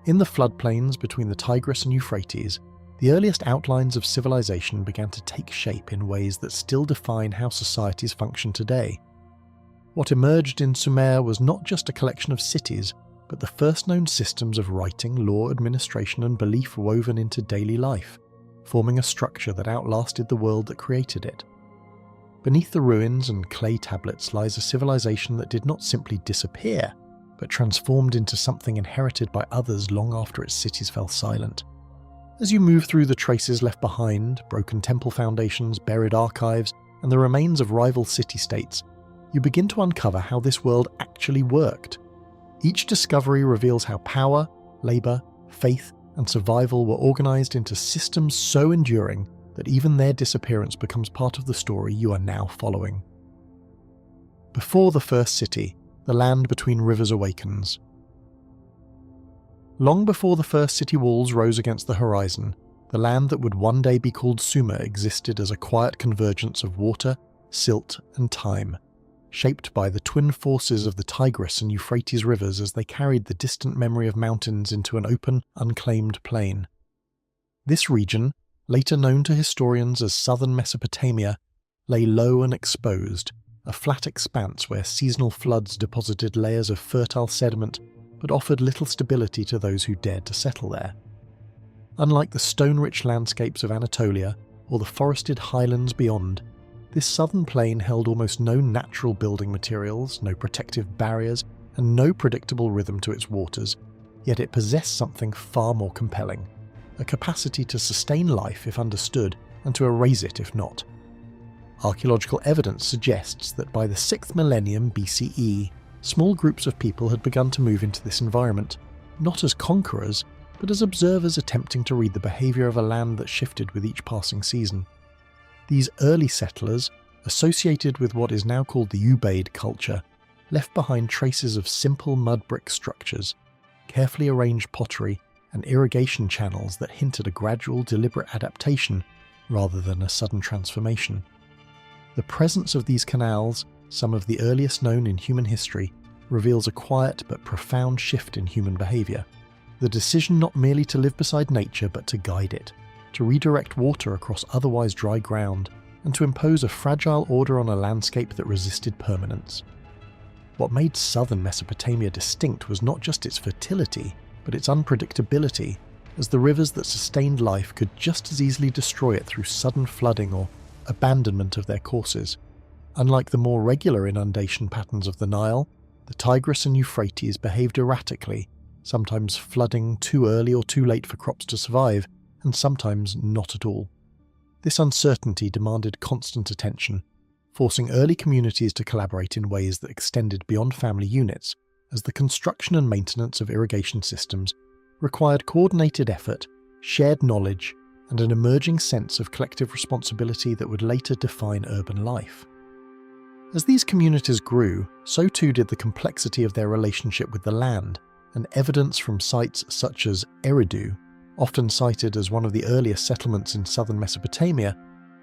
In the floodplains between the Tigris and Euphrates, the earliest outlines of civilization began to take shape in ways that still define how societies function today. What emerged in Sumer was not just a collection of cities, but the first known systems of writing, law, administration, and belief woven into daily life, forming a structure that outlasted the world that created it. Beneath the ruins and clay tablets lies a civilization that did not simply disappear, but transformed into something inherited by others long after its cities fell silent. As you move through the traces left behind, broken temple foundations, buried archives, and the remains of rival city-states, you begin to uncover how this world actually worked. Each discovery reveals how power, labour, faith, and survival were organised into systems so enduring that even their disappearance becomes part of the story you are now following. Before the first city, the land between rivers awakens. Long before the first city walls rose against the horizon, the land that would one day be called Sumer existed as a quiet convergence of water, silt, and time, shaped by the twin forces of the Tigris and Euphrates rivers as they carried the distant memory of mountains into an open, unclaimed plain. This region, later known to historians as southern Mesopotamia, lay low and exposed, a flat expanse where seasonal floods deposited layers of fertile sediment but offered little stability to those who dared to settle there. Unlike the stone-rich landscapes of Anatolia or the forested highlands beyond, this southern plain held almost no natural building materials, no protective barriers, and no predictable rhythm to its waters, yet it possessed something far more compelling, a capacity to sustain life if understood and to erase it if not. Archaeological evidence suggests that by the 6th millennium BCE, small groups of people had begun to move into this environment, not as conquerors, but as observers attempting to read the behaviour of a land that shifted with each passing season. These early settlers, associated with what is now called the Ubaid culture, left behind traces of simple mud brick structures, carefully arranged pottery, and irrigation channels that hinted a gradual, deliberate adaptation rather than a sudden transformation. The presence of these canals, some of the earliest known in human history, reveals a quiet but profound shift in human behaviour. The decision not merely to live beside nature but to guide it, to redirect water across otherwise dry ground, and to impose a fragile order on a landscape that resisted permanence. What made southern Mesopotamia distinct was not just its fertility, but its unpredictability, as the rivers that sustained life could just as easily destroy it through sudden flooding or abandonment of their courses. Unlike the more regular inundation patterns of the Nile, the Tigris and Euphrates behaved erratically, sometimes flooding too early or too late for crops to survive, and sometimes not at all. This uncertainty demanded constant attention, forcing early communities to collaborate in ways that extended beyond family units, as the construction and maintenance of irrigation systems required coordinated effort, shared knowledge, and an emerging sense of collective responsibility that would later define urban life. As these communities grew, so too did the complexity of their relationship with the land, and evidence from sites such as Eridu, often cited as one of the earliest settlements in southern Mesopotamia,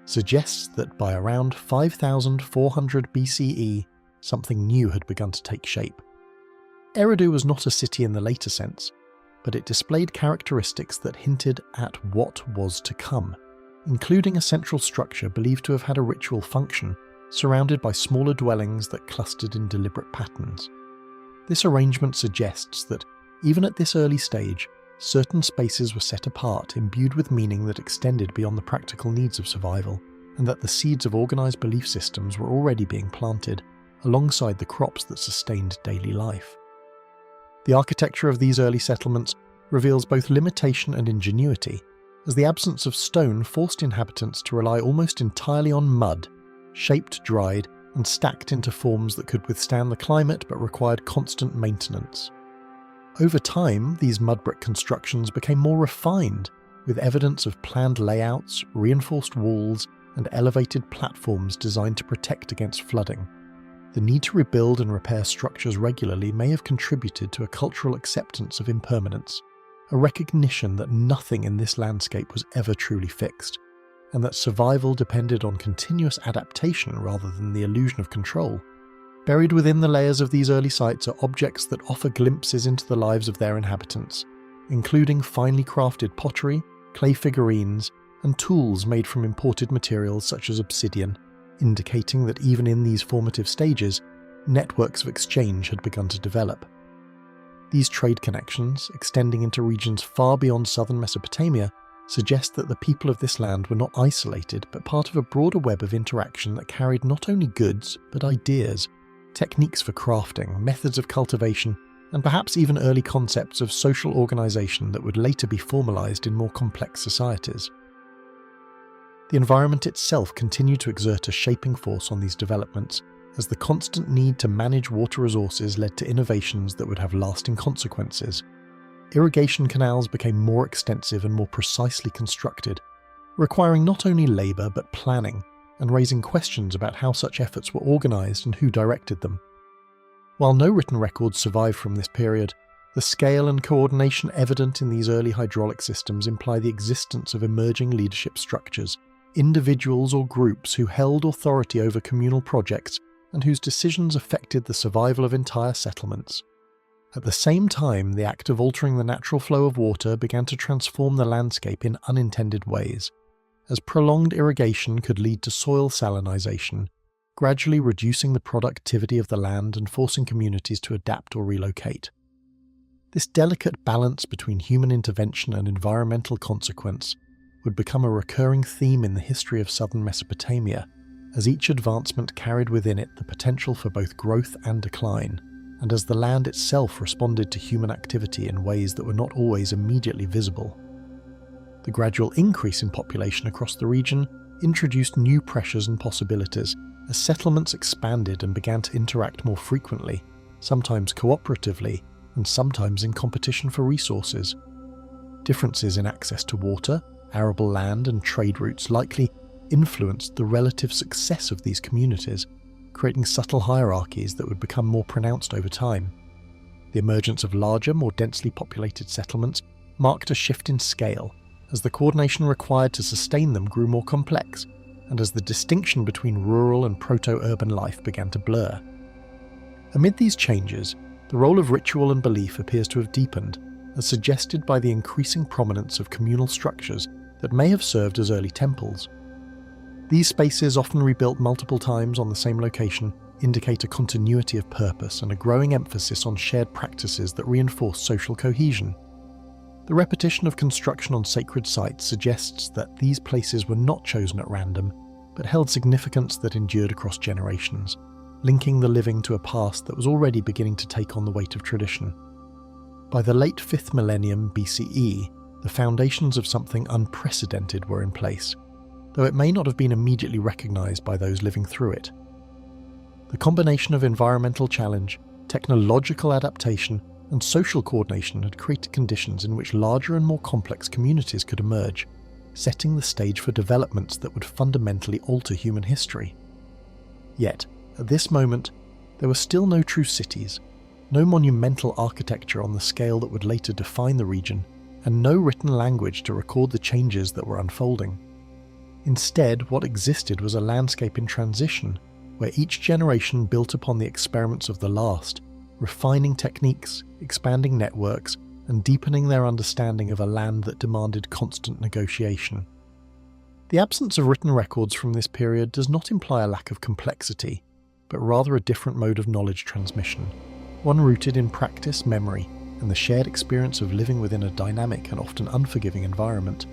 suggests that by around 5400 BCE, something new had begun to take shape. Eridu was not a city in the later sense, but it displayed characteristics that hinted at what was to come, including a central structure believed to have had a ritual function, surrounded by smaller dwellings that clustered in deliberate patterns. This arrangement suggests that, even at this early stage, certain spaces were set apart, imbued with meaning that extended beyond the practical needs of survival, and that the seeds of organised belief systems were already being planted, alongside the crops that sustained daily life. The architecture of these early settlements reveals both limitation and ingenuity, as the absence of stone forced inhabitants to rely almost entirely on mud, shaped, dried, and stacked into forms that could withstand the climate but required constant maintenance. Over time, these mud brick constructions became more refined, with evidence of planned layouts, reinforced walls, and elevated platforms designed to protect against flooding. The need to rebuild and repair structures regularly may have contributed to a cultural acceptance of impermanence, a recognition that nothing in this landscape was ever truly fixed, and that survival depended on continuous adaptation rather than the illusion of control. Buried within the layers of these early sites are objects that offer glimpses into the lives of their inhabitants, including finely crafted pottery, clay figurines, and tools made from imported materials such as obsidian, indicating that even in these formative stages, networks of exchange had begun to develop. These trade connections, extending into regions far beyond southern Mesopotamia, suggest that the people of this land were not isolated but part of a broader web of interaction that carried not only goods but ideas, techniques for crafting, methods of cultivation, and perhaps even early concepts of social organisation that would later be formalised in more complex societies. The environment itself continued to exert a shaping force on these developments, as the constant need to manage water resources led to innovations that would have lasting consequences. Irrigation canals became more extensive and more precisely constructed, requiring not only labour but planning, and raising questions about how such efforts were organised and who directed them. While no written records survive from this period, the scale and coordination evident in these early hydraulic systems imply the existence of emerging leadership structures, individuals or groups who held authority over communal projects and whose decisions affected the survival of entire settlements. At the same time, the act of altering the natural flow of water began to transform the landscape in unintended ways, as prolonged irrigation could lead to soil salinization, gradually reducing the productivity of the land and forcing communities to adapt or relocate. This delicate balance between human intervention and environmental consequence would become a recurring theme in the history of southern Mesopotamia, as each advancement carried within it the potential for both growth and decline, and as the land itself responded to human activity in ways that were not always immediately visible. The gradual increase in population across the region introduced new pressures and possibilities as settlements expanded and began to interact more frequently, sometimes cooperatively, and sometimes in competition for resources. Differences in access to water, arable land, and trade routes likely influenced the relative success of these communities, creating subtle hierarchies that would become more pronounced over time. The emergence of larger, more densely populated settlements marked a shift in scale, as the coordination required to sustain them grew more complex, and as the distinction between rural and proto-urban life began to blur. Amid these changes, the role of ritual and belief appears to have deepened, as suggested by the increasing prominence of communal structures that may have served as early temples. These spaces, often rebuilt multiple times on the same location, indicate a continuity of purpose and a growing emphasis on shared practices that reinforce social cohesion. The repetition of construction on sacred sites suggests that these places were not chosen at random, but held significance that endured across generations, linking the living to a past that was already beginning to take on the weight of tradition. By the late 5th millennium BCE, the foundations of something unprecedented were in place, though it may not have been immediately recognised by those living through it. The combination of environmental challenge, technological adaptation, and social coordination had created conditions in which larger and more complex communities could emerge, setting the stage for developments that would fundamentally alter human history. Yet, at this moment, there were still no true cities, no monumental architecture on the scale that would later define the region, and no written language to record the changes that were unfolding. Instead, what existed was a landscape in transition, where each generation built upon the experiments of the last, refining techniques, expanding networks, and deepening their understanding of a land that demanded constant negotiation. The absence of written records from this period does not imply a lack of complexity, but rather a different mode of knowledge transmission, one rooted in practice, memory, and the shared experience of living within a dynamic and often unforgiving environment.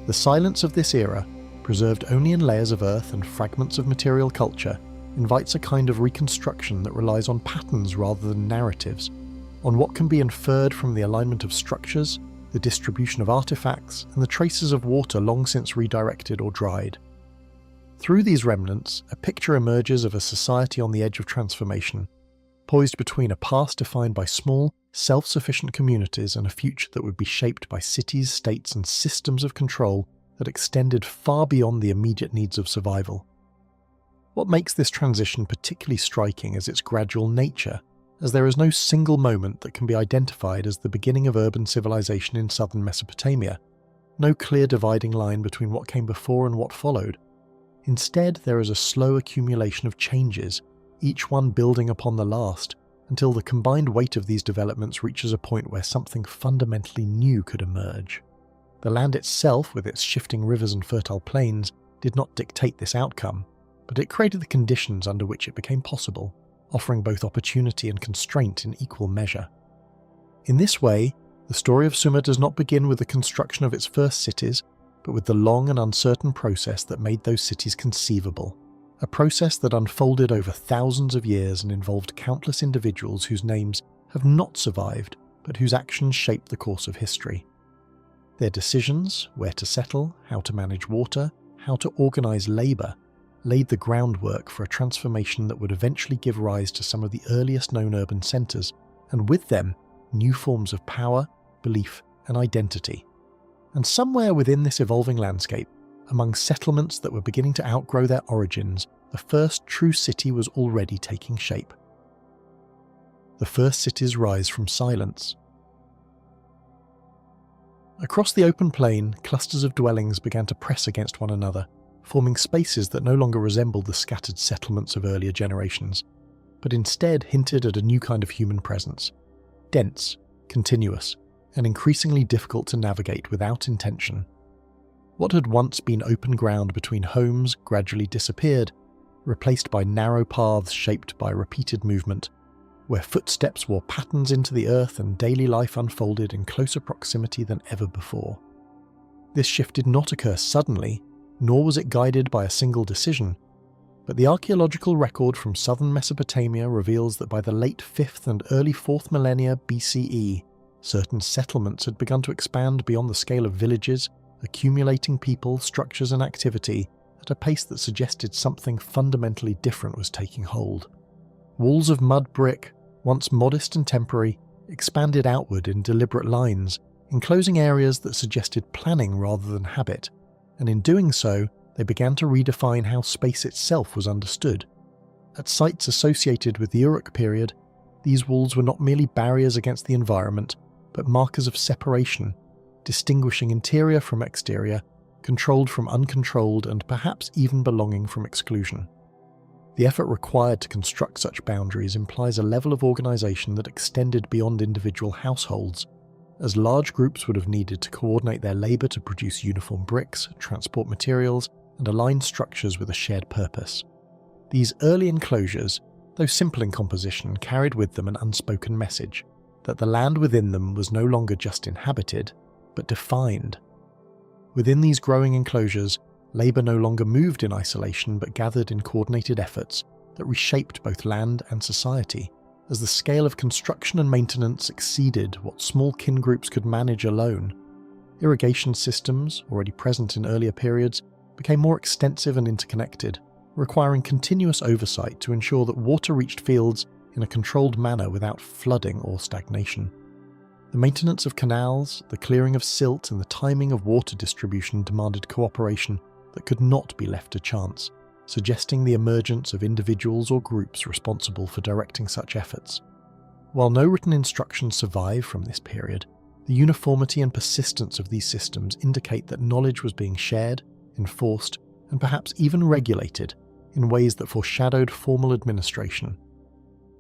The silence of this era, preserved only in layers of earth and fragments of material culture, invites a kind of reconstruction that relies on patterns rather than narratives, on what can be inferred from the alignment of structures, the distribution of artifacts, and the traces of water long since redirected or dried. Through these remnants, a picture emerges of a society on the edge of transformation, poised between a past defined by small, self-sufficient communities and a future that would be shaped by cities, states, and systems of control that extended far beyond the immediate needs of survival. What makes this transition particularly striking is its gradual nature, as there is no single moment that can be identified as the beginning of urban civilization in southern Mesopotamia, no clear dividing line between what came before and what followed. Instead, there is a slow accumulation of changes, each one building upon the last, until the combined weight of these developments reaches a point where something fundamentally new could emerge. The land itself, with its shifting rivers and fertile plains, did not dictate this outcome, but it created the conditions under which it became possible, offering both opportunity and constraint in equal measure. In this way, the story of Sumer does not begin with the construction of its first cities, but with the long and uncertain process that made those cities conceivable, a process that unfolded over thousands of years and involved countless individuals whose names have not survived, but whose actions shaped the course of history. Their decisions, where to settle, how to manage water, how to organize labour, laid the groundwork for a transformation that would eventually give rise to some of the earliest known urban centres, and with them, new forms of power, belief, and identity. And somewhere within this evolving landscape, among settlements that were beginning to outgrow their origins, the first true city was already taking shape. The first cities rise from silence. Across the open plain, clusters of dwellings began to press against one another, forming spaces that no longer resembled the scattered settlements of earlier generations, but instead hinted at a new kind of human presence, dense, continuous, and increasingly difficult to navigate without intention. What had once been open ground between homes gradually disappeared, replaced by narrow paths shaped by repeated movement, where footsteps wore patterns into the earth and daily life unfolded in closer proximity than ever before. This shift did not occur suddenly, nor was it guided by a single decision, but the archaeological record from southern Mesopotamia reveals that by the late 5th and early 4th millennia BCE, certain settlements had begun to expand beyond the scale of villages, accumulating people, structures and activity at a pace that suggested something fundamentally different was taking hold. Walls of mud brick, once modest and temporary, expanded outward in deliberate lines, enclosing areas that suggested planning rather than habit, and in doing so, they began to redefine how space itself was understood. At sites associated with the Uruk period, these walls were not merely barriers against the environment, but markers of separation, distinguishing interior from exterior, controlled from uncontrolled, and perhaps even belonging from exclusion. The effort required to construct such boundaries implies a level of organisation that extended beyond individual households, as large groups would have needed to coordinate their labour to produce uniform bricks, transport materials, and align structures with a shared purpose. These early enclosures, though simple in composition, carried with them an unspoken message, that the land within them was no longer just inhabited, but defined. Within these growing enclosures, labour no longer moved in isolation but gathered in coordinated efforts that reshaped both land and society, as the scale of construction and maintenance exceeded what small kin groups could manage alone. Irrigation systems, already present in earlier periods, became more extensive and interconnected, requiring continuous oversight to ensure that water reached fields in a controlled manner without flooding or stagnation. The maintenance of canals, the clearing of silt, and the timing of water distribution demanded cooperation that could not be left to chance, suggesting the emergence of individuals or groups responsible for directing such efforts. While no written instructions survive from this period, the uniformity and persistence of these systems indicate that knowledge was being shared, enforced, and perhaps even regulated in ways that foreshadowed formal administration.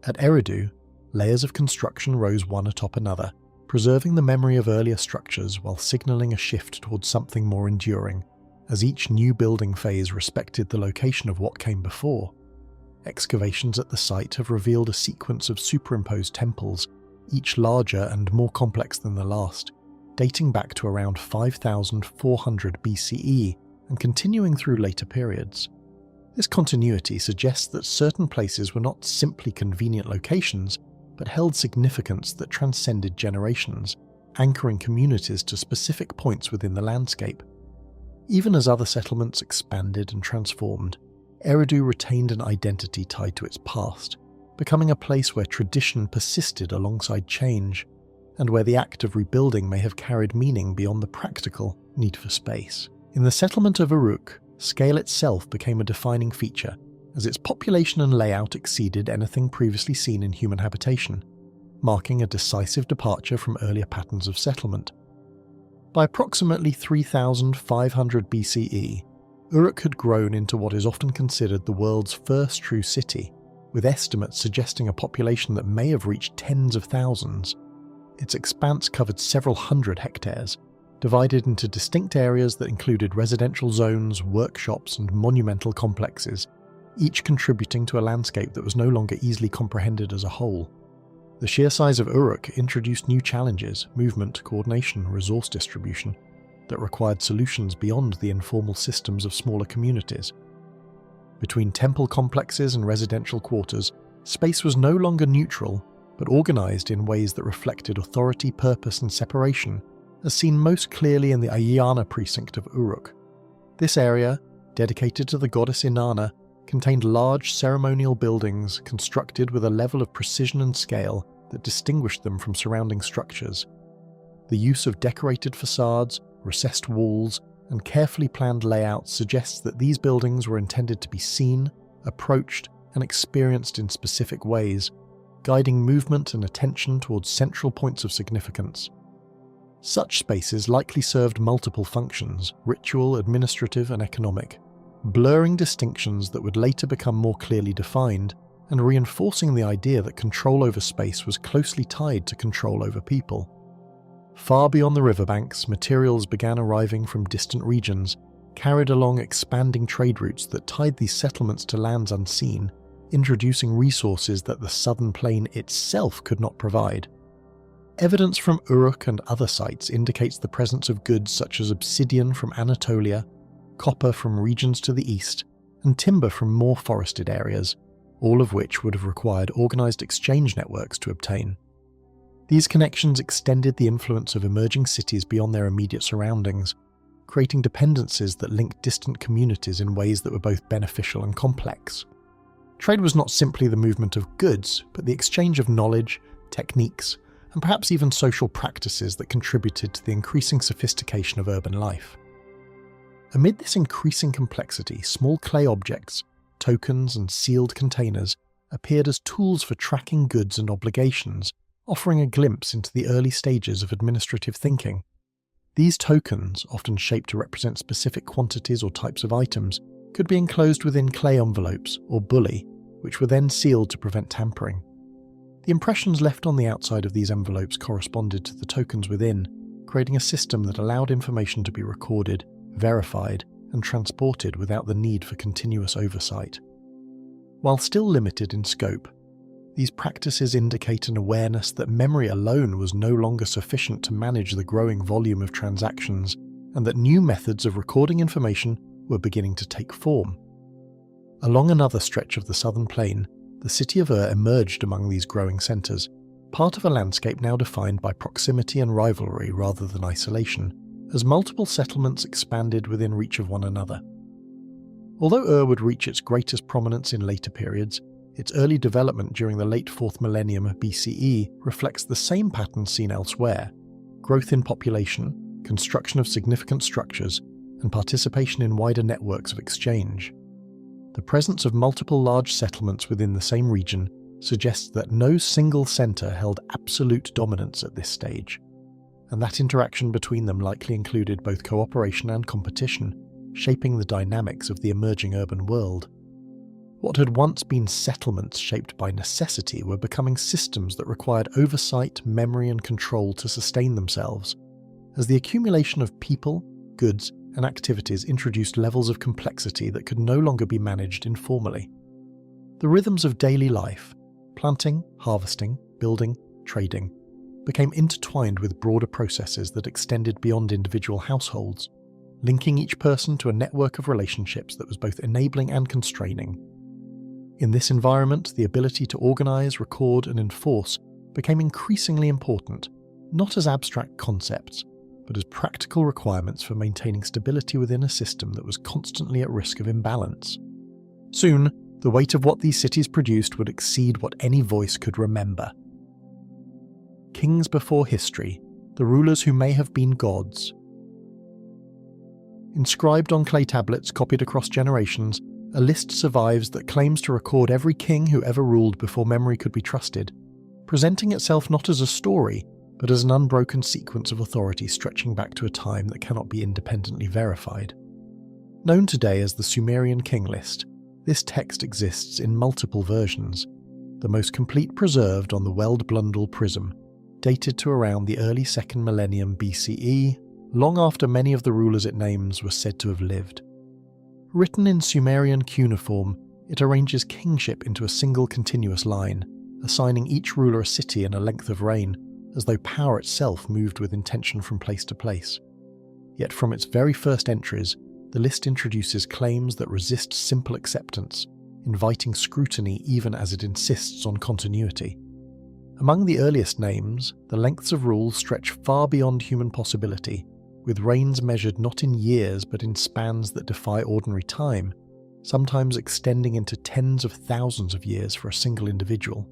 At Eridu, layers of construction rose one atop another, preserving the memory of earlier structures while signalling a shift towards something more enduring, as each new building phase respected the location of what came before. Excavations at the site have revealed a sequence of superimposed temples, each larger and more complex than the last, dating back to around 5,400 BCE and continuing through later periods. This continuity suggests that certain places were not simply convenient locations, but held significance that transcended generations, anchoring communities to specific points within the landscape. Even as other settlements expanded and transformed, Eridu retained an identity tied to its past, becoming a place where tradition persisted alongside change, and where the act of rebuilding may have carried meaning beyond the practical need for space. In the settlement of Uruk, scale itself became a defining feature, as its population and layout exceeded anything previously seen in human habitation, marking a decisive departure from earlier patterns of settlement. By approximately 3,500 BCE, Uruk had grown into what is often considered the world's first true city, with estimates suggesting a population that may have reached tens of thousands. Its expanse covered several hundred hectares, divided into distinct areas that included residential zones, workshops, and monumental complexes, each contributing to a landscape that was no longer easily comprehended as a whole. The sheer size of Uruk introduced new challenges, movement, coordination, resource distribution, that required solutions beyond the informal systems of smaller communities. Between temple complexes and residential quarters, space was no longer neutral, but organized in ways that reflected authority, purpose, and separation, as seen most clearly in the Ayana precinct of Uruk. This area, dedicated to the goddess Inanna, contained large ceremonial buildings constructed with a level of precision and scale that distinguished them from surrounding structures. The use of decorated facades, recessed walls, and carefully planned layouts suggests that these buildings were intended to be seen, approached, and experienced in specific ways, guiding movement and attention towards central points of significance. Such spaces likely served multiple functions, ritual, administrative, and economic, blurring distinctions that would later become more clearly defined and reinforcing the idea that control over space was closely tied to control over people. Far beyond the riverbanks, materials began arriving from distant regions, carried along expanding trade routes that tied these settlements to lands unseen, introducing resources that the southern plain itself could not provide. Evidence from Uruk and other sites indicates the presence of goods such as obsidian from Anatolia, copper from regions to the east, and timber from more forested areas, all of which would have required organized exchange networks to obtain. These connections extended the influence of emerging cities beyond their immediate surroundings, creating dependencies that linked distant communities in ways that were both beneficial and complex. Trade was not simply the movement of goods, but the exchange of knowledge, techniques, and perhaps even social practices that contributed to the increasing sophistication of urban life. Amid this increasing complexity, small clay objects, tokens, and sealed containers appeared as tools for tracking goods and obligations, offering a glimpse into the early stages of administrative thinking. These tokens, often shaped to represent specific quantities or types of items, could be enclosed within clay envelopes or bulli, which were then sealed to prevent tampering. The impressions left on the outside of these envelopes corresponded to the tokens within, creating a system that allowed information to be recorded, verified, and transported without the need for continuous oversight. While still limited in scope, these practices indicate an awareness that memory alone was no longer sufficient to manage the growing volume of transactions, and that new methods of recording information were beginning to take form. Along another stretch of the southern plain, the city of Ur emerged among these growing centres, part of a landscape now defined by proximity and rivalry rather than isolation, as multiple settlements expanded within reach of one another. Although Ur would reach its greatest prominence in later periods, its early development during the late 4th millennium BCE reflects the same pattern seen elsewhere: growth in population, construction of significant structures, and participation in wider networks of exchange. The presence of multiple large settlements within the same region suggests that no single centre held absolute dominance at this stage, and that interaction between them likely included both cooperation and competition, shaping the dynamics of the emerging urban world. What had once been settlements shaped by necessity were becoming systems that required oversight, memory, and control to sustain themselves, as the accumulation of people, goods, and activities introduced levels of complexity that could no longer be managed informally. The rhythms of daily life, planting, harvesting, building, trading, became intertwined with broader processes that extended beyond individual households, linking each person to a network of relationships that was both enabling and constraining. In this environment, the ability to organize, record, and enforce became increasingly important, not as abstract concepts, but as practical requirements for maintaining stability within a system that was constantly at risk of imbalance. Soon, the weight of what these cities produced would exceed what any voice could remember. Kings before history, the rulers who may have been gods. Inscribed on clay tablets copied across generations, a list survives that claims to record every king who ever ruled before memory could be trusted, presenting itself not as a story, but as an unbroken sequence of authority stretching back to a time that cannot be independently verified. Known today as the Sumerian King List, This text exists in multiple versions, the most complete preserved on the Weld-Blundell prism, dated to around the early 2nd millennium BCE, long after many of the rulers it names were said to have lived. Written in Sumerian cuneiform, it arranges kingship into a single continuous line, assigning each ruler a city and a length of reign, as though power itself moved with intention from place to place. Yet from its very first entries, the list introduces claims that resist simple acceptance, inviting scrutiny even as it insists on continuity. Among the earliest names, the lengths of rule stretch far beyond human possibility, with reigns measured not in years but in spans that defy ordinary time, sometimes extending into tens of thousands of years for a single individual.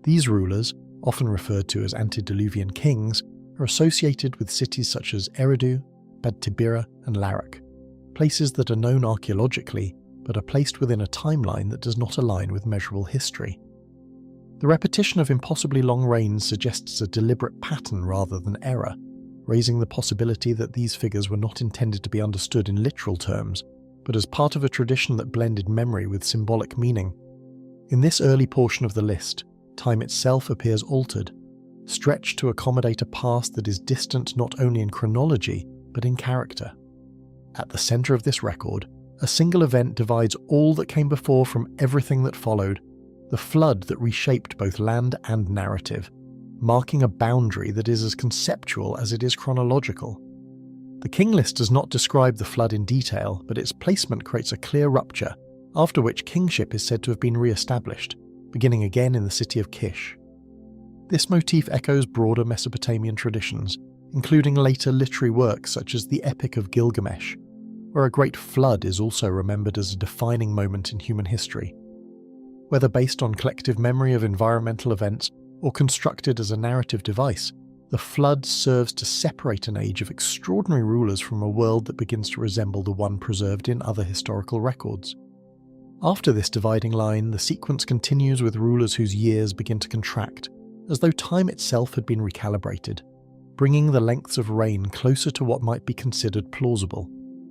These rulers, often referred to as antediluvian kings, are associated with cities such as Eridu, Bad Tibira, and Larak, places that are known archaeologically but are placed within a timeline that does not align with measurable history. The repetition of impossibly long reigns suggests a deliberate pattern rather than error, raising the possibility that these figures were not intended to be understood in literal terms, but as part of a tradition that blended memory with symbolic meaning. In this early portion of the list, time itself appears altered, stretched to accommodate a past that is distant not only in chronology, but in character. At the centre of this record, a single event divides all that came before from everything that followed, the flood that reshaped both land and narrative, marking a boundary that is as conceptual as it is chronological. The king list does not describe the flood in detail, but its placement creates a clear rupture, after which kingship is said to have been re-established, beginning again in the city of Kish. This motif echoes broader Mesopotamian traditions, including later literary works such as the Epic of Gilgamesh, where a great flood is also remembered as a defining moment in human history. Whether based on collective memory of environmental events or constructed as a narrative device, the flood serves to separate an age of extraordinary rulers from a world that begins to resemble the one preserved in other historical records. After this dividing line, the sequence continues with rulers whose years begin to contract, as though time itself had been recalibrated, bringing the lengths of reign closer to what might be considered plausible.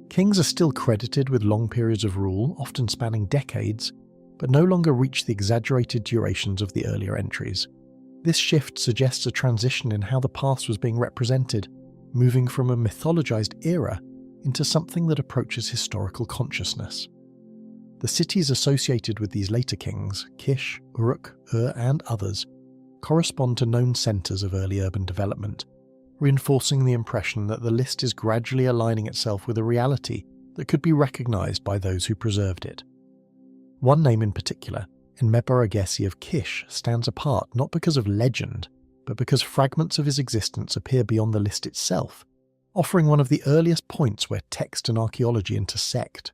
Kings are still credited with long periods of rule, often spanning decades, but no longer reach the exaggerated durations of the earlier entries. This shift suggests a transition in how the past was being represented, moving from a mythologized era into something that approaches historical consciousness. The cities associated with these later kings, Kish, Uruk, and others, correspond to known centers of early urban development, reinforcing the impression that the list is gradually aligning itself with a reality that could be recognized by those who preserved it. One name in particular, Enmebaragesi of Kish, stands apart not because of legend, but because fragments of his existence appear beyond the list itself, offering one of the earliest points where text and archaeology intersect.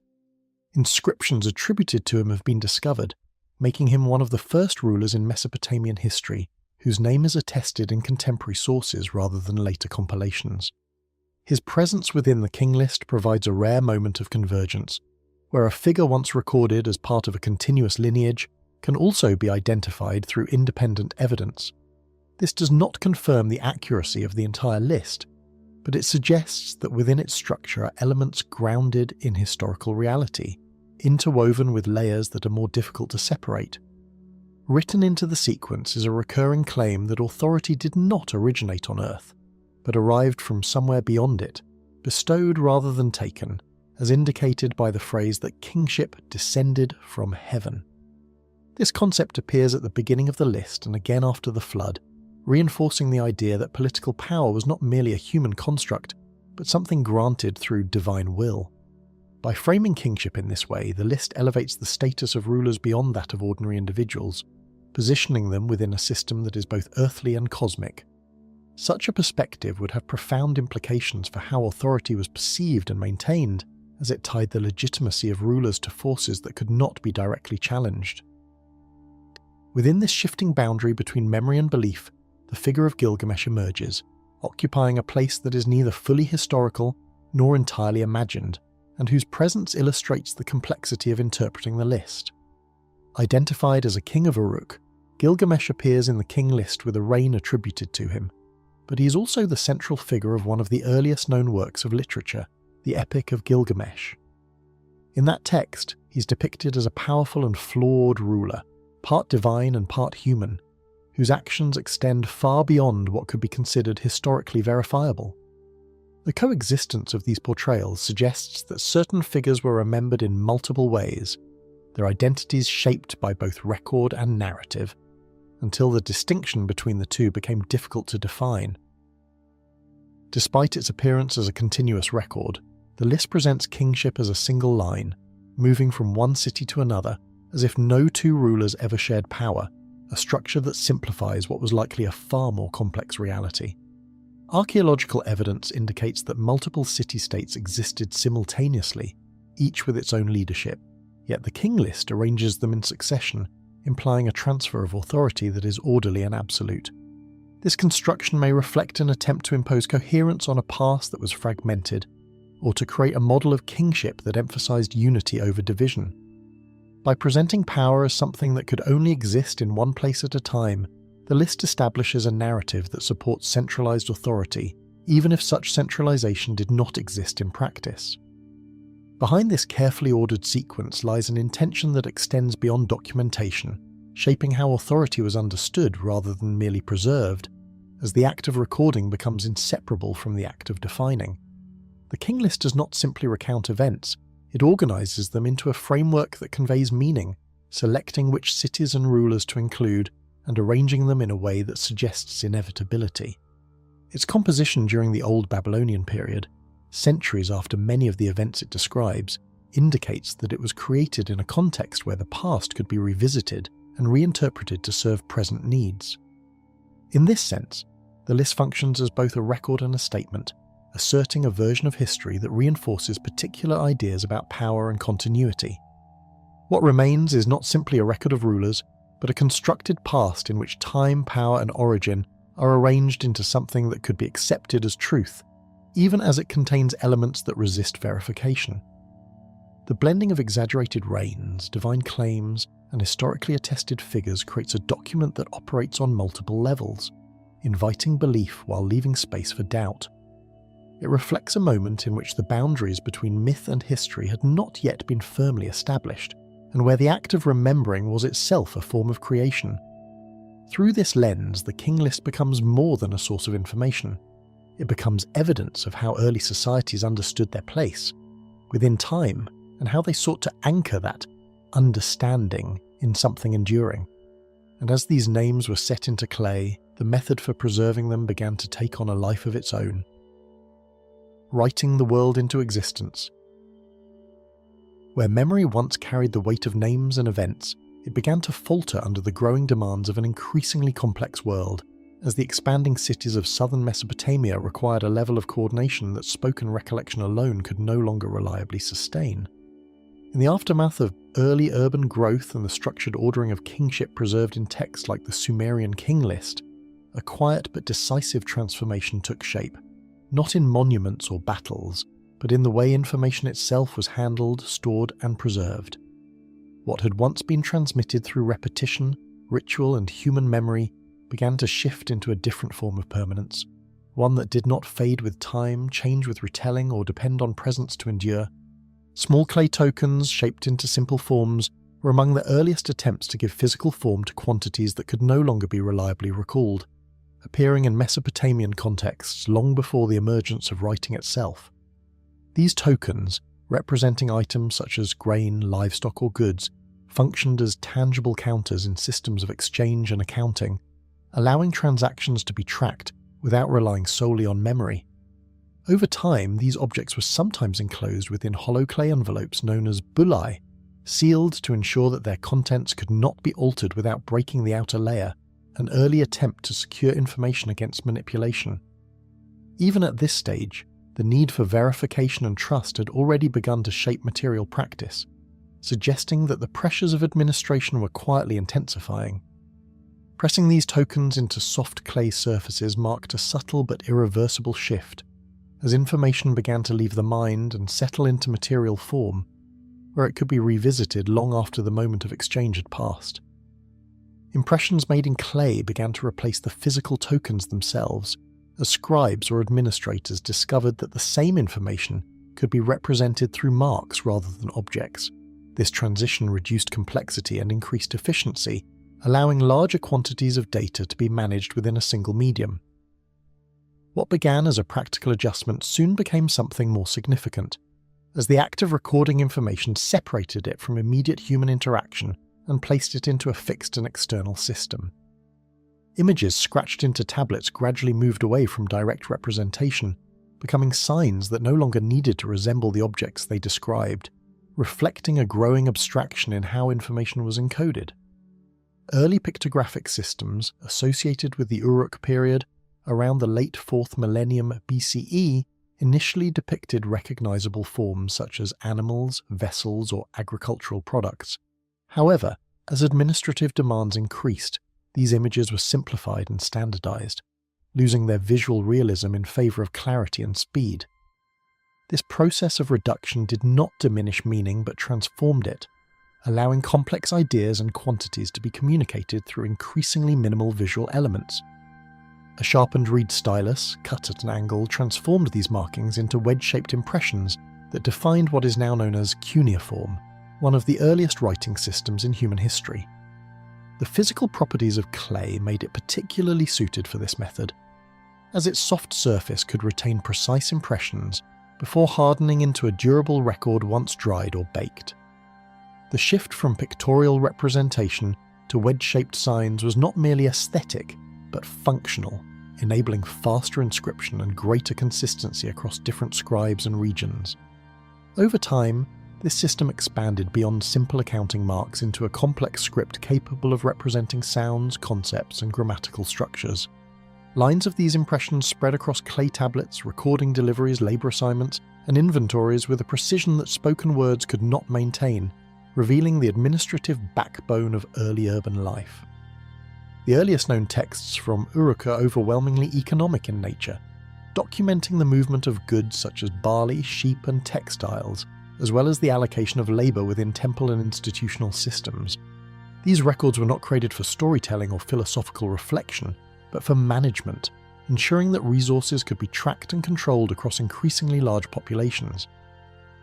Inscriptions attributed to him have been discovered, making him one of the first rulers in Mesopotamian history whose name is attested in contemporary sources rather than later compilations. His presence within the king list provides a rare moment of convergence, where a figure once recorded as part of a continuous lineage can also be identified through independent evidence. This does not confirm the accuracy of the entire list, but it suggests that within its structure are elements grounded in historical reality, interwoven with layers that are more difficult to separate. Written into the sequence is a recurring claim that authority did not originate on Earth, but arrived from somewhere beyond it, bestowed rather than taken, as indicated by the phrase that kingship descended from heaven. This concept appears at the beginning of the list and again after the flood, reinforcing the idea that political power was not merely a human construct, but something granted through divine will. By framing kingship in this way, the list elevates the status of rulers beyond that of ordinary individuals, positioning them within a system that is both earthly and cosmic. Such a perspective would have profound implications for how authority was perceived and maintained, as it tied the legitimacy of rulers to forces that could not be directly challenged. Within this shifting boundary between memory and belief, the figure of Gilgamesh emerges, occupying a place that is neither fully historical nor entirely imagined, and whose presence illustrates the complexity of interpreting the list. Identified as a king of Uruk, Gilgamesh appears in the king list with a reign attributed to him, but he is also the central figure of one of the earliest known works of literature, the Epic of Gilgamesh. In that text, he he's depicted as a powerful and flawed ruler, part divine and part human, whose actions extend far beyond what could be considered historically verifiable. The coexistence of these portrayals suggests that certain figures were remembered in multiple ways, their identities shaped by both record and narrative, until the distinction between the two became difficult to define. Despite its appearance as a continuous record, the list presents kingship as a single line, moving from one city to another, as if no two rulers ever shared power, a structure that simplifies what was likely a far more complex reality. Archaeological evidence indicates that multiple city-states existed simultaneously, each with its own leadership, yet the king list arranges them in succession, implying a transfer of authority that is orderly and absolute. This construction may reflect an attempt to impose coherence on a past that was fragmented, or to create a model of kingship that emphasized unity over division. By presenting power as something that could only exist in one place at a time, the list establishes a narrative that supports centralized authority, even if such centralization did not exist in practice. Behind this carefully ordered sequence lies an intention that extends beyond documentation, shaping how authority was understood rather than merely preserved, as the act of recording becomes inseparable from the act of defining. The king list does not simply recount events, it organizes them into a framework that conveys meaning, selecting which cities and rulers to include and arranging them in a way that suggests inevitability. Its composition during the Old Babylonian period, centuries after many of the events it describes, indicates that it was created in a context where the past could be revisited and reinterpreted to serve present needs. In this sense, the list functions as both a record and a statement, asserting a version of history that reinforces particular ideas about power and continuity. What remains is not simply a record of rulers, but a constructed past in which time, power, and origin are arranged into something that could be accepted as truth, even as it contains elements that resist verification. The blending of exaggerated reigns, divine claims, and historically attested figures creates a document that operates on multiple levels, inviting belief while leaving space for doubt. It reflects a moment in which the boundaries between myth and history had not yet been firmly established, and where the act of remembering was itself a form of creation. Through this lens, the king list becomes more than a source of information. It becomes evidence of how early societies understood their place within time, and how they sought to anchor that understanding in something enduring. And as these names were set into clay, the method for preserving them began to take on a life of its own. Writing the world into existence. Where memory once carried the weight of names and events, it began to falter under the growing demands of an increasingly complex world, as the expanding cities of southern Mesopotamia required a level of coordination that spoken recollection alone could no longer reliably sustain. In the aftermath of early urban growth and the structured ordering of kingship preserved in texts like the Sumerian king list, a quiet but decisive transformation took shape, not in monuments or battles, but in the way information itself was handled, stored, and preserved. What had once been transmitted through repetition, ritual, and human memory began to shift into a different form of permanence, one that did not fade with time, change with retelling, or depend on presence to endure. Small clay tokens, shaped into simple forms, were among the earliest attempts to give physical form to quantities that could no longer be reliably recalled, appearing in Mesopotamian contexts long before the emergence of writing itself. These tokens, representing items such as grain, livestock, or goods, functioned as tangible counters in systems of exchange and accounting, allowing transactions to be tracked without relying solely on memory. Over time, these objects were sometimes enclosed within hollow clay envelopes known as bullae, sealed to ensure that their contents could not be altered without breaking the outer layer, an early attempt to secure information against manipulation. Even at this stage, the need for verification and trust had already begun to shape material practice, suggesting that the pressures of administration were quietly intensifying. Pressing these tokens into soft clay surfaces marked a subtle but irreversible shift, as information began to leave the mind and settle into material form, where it could be revisited long after the moment of exchange had passed. Impressions made in clay began to replace the physical tokens themselves, as scribes or administrators discovered that the same information could be represented through marks rather than objects, This transition reduced complexity and increased efficiency, allowing larger quantities of data to be managed within a single medium. What began as a practical adjustment soon became something more significant, as the act of recording information separated it from immediate human interaction and placed it into a fixed and external system. Images scratched into tablets gradually moved away from direct representation, becoming signs that no longer needed to resemble the objects they described, reflecting a growing abstraction in how information was encoded. Early pictographic systems associated with the Uruk period around the late 4th millennium BCE initially depicted recognizable forms such as animals, vessels, or agricultural products. However, as administrative demands increased, these images were simplified and standardized, losing their visual realism in favor of clarity and speed. This process of reduction did not diminish meaning but transformed it, allowing complex ideas and quantities to be communicated through increasingly minimal visual elements. A sharpened reed stylus, cut at an angle, transformed these markings into wedge-shaped impressions that defined what is now known as cuneiform, one of the earliest writing systems in human history. The physical properties of clay made it particularly suited for this method, as its soft surface could retain precise impressions before hardening into a durable record once dried or baked. The shift from pictorial representation to wedge-shaped signs was not merely aesthetic, but functional, enabling faster inscription and greater consistency across different scribes and regions. Over time, this system expanded beyond simple accounting marks into a complex script capable of representing sounds, concepts, and grammatical structures. Lines of these impressions spread across clay tablets, recording deliveries, labor assignments, and inventories with a precision that spoken words could not maintain, revealing the administrative backbone of early urban life. The earliest known texts from Uruk are overwhelmingly economic in nature, documenting the movement of goods such as barley, sheep, and textiles, as well as the allocation of labor within temple and institutional systems. These records were not created for storytelling or philosophical reflection, but for management, ensuring that resources could be tracked and controlled across increasingly large populations.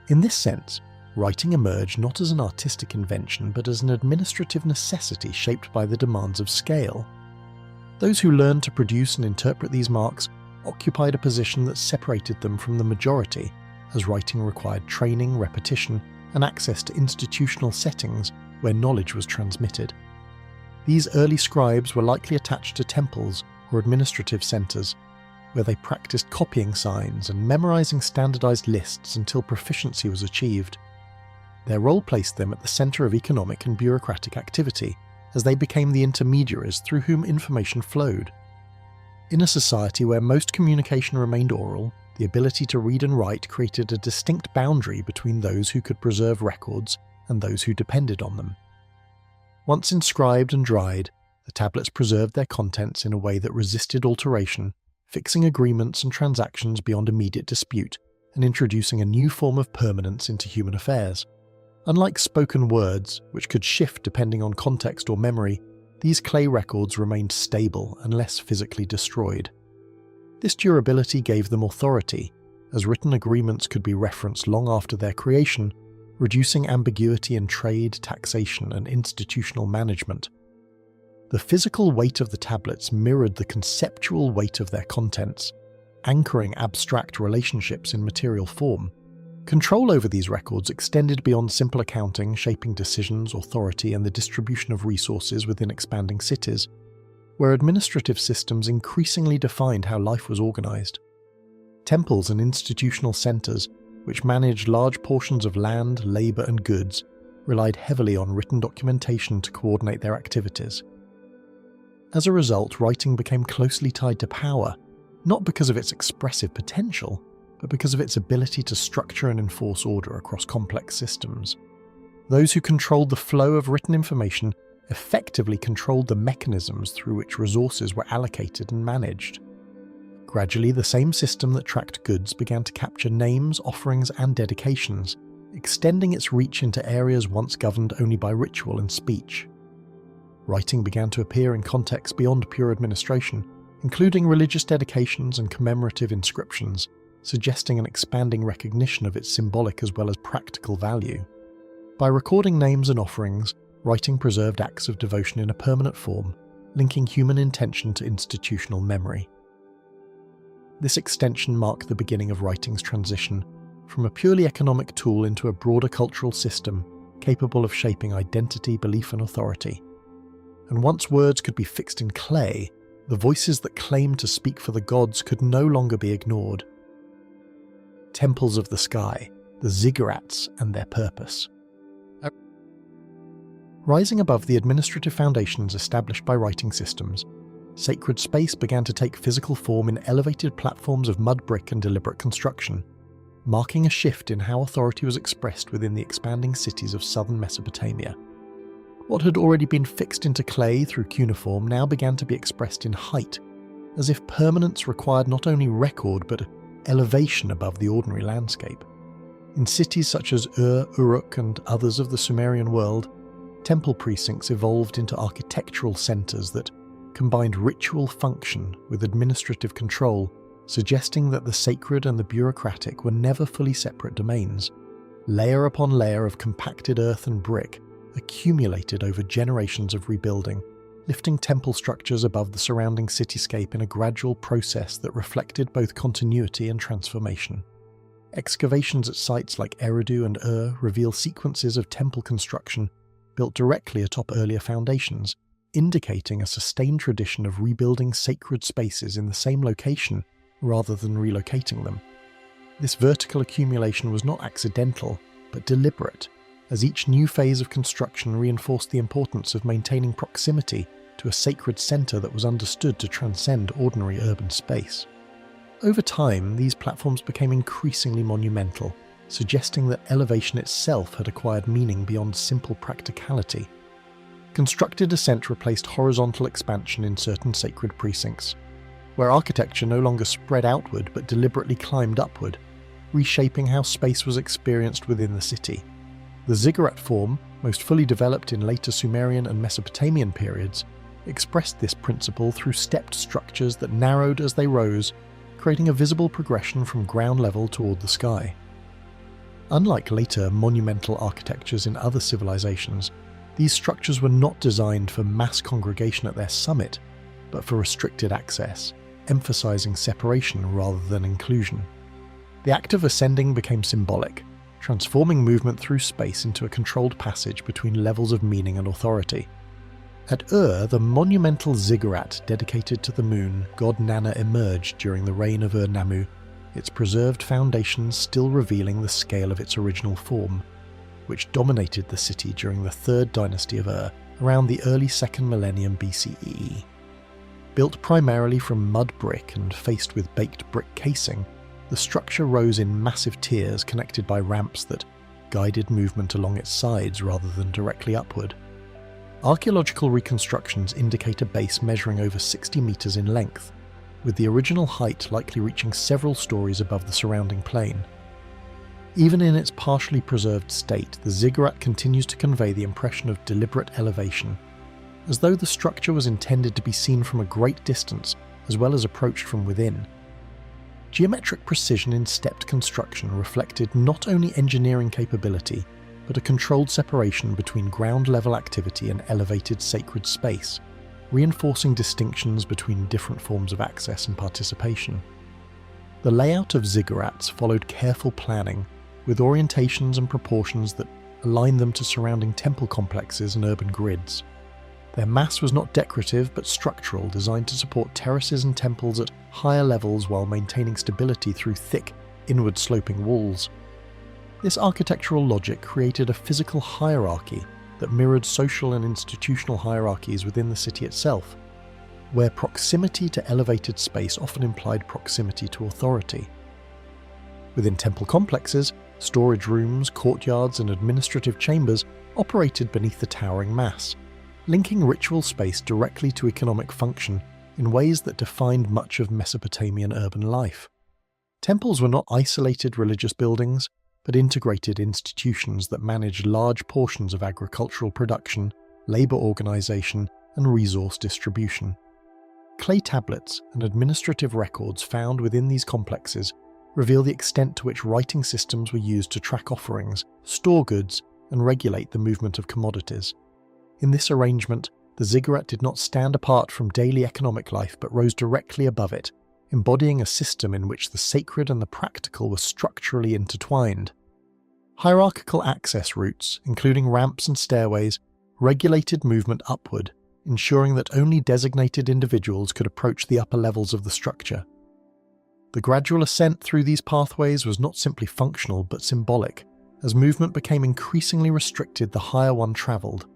In this sense, writing emerged not as an artistic invention but as an administrative necessity shaped by the demands of scale. Those who learned to produce and interpret these marks occupied a position that separated them from the majority, as writing required training, repetition, and access to institutional settings where knowledge was transmitted. These early scribes were likely attached to temples or administrative centers, where they practiced copying signs and memorizing standardized lists until proficiency was achieved. Their role placed them at the center of economic and bureaucratic activity, as they became the intermediaries through whom information flowed. In a society where most communication remained oral, the ability to read and write created a distinct boundary between those who could preserve records and those who depended on them. Once inscribed and dried, the tablets preserved their contents in a way that resisted alteration, fixing agreements and transactions beyond immediate dispute, and introducing a new form of permanence into human affairs. Unlike spoken words, which could shift depending on context or memory, these clay records remained stable unless physically destroyed. This durability gave them authority, as written agreements could be referenced long after their creation, reducing ambiguity in trade, taxation, and institutional management. The physical weight of the tablets mirrored the conceptual weight of their contents, anchoring abstract relationships in material form. Control over these records extended beyond simple accounting, shaping decisions, authority, and the distribution of resources within expanding cities, where administrative systems increasingly defined how life was organized. Temples and institutional centers, which managed large portions of land, labor, and goods, relied heavily on written documentation to coordinate their activities. As a result, writing became closely tied to power, not because of its expressive potential, but because of its ability to structure and enforce order across complex systems. Those who controlled the flow of written information effectively controlled the mechanisms through which resources were allocated and managed. Gradually, the same system that tracked goods began to capture names, offerings, and dedications, extending its reach into areas once governed only by ritual and speech. Writing began to appear in contexts beyond pure administration, including religious dedications and commemorative inscriptions, suggesting an expanding recognition of its symbolic as well as practical value. By recording names and offerings, writing preserved acts of devotion in a permanent form, linking human intention to institutional memory. This extension marked the beginning of writing's transition from a purely economic tool into a broader cultural system capable of shaping identity, belief, and authority. And once words could be fixed in clay, the voices that claimed to speak for the gods could no longer be ignored. Temples of the sky, the ziggurats and their purpose. Rising above the administrative foundations established by writing systems, sacred space began to take physical form in elevated platforms of mud brick and deliberate construction, marking a shift in how authority was expressed within the expanding cities of southern Mesopotamia. What had already been fixed into clay through cuneiform now began to be expressed in height, as if permanence required not only record but elevation above the ordinary landscape. In cities such as Uruk, and others of the Sumerian world, temple precincts evolved into architectural centres that combined ritual function with administrative control, suggesting that the sacred and the bureaucratic were never fully separate domains. Layer upon layer of compacted earth and brick accumulated over generations of rebuilding, lifting temple structures above the surrounding cityscape in a gradual process that reflected both continuity and transformation. Excavations at sites like Eridu and reveal sequences of temple construction built directly atop earlier foundations, indicating a sustained tradition of rebuilding sacred spaces in the same location rather than relocating them. This vertical accumulation was not accidental, but deliberate, as each new phase of construction reinforced the importance of maintaining proximity to a sacred centre that was understood to transcend ordinary urban space. Over time, these platforms became increasingly monumental, suggesting that elevation itself had acquired meaning beyond simple practicality. Constructed ascent replaced horizontal expansion in certain sacred precincts, where architecture no longer spread outward but deliberately climbed upward, reshaping how space was experienced within the city. The ziggurat form, most fully developed in later Sumerian and Mesopotamian periods, expressed this principle through stepped structures that narrowed as they rose, creating a visible progression from ground level toward the sky. Unlike later monumental architectures in other civilizations, these structures were not designed for mass congregation at their summit, but for restricted access, emphasizing separation rather than inclusion. The act of ascending became symbolic, transforming movement through space into a controlled passage between levels of meaning and authority. At the monumental ziggurat dedicated to the moon, god Nana, emerged during the reign of Ur-Nammu, its preserved foundations still revealing the scale of its original form, which dominated the city during the 3rd dynasty of around the early 2nd millennium BCE. Built primarily from mud brick and faced with baked brick casing, the structure rose in massive tiers connected by ramps that guided movement along its sides rather than directly upward. Archaeological reconstructions indicate a base measuring over 60 meters in length, with the original height likely reaching several stories above the surrounding plain. Even in its partially preserved state, the ziggurat continues to convey the impression of deliberate elevation, as though the structure was intended to be seen from a great distance as well as approached from within. Geometric precision in stepped construction reflected not only engineering capability, but a controlled separation between ground-level activity and elevated sacred space, reinforcing distinctions between different forms of access and participation. The layout of ziggurats followed careful planning, with orientations and proportions that aligned them to surrounding temple complexes and urban grids. Their mass was not decorative but structural, designed to support terraces and temples at higher levels while maintaining stability through thick, inward-sloping walls. This architectural logic created a physical hierarchy that mirrored social and institutional hierarchies within the city itself, where proximity to elevated space often implied proximity to authority. Within temple complexes, storage rooms, courtyards, and administrative chambers operated beneath the towering mass, linking ritual space directly to economic function in ways that defined much of Mesopotamian urban life. Temples were not isolated religious buildings, but integrated institutions that managed large portions of agricultural production, labour organisation, and resource distribution. Clay tablets and administrative records found within these complexes reveal the extent to which writing systems were used to track offerings, store goods, and regulate the movement of commodities. In this arrangement, the ziggurat did not stand apart from daily economic life but rose directly above it, embodying a system in which the sacred and the practical were structurally intertwined. Hierarchical access routes, including ramps and stairways, regulated movement upward, ensuring that only designated individuals could approach the upper levels of the structure. The gradual ascent through these pathways was not simply functional but symbolic, as movement became increasingly restricted the higher one travelled.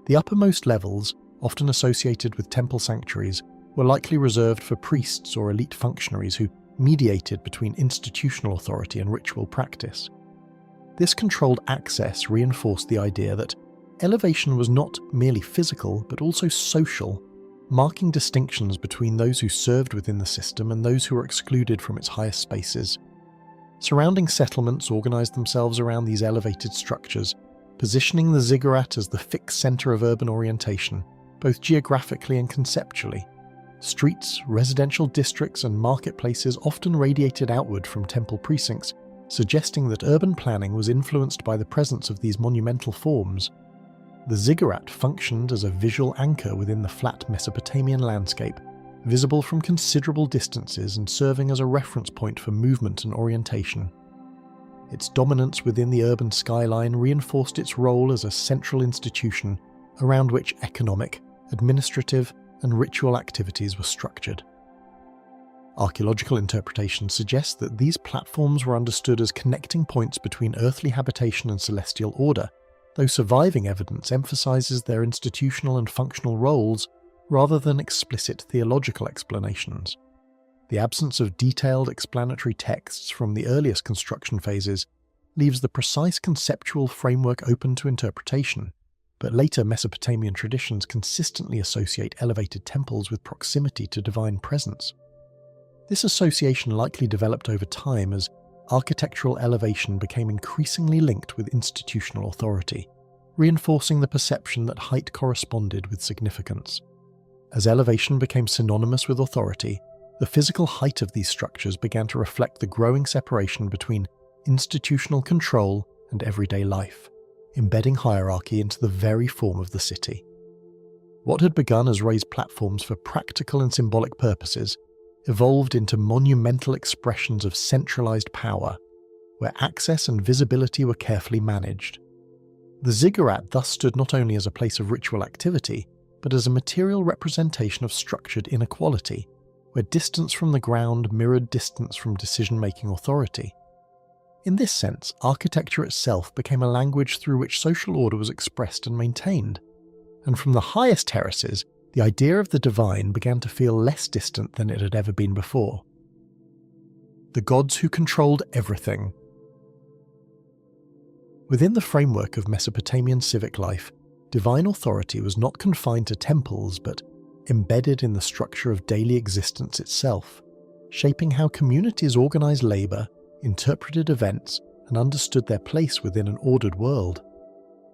The uppermost levels, often associated with temple sanctuaries, were likely reserved for priests or elite functionaries who mediated between institutional authority and ritual practice. This controlled access reinforced the idea that elevation was not merely physical but also social, marking distinctions between those who served within the system and those who were excluded from its highest spaces. Surrounding settlements organised themselves around these elevated structures, positioning the ziggurat as the fixed centre of urban orientation, both geographically and conceptually. Streets, residential districts and marketplaces often radiated outward from temple precincts, suggesting that urban planning was influenced by the presence of these monumental forms. The ziggurat functioned as a visual anchor within the flat Mesopotamian landscape, visible from considerable distances and serving as a reference point for movement and orientation. Its dominance within the urban skyline reinforced its role as a central institution around which economic, administrative, and ritual activities were structured. Archaeological interpretation suggests that these platforms were understood as connecting points between earthly habitation and celestial order, though surviving evidence emphasizes their institutional and functional roles rather than explicit theological explanations. The absence of detailed explanatory texts from the earliest construction phases leaves the precise conceptual framework open to interpretation, but later Mesopotamian traditions consistently associate elevated temples with proximity to divine presence. This association likely developed over time as architectural elevation became increasingly linked with institutional authority, reinforcing the perception that height corresponded with significance. As elevation became synonymous with authority, the physical height of these structures began to reflect the growing separation between institutional control and everyday life, embedding hierarchy into the very form of the city. What had begun as raised platforms for practical and symbolic purposes evolved into monumental expressions of centralized power, where access and visibility were carefully managed. The ziggurat thus stood not only as a place of ritual activity, but as a material representation of structured inequality, where distance from the ground mirrored distance from decision-making authority. In this sense, architecture itself became a language through which social order was expressed and maintained, and from the highest terraces, the idea of the divine began to feel less distant than it had ever been before. The gods who controlled everything. Within the framework of Mesopotamian civic life, divine authority was not confined to temples but embedded in the structure of daily existence itself, shaping how communities organized labor, interpreted events, and understood their place within an ordered world.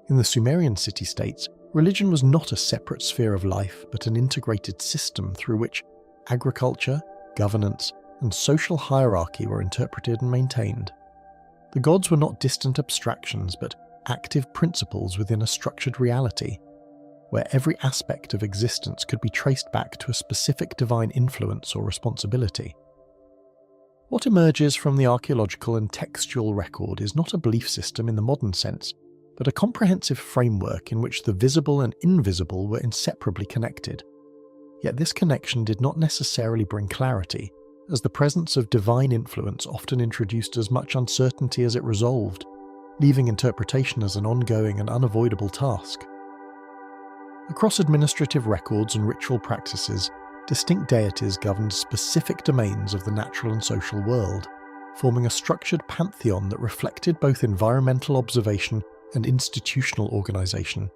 In the Sumerian city-states, religion was not a separate sphere of life but an integrated system through which agriculture, governance, and social hierarchy were interpreted and maintained. The gods were not distant abstractions but active principles within a structured reality, where every aspect of existence could be traced back to a specific divine influence or responsibility. What emerges from the archaeological and textual record is not a belief system in the modern sense, but a comprehensive framework in which the visible and invisible were inseparably connected. Yet this connection did not necessarily bring clarity, as the presence of divine influence often introduced as much uncertainty as it resolved, leaving interpretation as an ongoing and unavoidable task. Across administrative records and ritual practices, distinct deities governed specific domains of the natural and social world, forming a structured pantheon that reflected both environmental observation and institutional organization.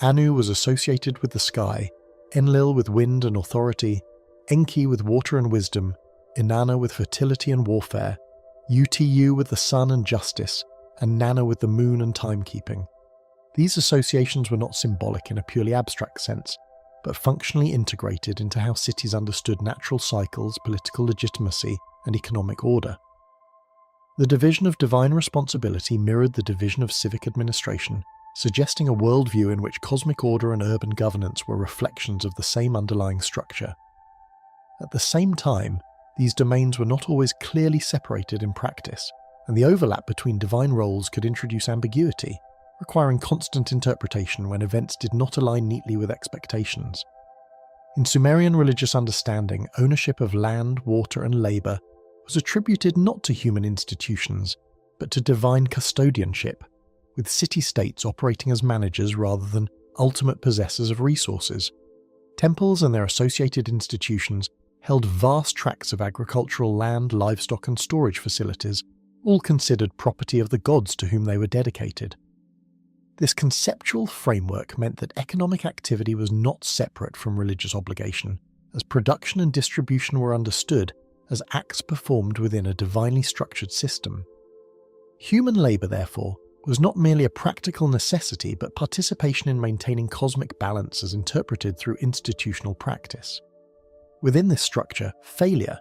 Anu was associated with the sky, Enlil with wind and authority, Enki with water and wisdom, Inanna with fertility and warfare, Utu with the sun and justice, and Nanna with the moon and timekeeping. These associations were not symbolic in a purely abstract sense, but functionally integrated into how cities understood natural cycles, political legitimacy, and economic order. The division of divine responsibility mirrored the division of civic administration, suggesting a worldview in which cosmic order and urban governance were reflections of the same underlying structure. At the same time, these domains were not always clearly separated in practice, and the overlap between divine roles could introduce ambiguity, requiring constant interpretation when events did not align neatly with expectations. In Sumerian religious understanding, ownership of land, water, and labour was attributed not to human institutions, but to divine custodianship, with city-states operating as managers rather than ultimate possessors of resources. Temples and their associated institutions held vast tracts of agricultural land, livestock, and storage facilities, all considered property of the gods to whom they were dedicated. This conceptual framework meant that economic activity was not separate from religious obligation, as production and distribution were understood as acts performed within a divinely structured system. Human labour, therefore, was not merely a practical necessity but participation in maintaining cosmic balance as interpreted through institutional practice. Within this structure, failure,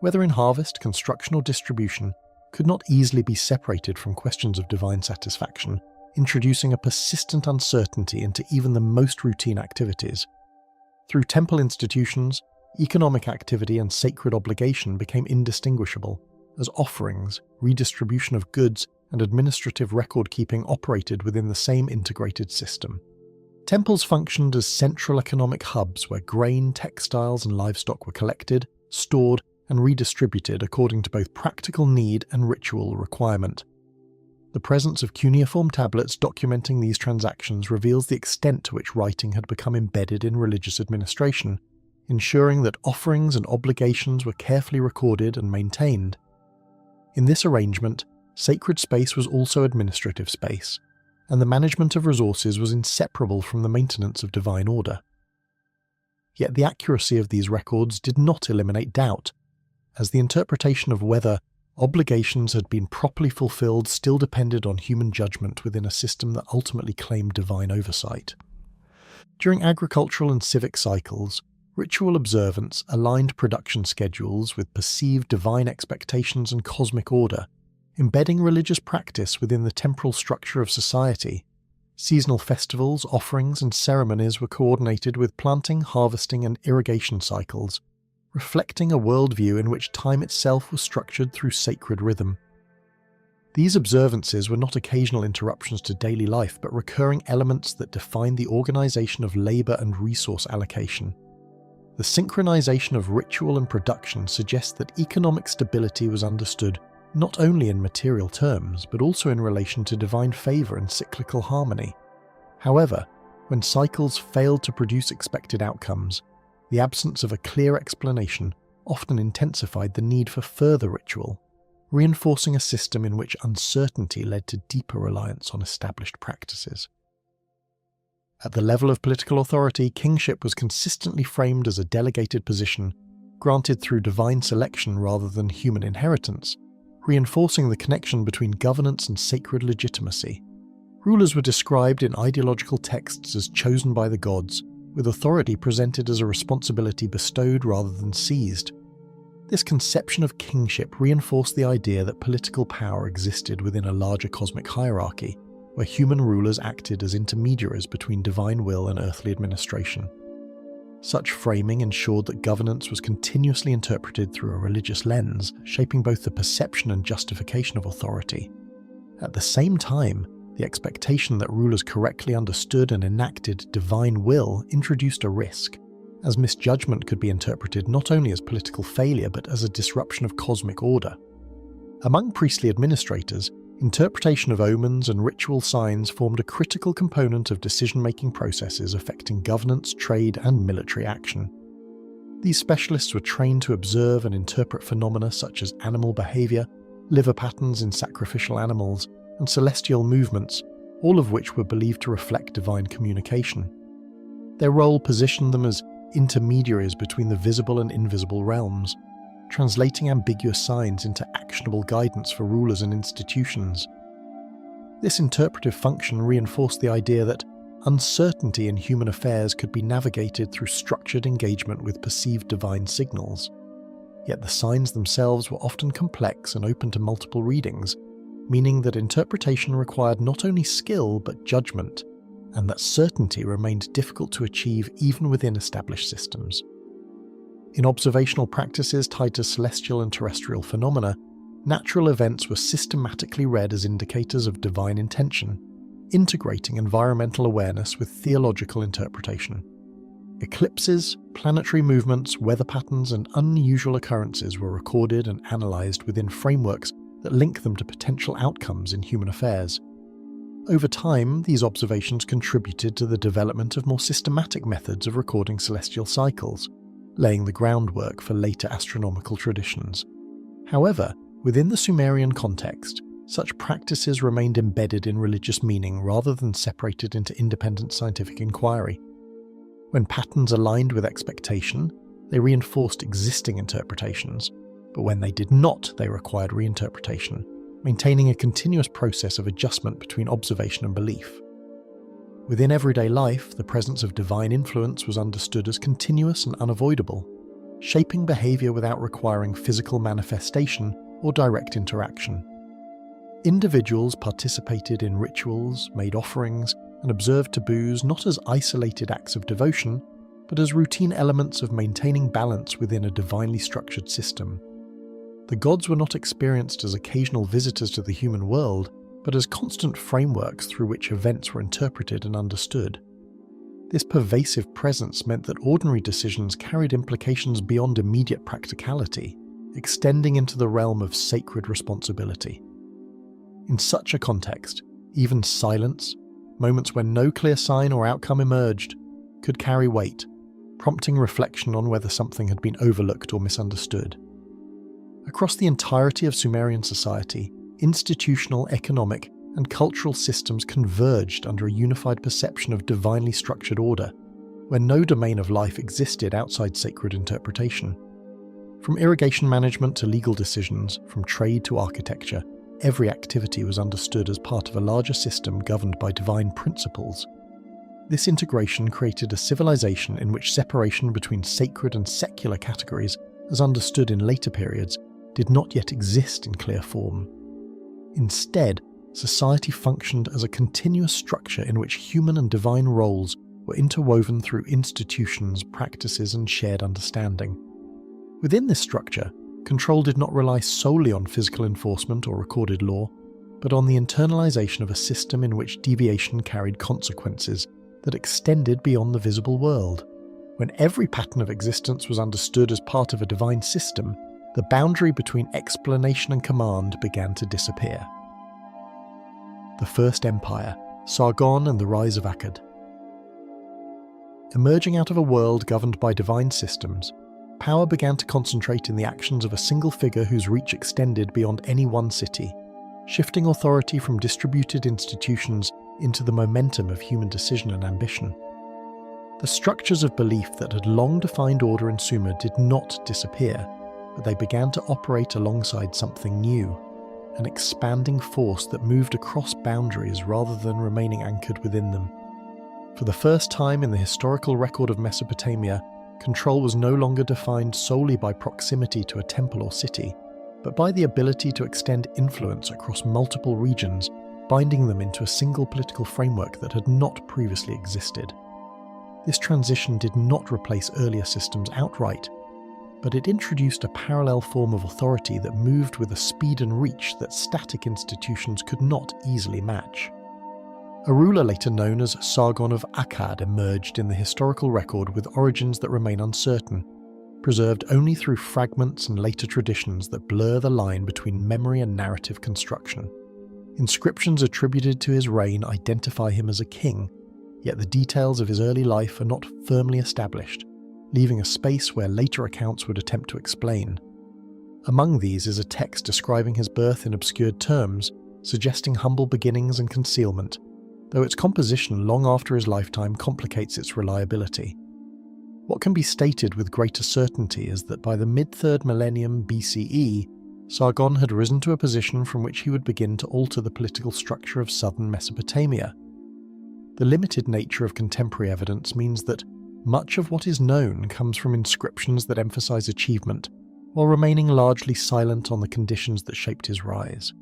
whether in harvest, construction, or distribution, could not easily be separated from questions of divine satisfaction, introducing a persistent uncertainty into even the most routine activities. Through temple institutions, economic activity and sacred obligation became indistinguishable, as offerings, redistribution of goods, and administrative record-keeping operated within the same integrated system. Temples functioned as central economic hubs where grain, textiles, and livestock were collected, stored, and redistributed according to both practical need and ritual requirement. The presence of cuneiform tablets documenting these transactions reveals the extent to which writing had become embedded in religious administration, ensuring that offerings and obligations were carefully recorded and maintained. In this arrangement, sacred space was also administrative space, and the management of resources was inseparable from the maintenance of divine order. Yet the accuracy of these records did not eliminate doubt, as the interpretation of whether obligations had been properly fulfilled still depended on human judgment within a system that ultimately claimed divine oversight. During agricultural and civic cycles, ritual observance aligned production schedules with perceived divine expectations and cosmic order, embedding religious practice within the temporal structure of society. Seasonal festivals, offerings, and ceremonies were coordinated with planting, harvesting, and irrigation cycles, reflecting a worldview in which time itself was structured through sacred rhythm. These observances were not occasional interruptions to daily life, but recurring elements that defined the organization of labor and resource allocation. The synchronization of ritual and production suggests that economic stability was understood not only in material terms, but also in relation to divine favor and cyclical harmony. However, when cycles failed to produce expected outcomes, the absence of a clear explanation often intensified the need for further ritual, reinforcing a system in which uncertainty led to deeper reliance on established practices. At the level of political authority, kingship was consistently framed as a delegated position, granted through divine selection rather than human inheritance, reinforcing the connection between governance and sacred legitimacy. Rulers were described in ideological texts as chosen by the gods, with authority presented as a responsibility bestowed rather than seized. This conception of kingship reinforced the idea that political power existed within a larger cosmic hierarchy, where human rulers acted as intermediaries between divine will and earthly administration. Such framing ensured that governance was continuously interpreted through a religious lens, shaping both the perception and justification of authority. At the same time, the expectation that rulers correctly understood and enacted divine will introduced a risk, as misjudgment could be interpreted not only as political failure but as a disruption of cosmic order. Among priestly administrators, interpretation of omens and ritual signs formed a critical component of decision-making processes affecting governance, trade, and military action. These specialists were trained to observe and interpret phenomena such as animal behavior, liver patterns in sacrificial animals, and celestial movements, all of which were believed to reflect divine communication. Their role positioned them as intermediaries between the visible and invisible realms, translating ambiguous signs into actionable guidance for rulers and institutions. This interpretive function reinforced the idea that uncertainty in human affairs could be navigated through structured engagement with perceived divine signals. yet the signs themselves were often complex and open to multiple readings, meaning that interpretation required not only skill but judgment, and that certainty remained difficult to achieve even within established systems. In observational practices tied to celestial and terrestrial phenomena, natural events were systematically read as indicators of divine intention, integrating environmental awareness with theological interpretation. Eclipses, planetary movements, weather patterns, and unusual occurrences were recorded and analysed within frameworks that link them to potential outcomes in human affairs. Over time, these observations contributed to the development of more systematic methods of recording celestial cycles, laying the groundwork for later astronomical traditions. However, within the Sumerian context, such practices remained embedded in religious meaning rather than separated into independent scientific inquiry. When patterns aligned with expectation, they reinforced existing interpretations, but when they did not, they required reinterpretation, maintaining a continuous process of adjustment between observation and belief. Within everyday life, the presence of divine influence was understood as continuous and unavoidable, shaping behaviour without requiring physical manifestation or direct interaction. Individuals participated in rituals, made offerings, and observed taboos not as isolated acts of devotion, but as routine elements of maintaining balance within a divinely structured system. The gods were not experienced as occasional visitors to the human world, but as constant frameworks through which events were interpreted and understood. This pervasive presence meant that ordinary decisions carried implications beyond immediate practicality, extending into the realm of sacred responsibility. In such a context, even silence, moments when no clear sign or outcome emerged, could carry weight, prompting reflection on whether something had been overlooked or misunderstood. Across the entirety of Sumerian society, institutional, economic, and cultural systems converged under a unified perception of divinely structured order, where no domain of life existed outside sacred interpretation. From irrigation management to legal decisions, from trade to architecture, every activity was understood as part of a larger system governed by divine principles. This integration created a civilization in which separation between sacred and secular categories, as understood in later periods, did not yet exist in clear form. Instead, society functioned as a continuous structure in which human and divine roles were interwoven through institutions, practices, and shared understanding. Within this structure, control did not rely solely on physical enforcement or recorded law, but on the internalization of a system in which deviation carried consequences that extended beyond the visible world. When every pattern of existence was understood as part of a divine system, the boundary between explanation and command began to disappear. The First Empire, Sargon and the Rise of Akkad. Emerging out of a world governed by divine systems, power began to concentrate in the actions of a single figure whose reach extended beyond any one city, shifting authority from distributed institutions into the momentum of human decision and ambition. The structures of belief that had long defined order in Sumer did not disappear, but they began to operate alongside something new, an expanding force that moved across boundaries rather than remaining anchored within them. For the first time in the historical record of Mesopotamia, control was no longer defined solely by proximity to a temple or city, but by the ability to extend influence across multiple regions, binding them into a single political framework that had not previously existed. This transition did not replace earlier systems outright, but it introduced a parallel form of authority that moved with a speed and reach that static institutions could not easily match. A ruler later known as Sargon of Akkad emerged in the historical record with origins that remain uncertain, preserved only through fragments and later traditions that blur the line between memory and narrative construction. Inscriptions attributed to his reign identify him as a king, yet the details of his early life are not firmly established, leaving a space where later accounts would attempt to explain. Among these is a text describing his birth in obscured terms, suggesting humble beginnings and concealment, though its composition long after his lifetime complicates its reliability. What can be stated with greater certainty is that by the mid-3rd millennium BCE, Sargon had risen to a position from which he would begin to alter the political structure of southern Mesopotamia. The limited nature of contemporary evidence means that much of what is known comes from inscriptions that emphasize achievement, while remaining largely silent on the conditions that shaped his rise.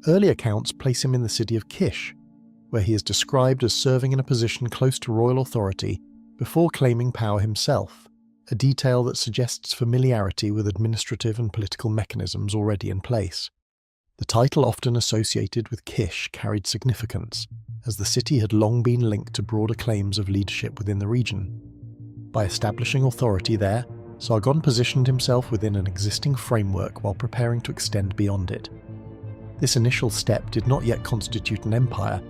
Early accounts place him in the city of Kish, where he is described as serving in a position close to royal authority before claiming power himself, a detail that suggests familiarity with administrative and political mechanisms already in place. The title often associated with Kish carried significance, as the city had long been linked to broader claims of leadership within the region. By establishing authority there, Sargon positioned himself within an existing framework while preparing to extend beyond it. This initial step did not yet constitute an empire,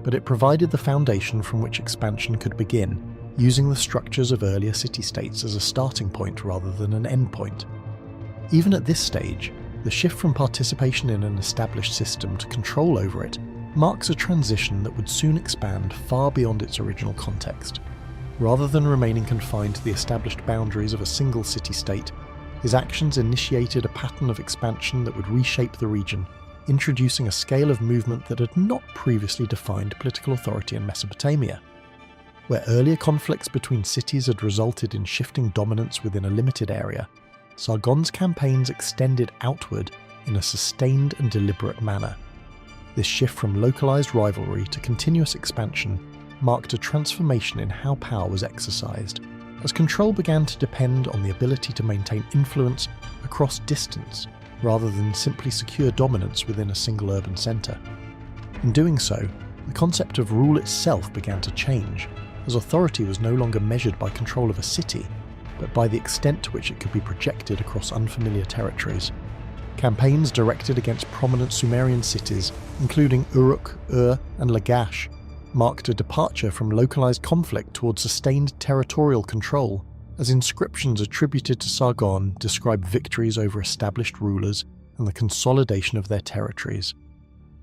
but it provided the foundation from which expansion could begin, using the structures of earlier city-states as a starting point rather than an endpoint. Even at this stage, the shift from participation in an established system to control over it marks a transition that would soon expand far beyond its original context. Rather than remaining confined to the established boundaries of a single city-state, his actions initiated a pattern of expansion that would reshape the region, introducing a scale of movement that had not previously defined political authority in Mesopotamia. Where earlier conflicts between cities had resulted in shifting dominance within a limited area, Sargon's campaigns extended outward in a sustained and deliberate manner. This shift from localized rivalry to continuous expansion marked a transformation in how power was exercised, as control began to depend on the ability to maintain influence across distance rather than simply secure dominance within a single urban center. In doing so, the concept of rule itself began to change, as authority was no longer measured by control of a city, but by the extent to which it could be projected across unfamiliar territories. Campaigns directed against prominent Sumerian cities, including Uruk, Ur, and Lagash, marked a departure from localized conflict towards sustained territorial control, as inscriptions attributed to Sargon describe victories over established rulers and the consolidation of their territories.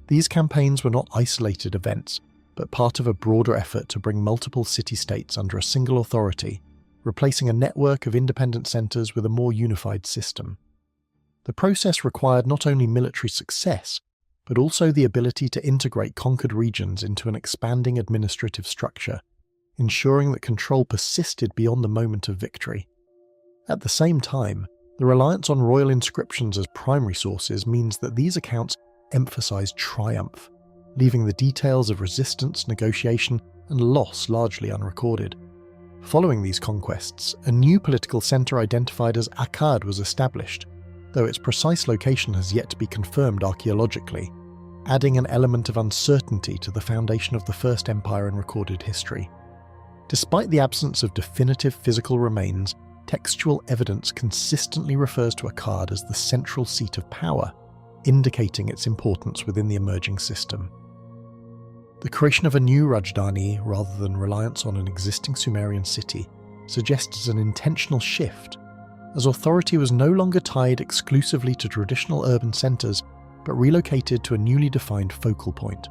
These campaigns were not isolated events, but part of a broader effort to bring multiple city-states under a single authority, replacing a network of independent centers with a more unified system. The process required not only military success, but also the ability to integrate conquered regions into an expanding administrative structure, ensuring that control persisted beyond the moment of victory. At the same time, the reliance on royal inscriptions as primary sources means that these accounts emphasize triumph, leaving the details of resistance, negotiation, and loss largely unrecorded. Following these conquests, a new political center identified as Akkad was established, though its precise location has yet to be confirmed archaeologically, adding an element of uncertainty to the foundation of the first empire in recorded history. Despite the absence of definitive physical remains, textual evidence consistently refers to Akkad as the central seat of power, indicating its importance within the emerging system. The creation of a new Rajdhani, rather than reliance on an existing Sumerian city, suggests an intentional shift, as authority was no longer tied exclusively to traditional urban centers, but relocated to a newly defined focal point.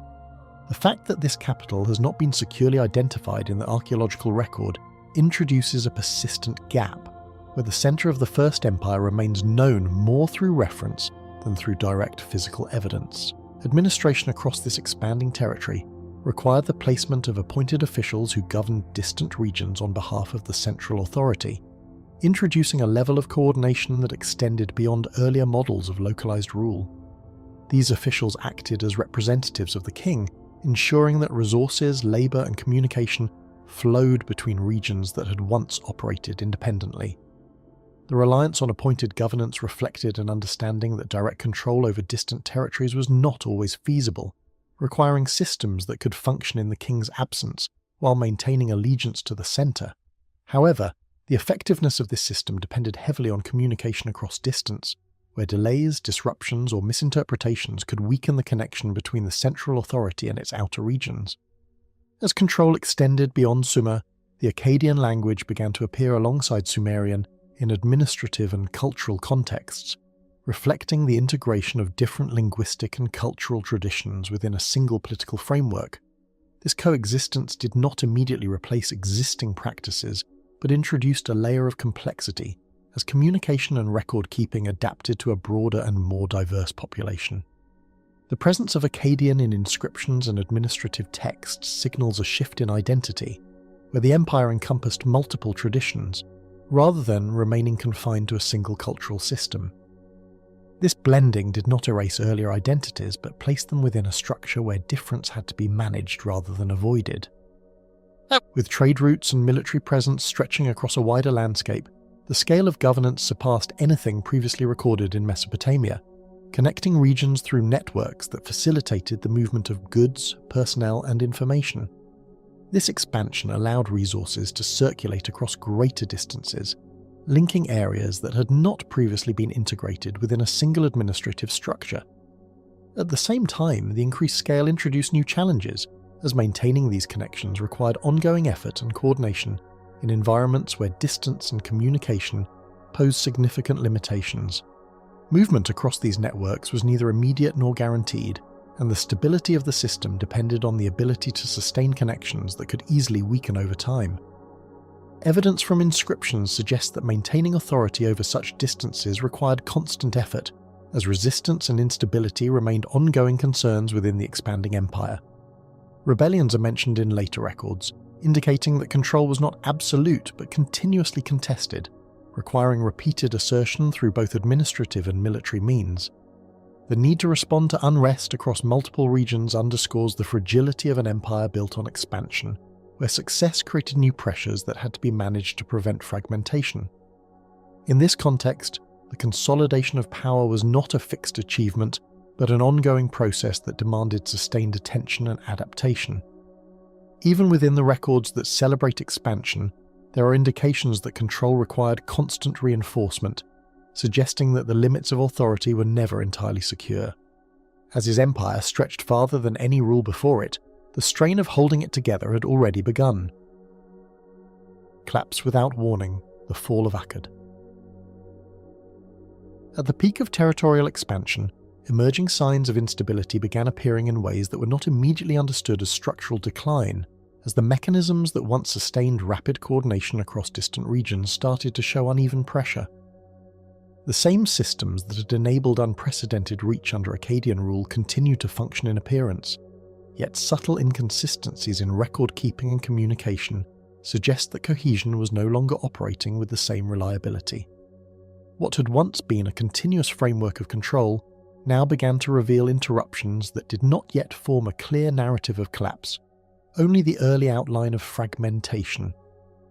The fact that this capital has not been securely identified in the archaeological record introduces a persistent gap, where the center of the First Empire remains known more through reference than through direct physical evidence. Administration across this expanding territory required the placement of appointed officials who governed distant regions on behalf of the central authority, introducing a level of coordination that extended beyond earlier models of localized rule. These officials acted as representatives of the king, ensuring that resources, labor, and communication flowed between regions that had once operated independently. The reliance on appointed governance reflected an understanding that direct control over distant territories was not always feasible, requiring systems that could function in the king's absence while maintaining allegiance to the center. However, the effectiveness of this system depended heavily on communication across distance, where delays, disruptions, or misinterpretations could weaken the connection between the central authority and its outer regions. As control extended beyond Sumer, the Akkadian language began to appear alongside Sumerian in administrative and cultural contexts, reflecting the integration of different linguistic and cultural traditions within a single political framework. This coexistence did not immediately replace existing practices, but introduced a layer of complexity as communication and record-keeping adapted to a broader and more diverse population. The presence of Akkadian in inscriptions and administrative texts signals a shift in identity, where the empire encompassed multiple traditions, rather than remaining confined to a single cultural system. This blending did not erase earlier identities, but placed them within a structure where difference had to be managed rather than avoided. With trade routes and military presence stretching across a wider landscape, the scale of governance surpassed anything previously recorded in Mesopotamia, connecting regions through networks that facilitated the movement of goods, personnel, and information. This expansion allowed resources to circulate across greater distances, linking areas that had not previously been integrated within a single administrative structure. At the same time, the increased scale introduced new challenges, as maintaining these connections required ongoing effort and coordination in environments where distance and communication posed significant limitations. Movement across these networks was neither immediate nor guaranteed, and the stability of the system depended on the ability to sustain connections that could easily weaken over time. Evidence from inscriptions suggests that maintaining authority over such distances required constant effort, as resistance and instability remained ongoing concerns within the expanding empire. Rebellions are mentioned in later records, indicating that control was not absolute but continuously contested, requiring repeated assertion through both administrative and military means. The need to respond to unrest across multiple regions underscores the fragility of an empire built on expansion, where success created new pressures that had to be managed to prevent fragmentation. In this context, the consolidation of power was not a fixed achievement, but an ongoing process that demanded sustained attention and adaptation. Even within the records that celebrate expansion, there are indications that control required constant reinforcement, suggesting that the limits of authority were never entirely secure. As his empire stretched farther than any rule before it, the strain of holding it together had already begun. Collapse without warning, the fall of Akkad. At the peak of territorial expansion, emerging signs of instability began appearing in ways that were not immediately understood as structural decline, as the mechanisms that once sustained rapid coordination across distant regions started to show uneven pressure. The same systems that had enabled unprecedented reach under Akkadian rule continued to function in appearance, yet subtle inconsistencies in record-keeping and communication suggest that cohesion was no longer operating with the same reliability. What had once been a continuous framework of control now began to reveal interruptions that did not yet form a clear narrative of collapse, only the early outline of fragmentation.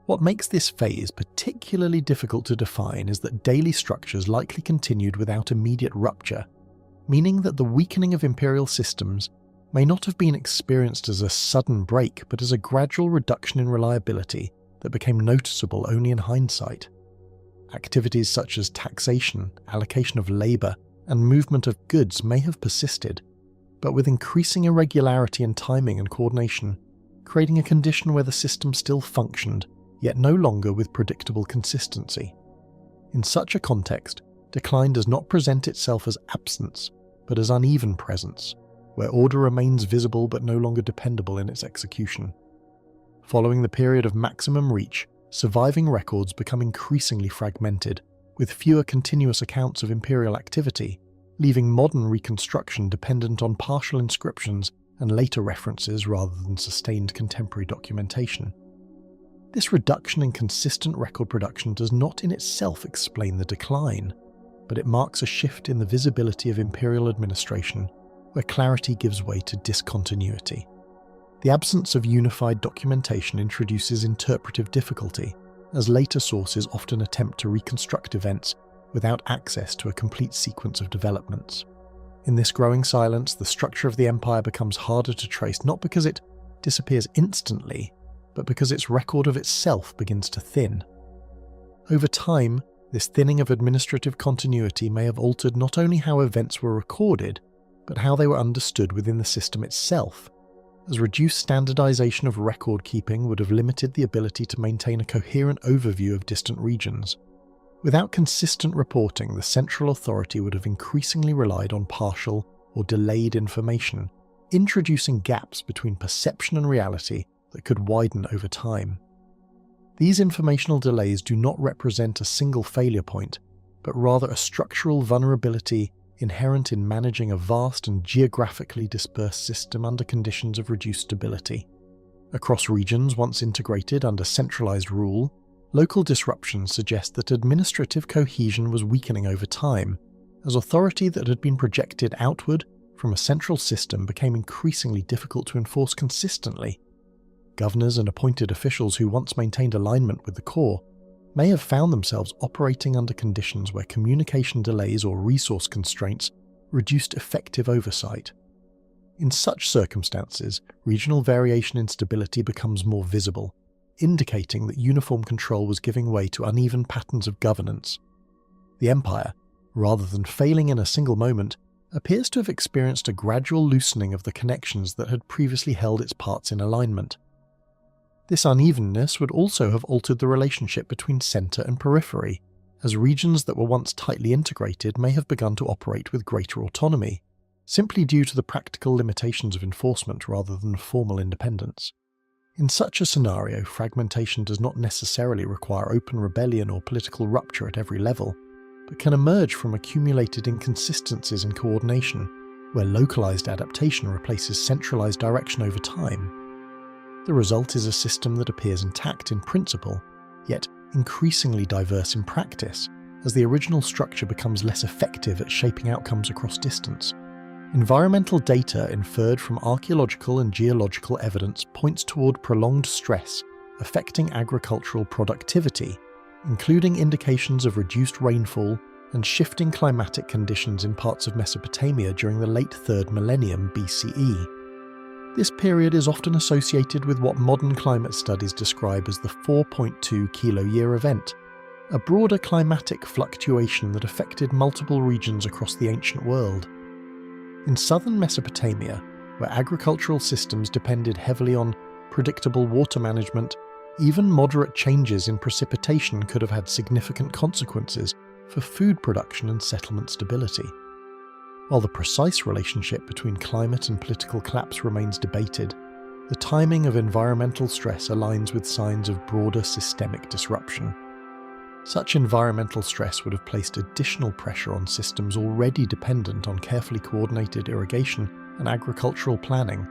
What makes this phase particularly difficult to define is that daily structures likely continued without immediate rupture, meaning that the weakening of imperial systems may not have been experienced as a sudden break, but as a gradual reduction in reliability that became noticeable only in hindsight. Activities such as taxation, allocation of labour, and movement of goods may have persisted, but with increasing irregularity in timing and coordination, creating a condition where the system still functioned, yet no longer with predictable consistency. In such a context, decline does not present itself as absence, but as uneven presence, where order remains visible but no longer dependable in its execution. Following the period of maximum reach, surviving records become increasingly fragmented, with fewer continuous accounts of imperial activity, leaving modern reconstruction dependent on partial inscriptions and later references rather than sustained contemporary documentation. This reduction in consistent record production does not in itself explain the decline, but it marks a shift in the visibility of imperial administration, where clarity gives way to discontinuity. The absence of unified documentation introduces interpretive difficulty, as later sources often attempt to reconstruct events without access to a complete sequence of developments. In this growing silence, the structure of the empire becomes harder to trace, not because it disappears instantly, but because its record of itself begins to thin. Over time, this thinning of administrative continuity may have altered not only how events were recorded, but how they were understood within the system itself, as reduced standardization of record keeping would have limited the ability to maintain a coherent overview of distant regions. Without consistent reporting, the central authority would have increasingly relied on partial or delayed information, introducing gaps between perception and reality that could widen over time. These informational delays do not represent a single failure point, but rather a structural vulnerability inherent in managing a vast and geographically dispersed system under conditions of reduced stability. Across regions once integrated under centralized rule, local disruptions suggest that administrative cohesion was weakening over time, as authority that had been projected outward from a central system became increasingly difficult to enforce consistently. Governors and appointed officials who once maintained alignment with the core may have found themselves operating under conditions where communication delays or resource constraints reduced effective oversight. In such circumstances, regional variation in stability becomes more visible, indicating that uniform control was giving way to uneven patterns of governance. The empire, rather than failing in a single moment, appears to have experienced a gradual loosening of the connections that had previously held its parts in alignment. This unevenness would also have altered the relationship between centre and periphery, as regions that were once tightly integrated may have begun to operate with greater autonomy, simply due to the practical limitations of enforcement rather than formal independence. In such a scenario, fragmentation does not necessarily require open rebellion or political rupture at every level, but can emerge from accumulated inconsistencies in coordination, where localized adaptation replaces centralized direction over time. The result is a system that appears intact in principle, yet increasingly diverse in practice, as the original structure becomes less effective at shaping outcomes across distance. Environmental data inferred from archaeological and geological evidence points toward prolonged stress affecting agricultural productivity, including indications of reduced rainfall and shifting climatic conditions in parts of Mesopotamia during the late 3rd millennium BCE. This period is often associated with what modern climate studies describe as the 4.2 kilo-year event, a broader climatic fluctuation that affected multiple regions across the ancient world. In southern Mesopotamia, where agricultural systems depended heavily on predictable water management, even moderate changes in precipitation could have had significant consequences for food production and settlement stability. While the precise relationship between climate and political collapse remains debated, the timing of environmental stress aligns with signs of broader systemic disruption. Such environmental stress would have placed additional pressure on systems already dependent on carefully coordinated irrigation and agricultural planning,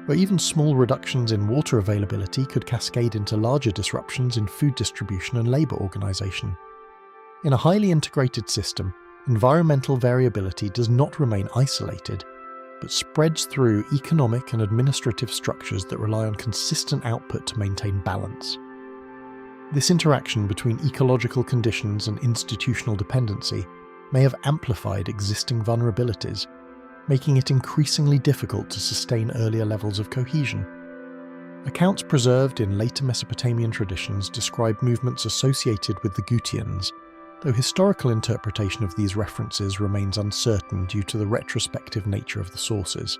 where even small reductions in water availability could cascade into larger disruptions in food distribution and labour organisation. In a highly integrated system, environmental variability does not remain isolated, but spreads through economic and administrative structures that rely on consistent output to maintain balance. This interaction between ecological conditions and institutional dependency may have amplified existing vulnerabilities, making it increasingly difficult to sustain earlier levels of cohesion. Accounts preserved in later Mesopotamian traditions describe movements associated with the Gutians, though historical interpretation of these references remains uncertain due to the retrospective nature of the sources.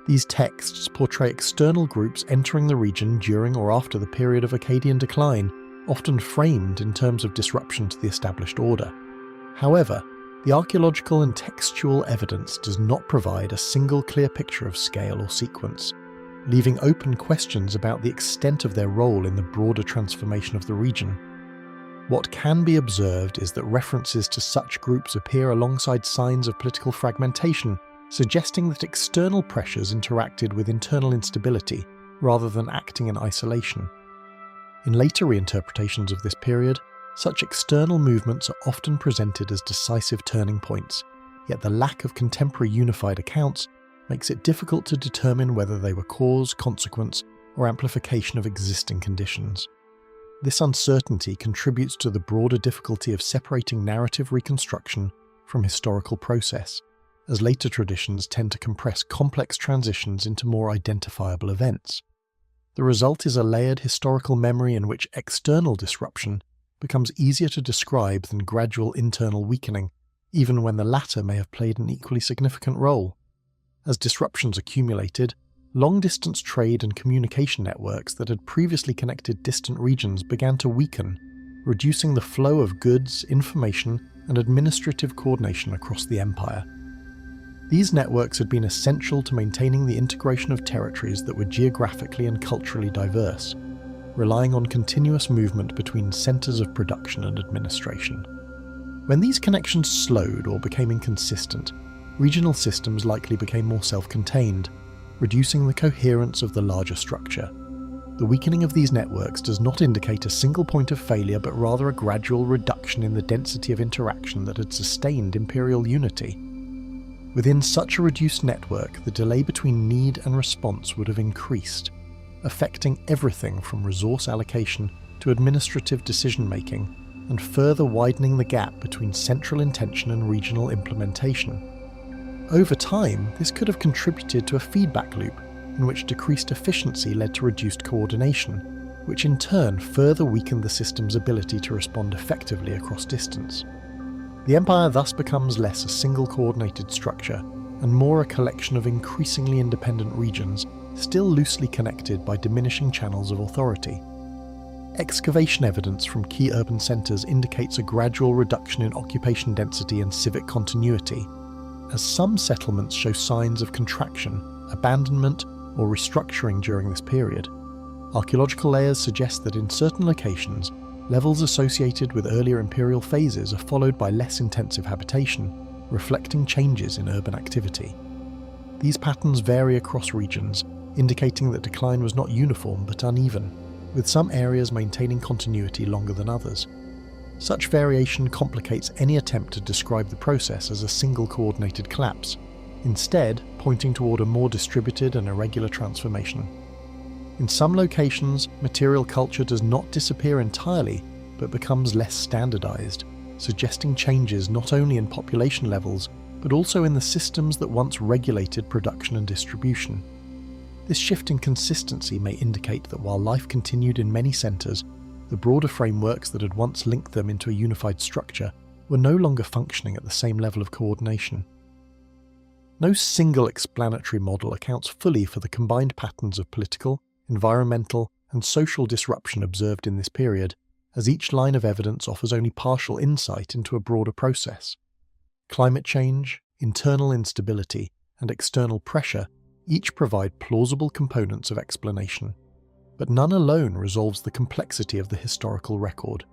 These texts portray external groups entering the region during or after the period of Akkadian decline, often framed in terms of disruption to the established order. However, the archaeological and textual evidence does not provide a single clear picture of scale or sequence, leaving open questions about the extent of their role in the broader transformation of the region. What can be observed is that references to such groups appear alongside signs of political fragmentation, suggesting that external pressures interacted with internal instability rather than acting in isolation. In later reinterpretations of this period, such external movements are often presented as decisive turning points, yet the lack of contemporary unified accounts makes it difficult to determine whether they were cause, consequence, or amplification of existing conditions. This uncertainty contributes to the broader difficulty of separating narrative reconstruction from historical process, as later traditions tend to compress complex transitions into more identifiable events. The result is a layered historical memory in which external disruption becomes easier to describe than gradual internal weakening, even when the latter may have played an equally significant role. As disruptions accumulated, long-distance trade and communication networks that had previously connected distant regions began to weaken, reducing the flow of goods, information, and administrative coordination across the empire. These networks had been essential to maintaining the integration of territories that were geographically and culturally diverse, relying on continuous movement between centres of production and administration. When these connections slowed or became inconsistent, regional systems likely became more self-contained, reducing the coherence of the larger structure. The weakening of these networks does not indicate a single point of failure, but rather a gradual reduction in the density of interaction that had sustained imperial unity. Within such a reduced network, the delay between need and response would have increased, affecting everything from resource allocation to administrative decision-making, and further widening the gap between central intention and regional implementation. Over time, this could have contributed to a feedback loop in which decreased efficiency led to reduced coordination, which in turn further weakened the system's ability to respond effectively across distance. The Empire thus becomes less a single coordinated structure and more a collection of increasingly independent regions, still loosely connected by diminishing channels of authority. Excavation evidence from key urban centres indicates a gradual reduction in occupation density and civic continuity, as some settlements show signs of contraction, abandonment, or restructuring during this period. Archaeological layers suggest that in certain locations, levels associated with earlier imperial phases are followed by less intensive habitation, reflecting changes in urban activity. These patterns vary across regions, indicating that decline was not uniform but uneven, with some areas maintaining continuity longer than others. Such variation complicates any attempt to describe the process as a single coordinated collapse, instead pointing toward a more distributed and irregular transformation. In some locations, material culture does not disappear entirely, but becomes less standardized, suggesting changes not only in population levels, but also in the systems that once regulated production and distribution. This shift in consistency may indicate that while life continued in many centers, the broader frameworks that had once linked them into a unified structure were no longer functioning at the same level of coordination. No single explanatory model accounts fully for the combined patterns of political, environmental, and social disruption observed in this period, as each line of evidence offers only partial insight into a broader process. Climate change, internal instability, and external pressure each provide plausible components of explanation, but none alone resolves the complexity of the historical record.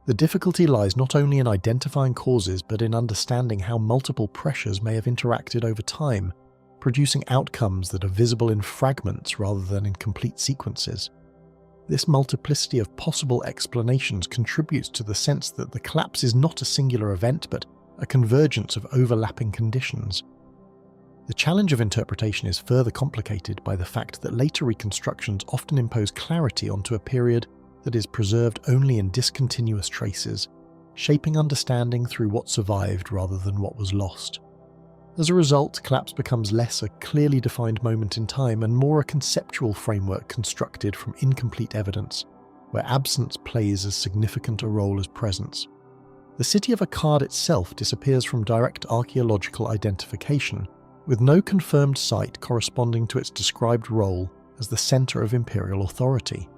The difficulty lies not only in identifying causes but in understanding how multiple pressures may have interacted over time, producing outcomes that are visible in fragments rather than in complete sequences. This multiplicity of possible explanations contributes to the sense that the collapse is not a singular event but a convergence of overlapping conditions. The challenge of interpretation is further complicated by the fact that later reconstructions often impose clarity onto a period that is preserved only in discontinuous traces, shaping understanding through what survived rather than what was lost. As a result, collapse becomes less a clearly defined moment in time and more a conceptual framework constructed from incomplete evidence, where absence plays as significant a role as presence. The city of Akkad itself disappears from direct archaeological identification, with no confirmed site corresponding to its described role as the centre of imperial authority.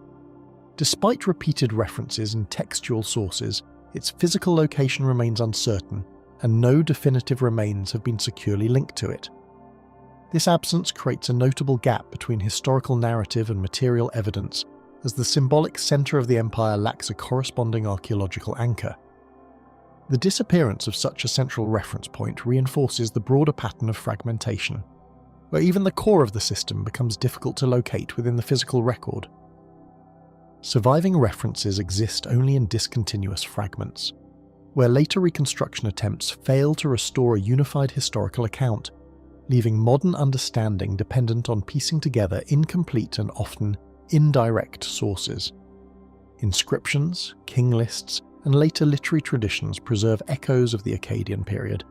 Despite repeated references in textual sources, its physical location remains uncertain, and no definitive remains have been securely linked to it. This absence creates a notable gap between historical narrative and material evidence, as the symbolic centre of the empire lacks a corresponding archaeological anchor. The disappearance of such a central reference point reinforces the broader pattern of fragmentation, where even the core of the system becomes difficult to locate within the physical record. Surviving references exist only in discontinuous fragments, where later reconstruction attempts fail to restore a unified historical account, leaving modern understanding dependent on piecing together incomplete and often indirect sources. Inscriptions, king lists, and later literary traditions preserve echoes of the Akkadian period,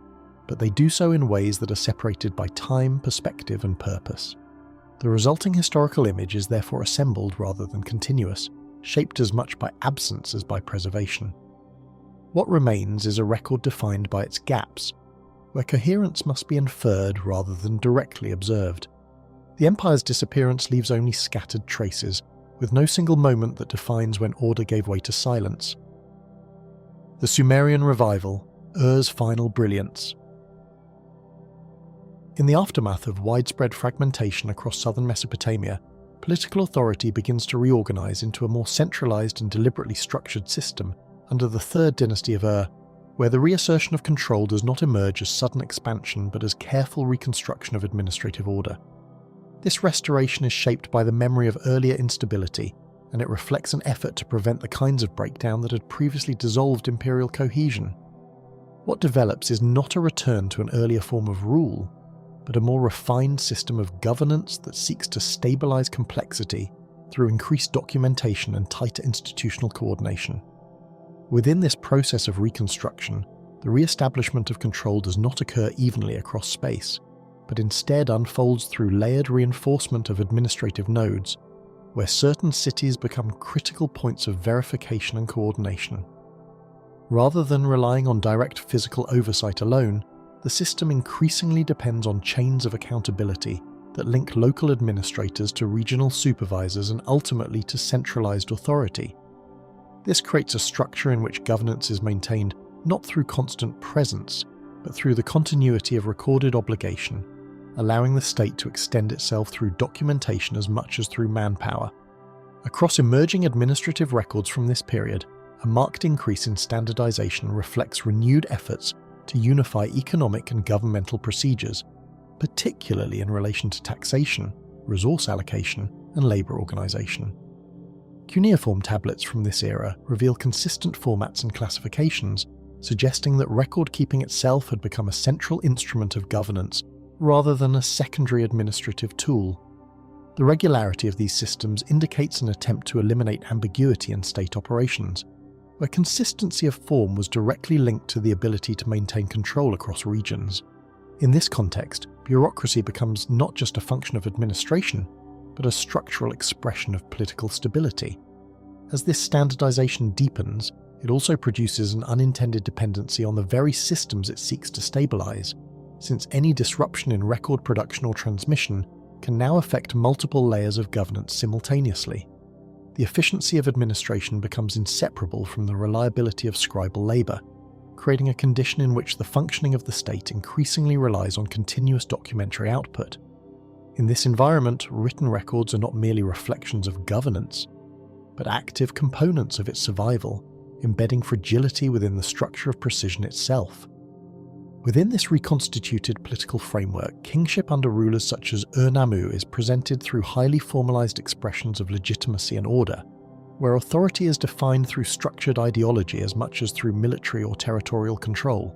but they do so in ways that are separated by time, perspective, and purpose. The resulting historical image is therefore assembled rather than continuous, shaped as much by absence as by preservation. What remains is a record defined by its gaps, where coherence must be inferred rather than directly observed. The empire's disappearance leaves only scattered traces, with no single moment that defines when order gave way to silence. The Sumerian revival, Ur's final brilliance. In the aftermath of widespread fragmentation across southern Mesopotamia, political authority begins to reorganize into a more centralized and deliberately structured system under the third dynasty of Ur, where the reassertion of control does not emerge as sudden expansion but as careful reconstruction of administrative order. This restoration is shaped by the memory of earlier instability, and it reflects an effort to prevent the kinds of breakdown that had previously dissolved imperial cohesion. What develops is not a return to an earlier form of rule, but a more refined system of governance that seeks to stabilize complexity through increased documentation and tighter institutional coordination. Within this process of reconstruction, the re-establishment of control does not occur evenly across space, but instead unfolds through layered reinforcement of administrative nodes, where certain cities become critical points of verification and coordination. Rather than relying on direct physical oversight alone, the system increasingly depends on chains of accountability that link local administrators to regional supervisors and ultimately to centralized authority. This creates a structure in which governance is maintained not through constant presence, but through the continuity of recorded obligation, allowing the state to extend itself through documentation as much as through manpower. Across emerging administrative records from this period, a marked increase in standardization reflects renewed efforts to unify economic and governmental procedures, particularly in relation to taxation, resource allocation, and labor organization. Cuneiform tablets from this era reveal consistent formats and classifications, suggesting that record-keeping itself had become a central instrument of governance rather than a secondary administrative tool. The regularity of these systems indicates an attempt to eliminate ambiguity in state operations, where consistency of form was directly linked to the ability to maintain control across regions. In this context, bureaucracy becomes not just a function of administration, but a structural expression of political stability. As this standardization deepens, it also produces an unintended dependency on the very systems it seeks to stabilize, since any disruption in record production or transmission can now affect multiple layers of governance simultaneously. The efficiency of administration becomes inseparable from the reliability of scribal labor, creating a condition in which the functioning of the state increasingly relies on continuous documentary output. In this environment, written records are not merely reflections of governance, but active components of its survival, embedding fragility within the structure of precision itself. Within this reconstituted political framework, kingship under rulers such as Ur-Nammu is presented through highly formalized expressions of legitimacy and order, where authority is defined through structured ideology as much as through military or territorial control.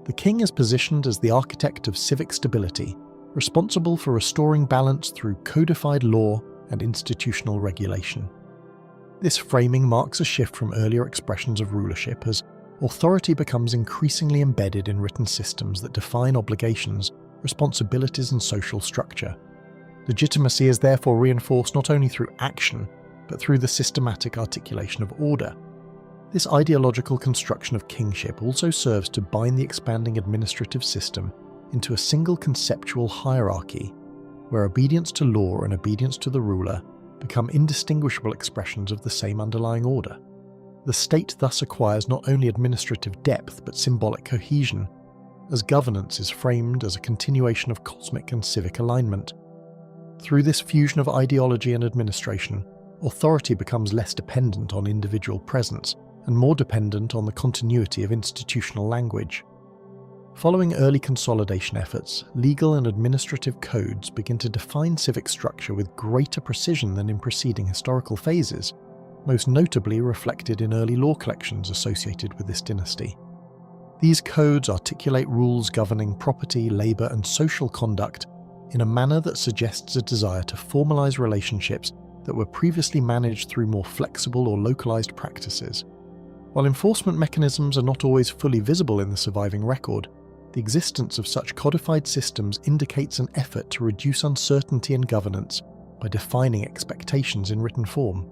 The king is positioned as the architect of civic stability, responsible for restoring balance through codified law and institutional regulation. This framing marks a shift from earlier expressions of rulership as authority becomes increasingly embedded in written systems that define obligations, responsibilities, and social structure. Legitimacy is therefore reinforced not only through action, but through the systematic articulation of order. This ideological construction of kingship also serves to bind the expanding administrative system into a single conceptual hierarchy, where obedience to law and obedience to the ruler become indistinguishable expressions of the same underlying order. The state thus acquires not only administrative depth but symbolic cohesion, as governance is framed as a continuation of cosmic and civic alignment. Through this fusion of ideology and administration, authority becomes less dependent on individual presence and more dependent on the continuity of institutional language. Following early consolidation efforts, legal and administrative codes begin to define civic structure with greater precision than in preceding historical phases, most notably reflected in early law collections associated with this dynasty. These codes articulate rules governing property, labor, and social conduct in a manner that suggests a desire to formalize relationships that were previously managed through more flexible or localized practices. While enforcement mechanisms are not always fully visible in the surviving record, the existence of such codified systems indicates an effort to reduce uncertainty in governance by defining expectations in written form.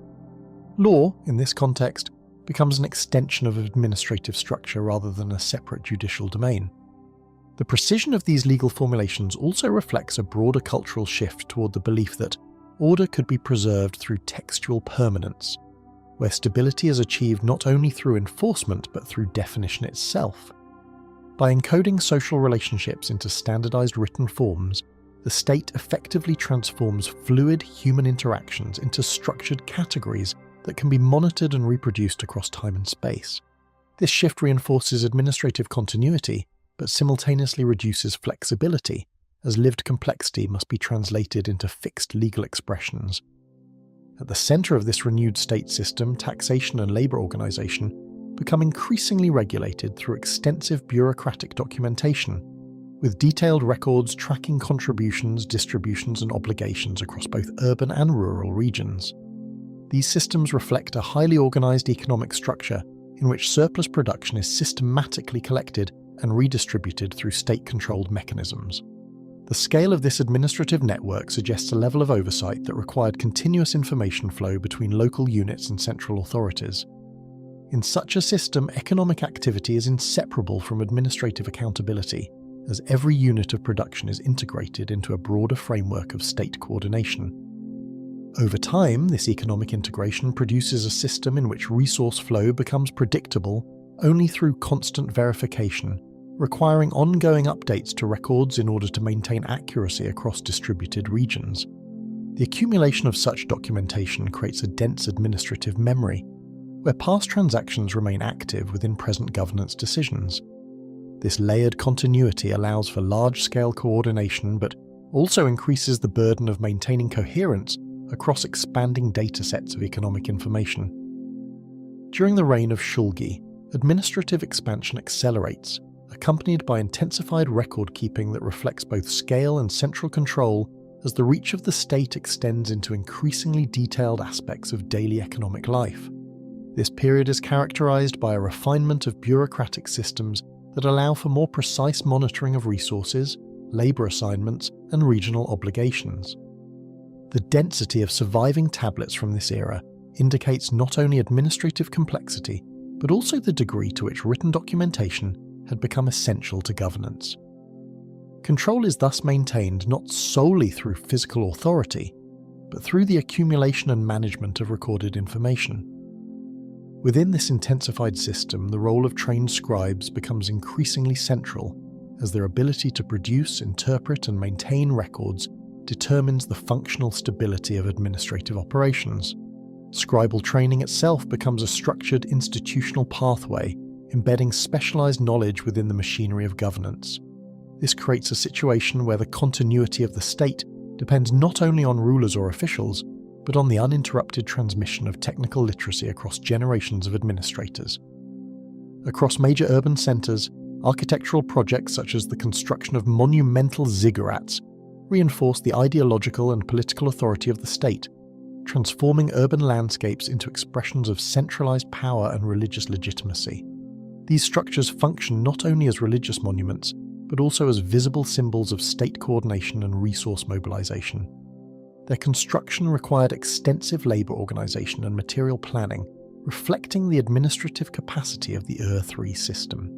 Law, in this context, becomes an extension of administrative structure rather than a separate judicial domain. The precision of these legal formulations also reflects a broader cultural shift toward the belief that order could be preserved through textual permanence, where stability is achieved not only through enforcement but through definition itself. By encoding social relationships into standardized written forms, the state effectively transforms fluid human interactions into structured categories that can be monitored and reproduced across time and space. This shift reinforces administrative continuity, but simultaneously reduces flexibility, as lived complexity must be translated into fixed legal expressions. At the centre of this renewed state system, taxation and labour organisation become increasingly regulated through extensive bureaucratic documentation, with detailed records tracking contributions, distributions and obligations across both urban and rural regions. These systems reflect a highly organised economic structure in which surplus production is systematically collected and redistributed through state-controlled mechanisms. The scale of this administrative network suggests a level of oversight that required continuous information flow between local units and central authorities. In such a system, economic activity is inseparable from administrative accountability, as every unit of production is integrated into a broader framework of state coordination. Over time, this economic integration produces a system in which resource flow becomes predictable only through constant verification, requiring ongoing updates to records in order to maintain accuracy across distributed regions. The accumulation of such documentation creates a dense administrative memory, where past transactions remain active within present governance decisions. This layered continuity allows for large-scale coordination, but also increases the burden of maintaining coherence across expanding datasets of economic information. During the reign of Shulgi, administrative expansion accelerates, accompanied by intensified record-keeping that reflects both scale and central control as the reach of the state extends into increasingly detailed aspects of daily economic life. This period is characterized by a refinement of bureaucratic systems that allow for more precise monitoring of resources, labour assignments, and regional obligations. The density of surviving tablets from this era indicates not only administrative complexity, but also the degree to which written documentation had become essential to governance. Control is thus maintained not solely through physical authority, but through the accumulation and management of recorded information. Within this intensified system, the role of trained scribes becomes increasingly central, as their ability to produce, interpret, and maintain records determines the functional stability of administrative operations. Scribal training itself becomes a structured institutional pathway, embedding specialized knowledge within the machinery of governance. This creates a situation where the continuity of the state depends not only on rulers or officials, but on the uninterrupted transmission of technical literacy across generations of administrators. Across major urban centers, architectural projects such as the construction of monumental ziggurats reinforce the ideological and political authority of the state, transforming urban landscapes into expressions of centralized power and religious legitimacy. These structures function not only as religious monuments, but also as visible symbols of state coordination and resource mobilization. Their construction required extensive labour organisation and material planning, reflecting the administrative capacity of the ENTRIE system.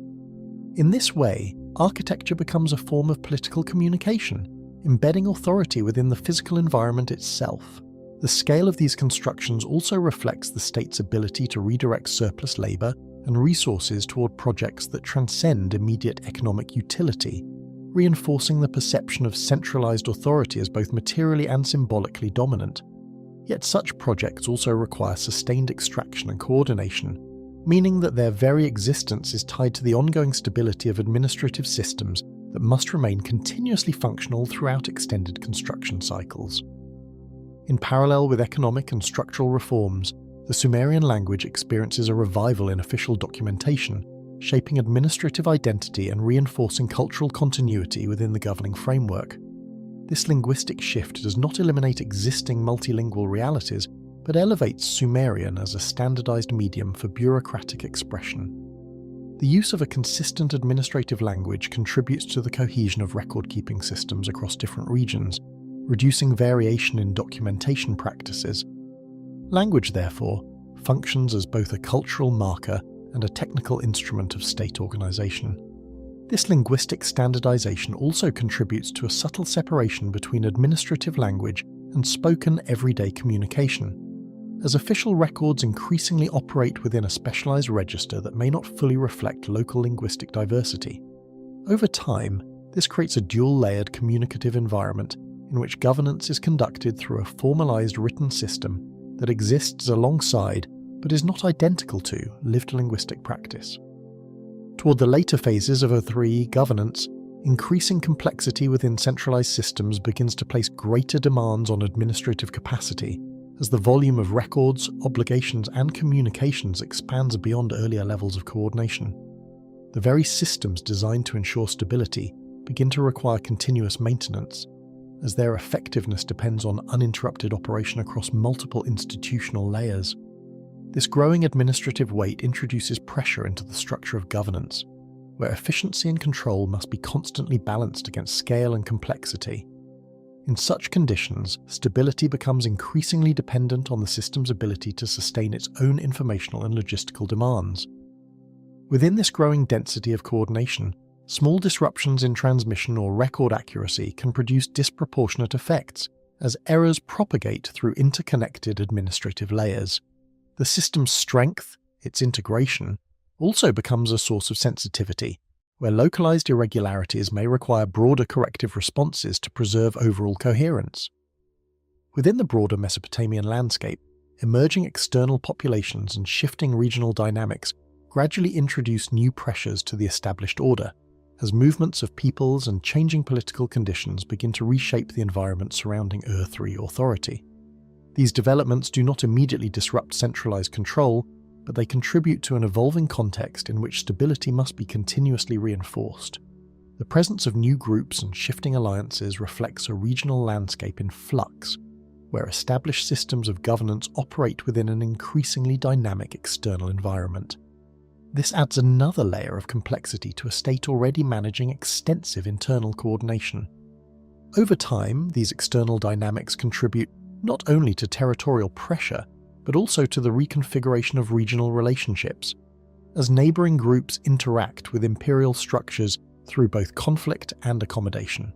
In this way, architecture becomes a form of political communication, embedding authority within the physical environment itself. The scale of these constructions also reflects the state's ability to redirect surplus labour and resources toward projects that transcend immediate economic utility, reinforcing the perception of centralized authority as both materially and symbolically dominant. Yet such projects also require sustained extraction and coordination, meaning that their very existence is tied to the ongoing stability of administrative systems that must remain continuously functional throughout extended construction cycles. In parallel with economic and structural reforms, the Sumerian language experiences a revival in official documentation, shaping administrative identity and reinforcing cultural continuity within the governing framework. This linguistic shift does not eliminate existing multilingual realities, but elevates Sumerian as a standardized medium for bureaucratic expression. The use of a consistent administrative language contributes to the cohesion of record-keeping systems across different regions, reducing variation in documentation practices. Language, therefore, functions as both a cultural marker and a technical instrument of state organization. This linguistic standardization also contributes to a subtle separation between administrative language and spoken everyday communication, as official records increasingly operate within a specialized register that may not fully reflect local linguistic diversity. Over time, this creates a dual-layered communicative environment in which governance is conducted through a formalized written system that exists alongside, but is not identical to, lived linguistic practice. Toward the later phases of O3 governance, Increasing complexity within centralized systems begins to place greater demands on administrative capacity as the volume of records, obligations, and communications expands beyond earlier levels of coordination. The very systems designed to ensure stability begin to require continuous maintenance, as their effectiveness depends on uninterrupted operation across multiple institutional layers. This growing administrative weight introduces pressure into the structure of governance, where efficiency and control must be constantly balanced against scale and complexity. In such conditions, stability becomes increasingly dependent on the system's ability to sustain its own informational and logistical demands. Within this growing density of coordination, small disruptions in transmission or record accuracy can produce disproportionate effects as errors propagate through interconnected administrative layers. The system's strength, its integration, also becomes a source of sensitivity, where localized irregularities may require broader corrective responses to preserve overall coherence. Within the broader Mesopotamian landscape, emerging external populations and shifting regional dynamics gradually introduce new pressures to the established order, as movements of peoples and changing political conditions begin to reshape the environment surrounding ENTRIE authority. These developments do not immediately disrupt centralized control, but they contribute to an evolving context in which stability must be continuously reinforced. The presence of new groups and shifting alliances reflects a regional landscape in flux, where established systems of governance operate within an increasingly dynamic external environment. This adds another layer of complexity to a state already managing extensive internal coordination. Over time, these external dynamics contribute not only to territorial pressure, but also to the reconfiguration of regional relationships, as neighbouring groups interact with imperial structures through both conflict and accommodation.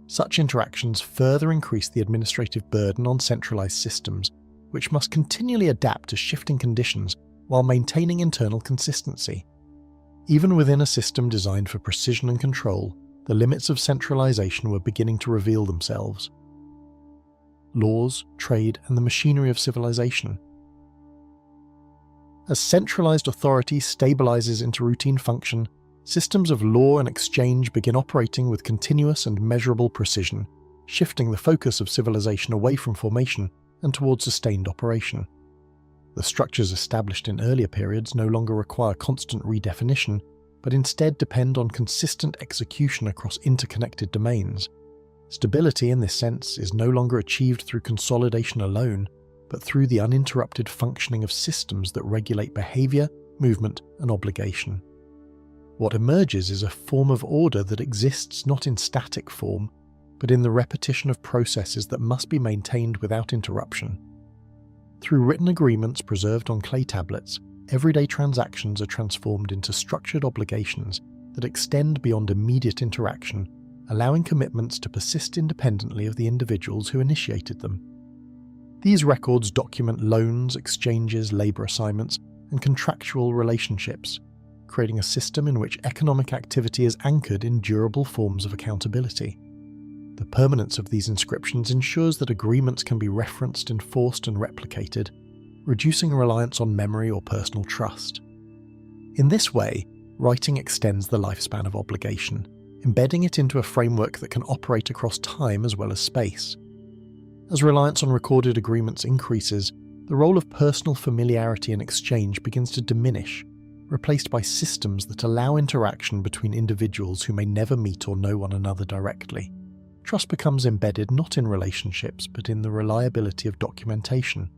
Such interactions further increase the administrative burden on centralised systems, which must continually adapt to shifting conditions while maintaining internal consistency. Even within a system designed for precision and control, the limits of centralisation were beginning to reveal themselves. Laws, trade, and the machinery of civilization. As centralized authority stabilizes into routine function, systems of law and exchange begin operating with continuous and measurable precision, shifting the focus of civilization away from formation and towards sustained operation. The structures established in earlier periods no longer require constant redefinition, but instead depend on consistent execution across interconnected domains. Stability in this sense is no longer achieved through consolidation alone, but through the uninterrupted functioning of systems that regulate behavior, movement, and obligation. What emerges is a form of order that exists not in static form, but in the repetition of processes that must be maintained without interruption. Through written agreements preserved on clay tablets, everyday transactions are transformed into structured obligations that extend beyond immediate interaction, allowing commitments to persist independently of the individuals who initiated them. These records document loans, exchanges, labour assignments, and contractual relationships, creating a system in which economic activity is anchored in durable forms of accountability. The permanence of these inscriptions ensures that agreements can be referenced, enforced, and replicated, reducing reliance on memory or personal trust. In this way, writing extends the lifespan of obligation, embedding it into a framework that can operate across time as well as space. As reliance on recorded agreements increases, the role of personal familiarity and exchange begins to diminish, replaced by systems that allow interaction between individuals who may never meet or know one another directly. Trust becomes embedded not in relationships but in the reliability of documentation,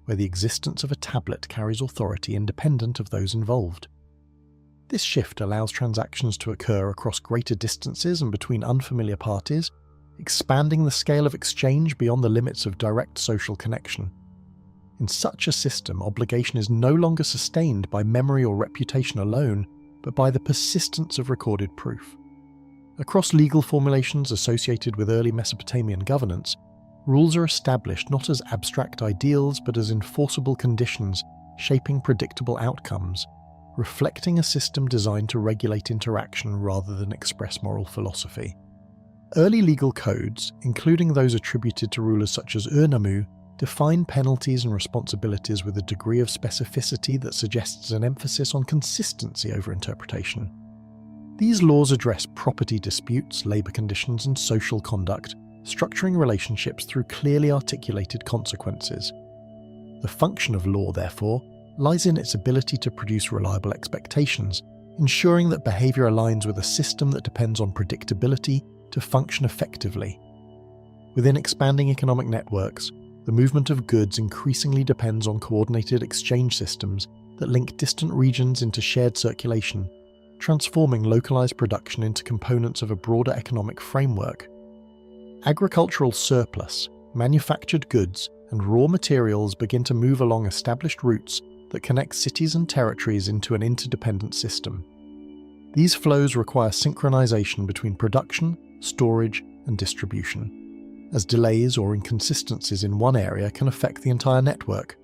where the existence of a tablet carries authority independent of those involved. This shift allows transactions to occur across greater distances and between unfamiliar parties, expanding the scale of exchange beyond the limits of direct social connection. In such a system, obligation is no longer sustained by memory or reputation alone, but by the persistence of recorded proof. Across legal formulations associated with early Mesopotamian governance, rules are established not as abstract ideals but as enforceable conditions shaping predictable outcomes, reflecting a system designed to regulate interaction rather than express moral philosophy. Early legal codes, including those attributed to rulers such as Ur-Nammu, define penalties and responsibilities with a degree of specificity that suggests an emphasis on consistency over interpretation. These laws address property disputes, labour conditions, and social conduct, structuring relationships through clearly articulated consequences. The function of law, therefore, lies in its ability to produce reliable expectations, ensuring that behaviour aligns with a system that depends on predictability to function effectively. Within expanding economic networks, the movement of goods increasingly depends on coordinated exchange systems that link distant regions into shared circulation, transforming localized production into components of a broader economic framework. Agricultural surplus, manufactured goods, and raw materials begin to move along established routes that connect cities and territories into an interdependent system. These flows require synchronization between production, storage, and distribution, as delays or inconsistencies in one area can affect the entire network.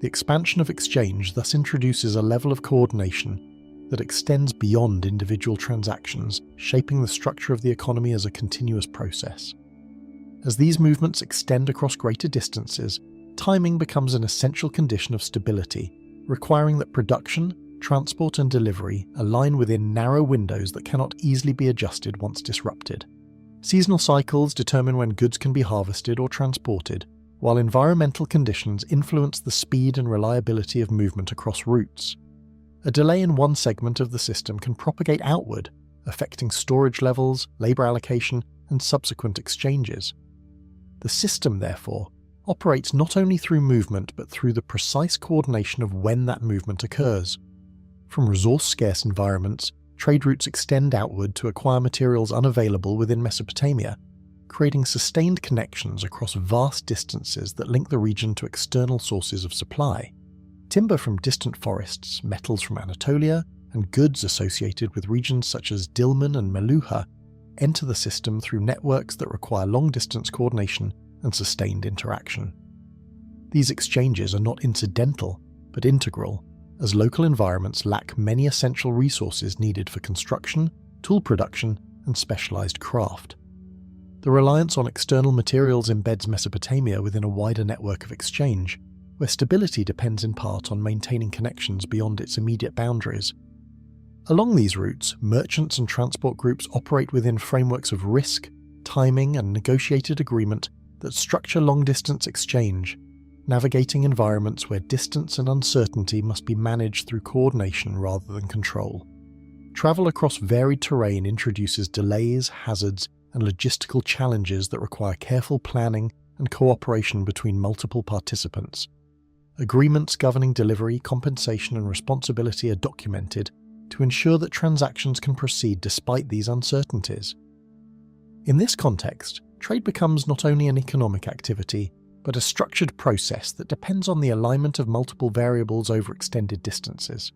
The expansion of exchange thus introduces a level of coordination that extends beyond individual transactions, shaping the structure of the economy as a continuous process. As these movements extend across greater distances, timing becomes an essential condition of stability, requiring that production, transport, and delivery align within narrow windows that cannot easily be adjusted once disrupted. Seasonal cycles determine when goods can be harvested or transported, while environmental conditions influence the speed and reliability of movement across routes. A delay in one segment of the system can propagate outward, affecting storage levels, labour allocation, and subsequent exchanges. The system, therefore, operates not only through movement but through the precise coordination of when that movement occurs. From resource-scarce environments, trade routes extend outward to acquire materials unavailable within Mesopotamia, creating sustained connections across vast distances that link the region to external sources of supply. Timber from distant forests, metals from Anatolia, and goods associated with regions such as Dilmun and Meluha enter the system through networks that require long-distance coordination and sustained interaction. These exchanges are not incidental, but integral, as local environments lack many essential resources needed for construction, tool production, and specialized craft. The reliance on external materials embeds Mesopotamia within a wider network of exchange, where stability depends in part on maintaining connections beyond its immediate boundaries. Along these routes, merchants and transport groups operate within frameworks of risk, timing, and negotiated agreement that structure long-distance exchange, navigating environments where distance and uncertainty must be managed through coordination rather than control. Travel across varied terrain introduces delays, hazards, and logistical challenges that require careful planning and cooperation between multiple participants. Agreements governing delivery, compensation, and responsibility are documented to ensure that transactions can proceed despite these uncertainties. In this context, trade becomes not only an economic activity, but a structured process that depends on the alignment of multiple variables over extended distances.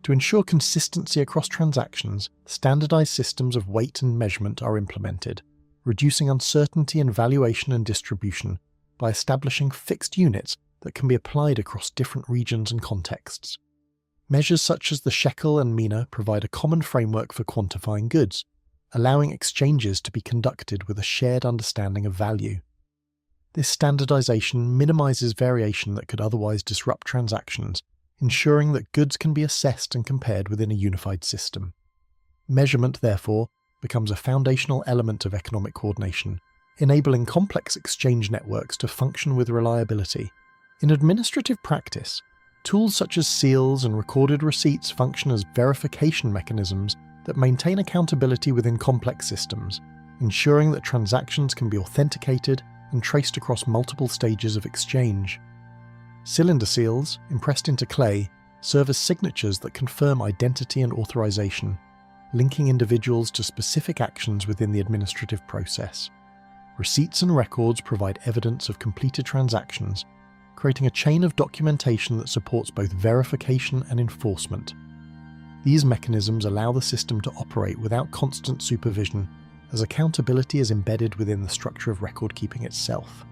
To ensure consistency across transactions, standardized systems of weight and measurement are implemented, reducing uncertainty in valuation and distribution by establishing fixed units that can be applied across different regions and contexts. Measures such as the shekel and mina provide a common framework for quantifying goods, allowing exchanges to be conducted with a shared understanding of value. This standardization minimizes variation that could otherwise disrupt transactions, ensuring that goods can be assessed and compared within a unified system. Measurement, therefore, becomes a foundational element of economic coordination, enabling complex exchange networks to function with reliability. In administrative practice, tools such as seals and recorded receipts function as verification mechanisms that maintain accountability within complex systems, ensuring that transactions can be authenticated and traced across multiple stages of exchange. Cylinder seals, impressed into clay, serve as signatures that confirm identity and authorization, linking individuals to specific actions within the administrative process. Receipts and records provide evidence of completed transactions, creating a chain of documentation that supports both verification and enforcement. These mechanisms allow the system to operate without constant supervision, as accountability is embedded within the structure of record-keeping itself.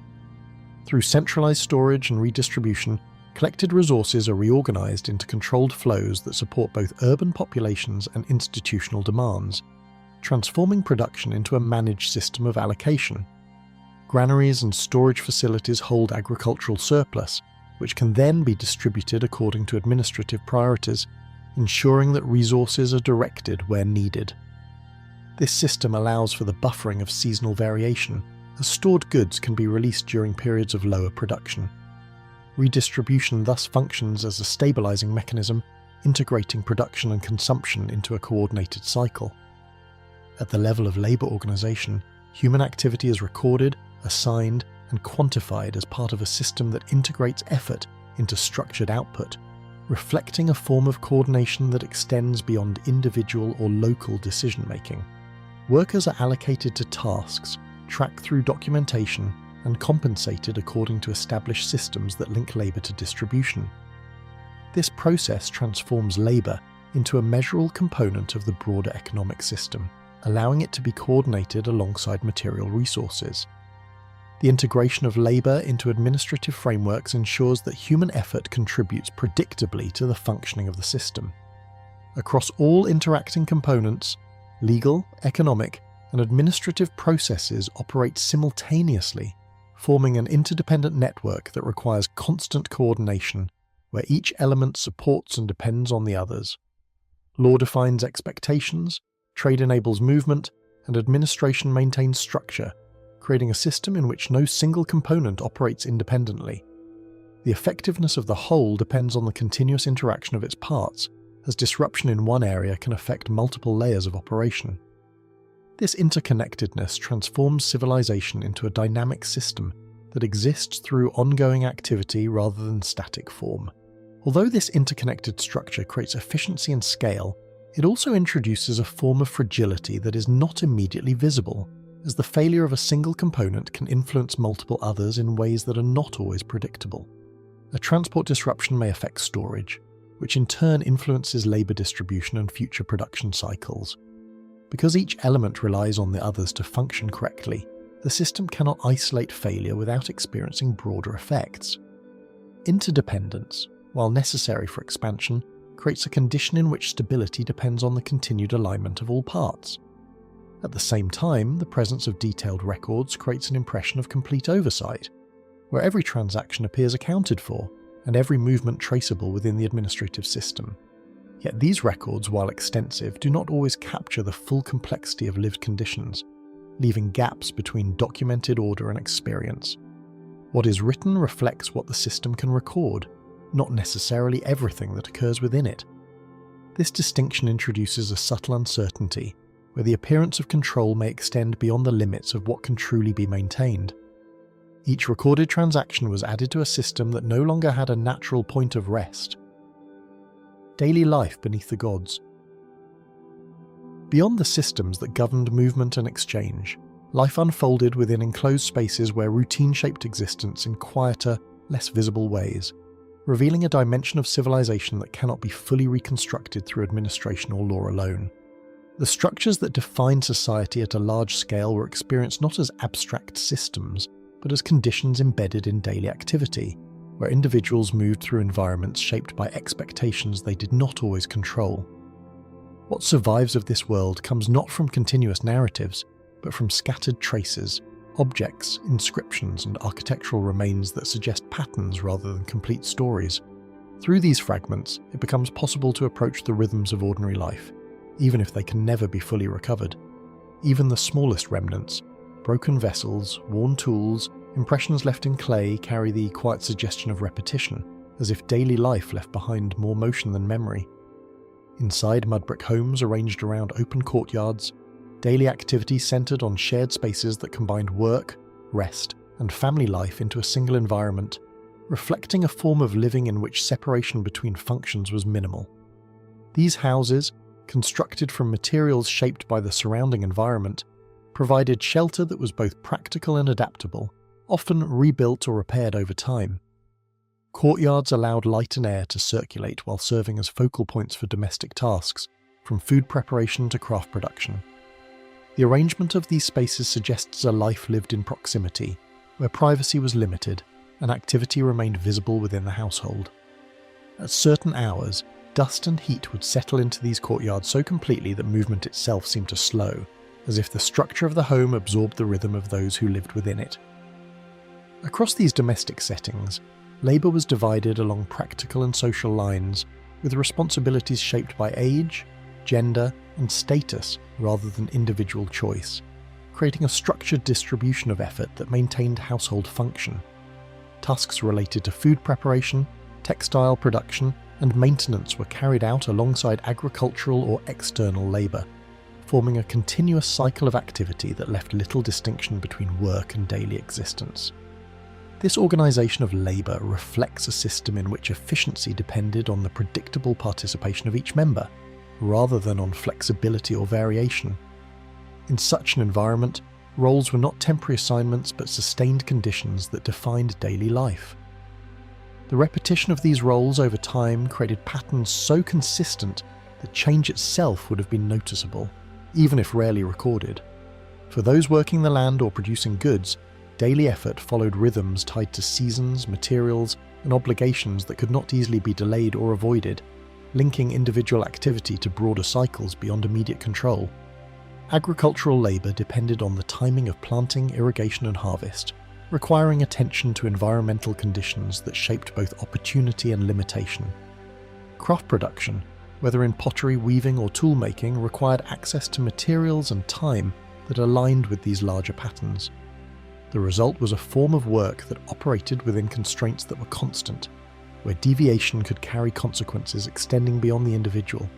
Through centralized storage and redistribution, collected resources are reorganized into controlled flows that support both urban populations and institutional demands, transforming production into a managed system of allocation. Granaries and storage facilities hold agricultural surplus, which can then be distributed according to administrative priorities, ensuring that resources are directed where needed. This system allows for the buffering of seasonal variation, as stored goods can be released during periods of lower production. Redistribution thus functions as a stabilizing mechanism, integrating production and consumption into a coordinated cycle. At the level of labor organization, human activity is recorded, assigned, and quantified as part of a system that integrates effort into structured output, reflecting a form of coordination that extends beyond individual or local decision-making. Workers are allocated to tasks, tracked through documentation, and compensated according to established systems that link labor to distribution. This process transforms labor into a measurable component of the broader economic system, allowing it to be coordinated alongside material resources. The integration of labor into administrative frameworks ensures that human effort contributes predictably to the functioning of the system. Across all interacting components, legal, economic, and administrative processes operate simultaneously, forming an interdependent network that requires constant coordination, where each element supports and depends on the others. Law defines expectations, trade enables movement, and administration maintains structure, creating a system in which no single component operates independently. The effectiveness of the whole depends on the continuous interaction of its parts, as disruption in one area can affect multiple layers of operation. This interconnectedness transforms civilization into a dynamic system that exists through ongoing activity rather than static form. Although this interconnected structure creates efficiency and scale, it also introduces a form of fragility that is not immediately visible, as the failure of a single component can influence multiple others in ways that are not always predictable. A transport disruption may affect storage, which in turn influences labor distribution and future production cycles. Because each element relies on the others to function correctly, the system cannot isolate failure without experiencing broader effects. Interdependence, while necessary for expansion, creates a condition in which stability depends on the continued alignment of all parts. At the same time, the presence of detailed records creates an impression of complete oversight, where every transaction appears accounted for and every movement traceable within the administrative system. Yet these records, while extensive, do not always capture the full complexity of lived conditions, leaving gaps between documented order and experience. What is written reflects what the system can record, not necessarily everything that occurs within it. This distinction introduces a subtle uncertainty, where the appearance of control may extend beyond the limits of what can truly be maintained. Each recorded transaction was added to a system that no longer had a natural point of rest. Daily life beneath the gods. Beyond the systems that governed movement and exchange, life unfolded within enclosed spaces where routine shaped existence in quieter, less visible ways, revealing a dimension of civilization that cannot be fully reconstructed through administration or law alone. The structures that defined society at a large scale were experienced not as abstract systems, but as conditions embedded in daily activity, where individuals moved through environments shaped by expectations they did not always control. What survives of this world comes not from continuous narratives, but from scattered traces, objects, inscriptions, and architectural remains that suggest patterns rather than complete stories. Through these fragments, it becomes possible to approach the rhythms of ordinary life, even if they can never be fully recovered. Even the smallest remnants, broken vessels, worn tools, impressions left in clay carry the quiet suggestion of repetition, as if daily life left behind more motion than memory. Inside mud brick homes arranged around open courtyards, daily activity centered on shared spaces that combined work, rest, and family life into a single environment, reflecting a form of living in which separation between functions was minimal. These houses, constructed from materials shaped by the surrounding environment, provided shelter that was both practical and adaptable, often rebuilt or repaired over time. Courtyards allowed light and air to circulate while serving as focal points for domestic tasks, from food preparation to craft production. The arrangement of these spaces suggests a life lived in proximity, where privacy was limited and activity remained visible within the household. At certain hours, dust and heat would settle into these courtyards so completely that movement itself seemed to slow, as if the structure of the home absorbed the rhythm of those who lived within it. Across these domestic settings, labour was divided along practical and social lines, with responsibilities shaped by age, gender, and status rather than individual choice, creating a structured distribution of effort that maintained household function. Tasks related to food preparation, textile production, and maintenance were carried out alongside agricultural or external labour, forming a continuous cycle of activity that left little distinction between work and daily existence. This organisation of labour reflects a system in which efficiency depended on the predictable participation of each member, rather than on flexibility or variation. In such an environment, roles were not temporary assignments but sustained conditions that defined daily life. The repetition of these roles over time created patterns so consistent that change itself would have been noticeable, even if rarely recorded. For those working the land or producing goods, daily effort followed rhythms tied to seasons, materials, and obligations that could not easily be delayed or avoided, linking individual activity to broader cycles beyond immediate control. Agricultural labour depended on the timing of planting, irrigation, and harvest, requiring attention to environmental conditions that shaped both opportunity and limitation. Craft production, whether in pottery, weaving, or tool-making, required access to materials and time that aligned with these larger patterns. The result was a form of work that operated within constraints that were constant, where deviation could carry consequences extending beyond the individual.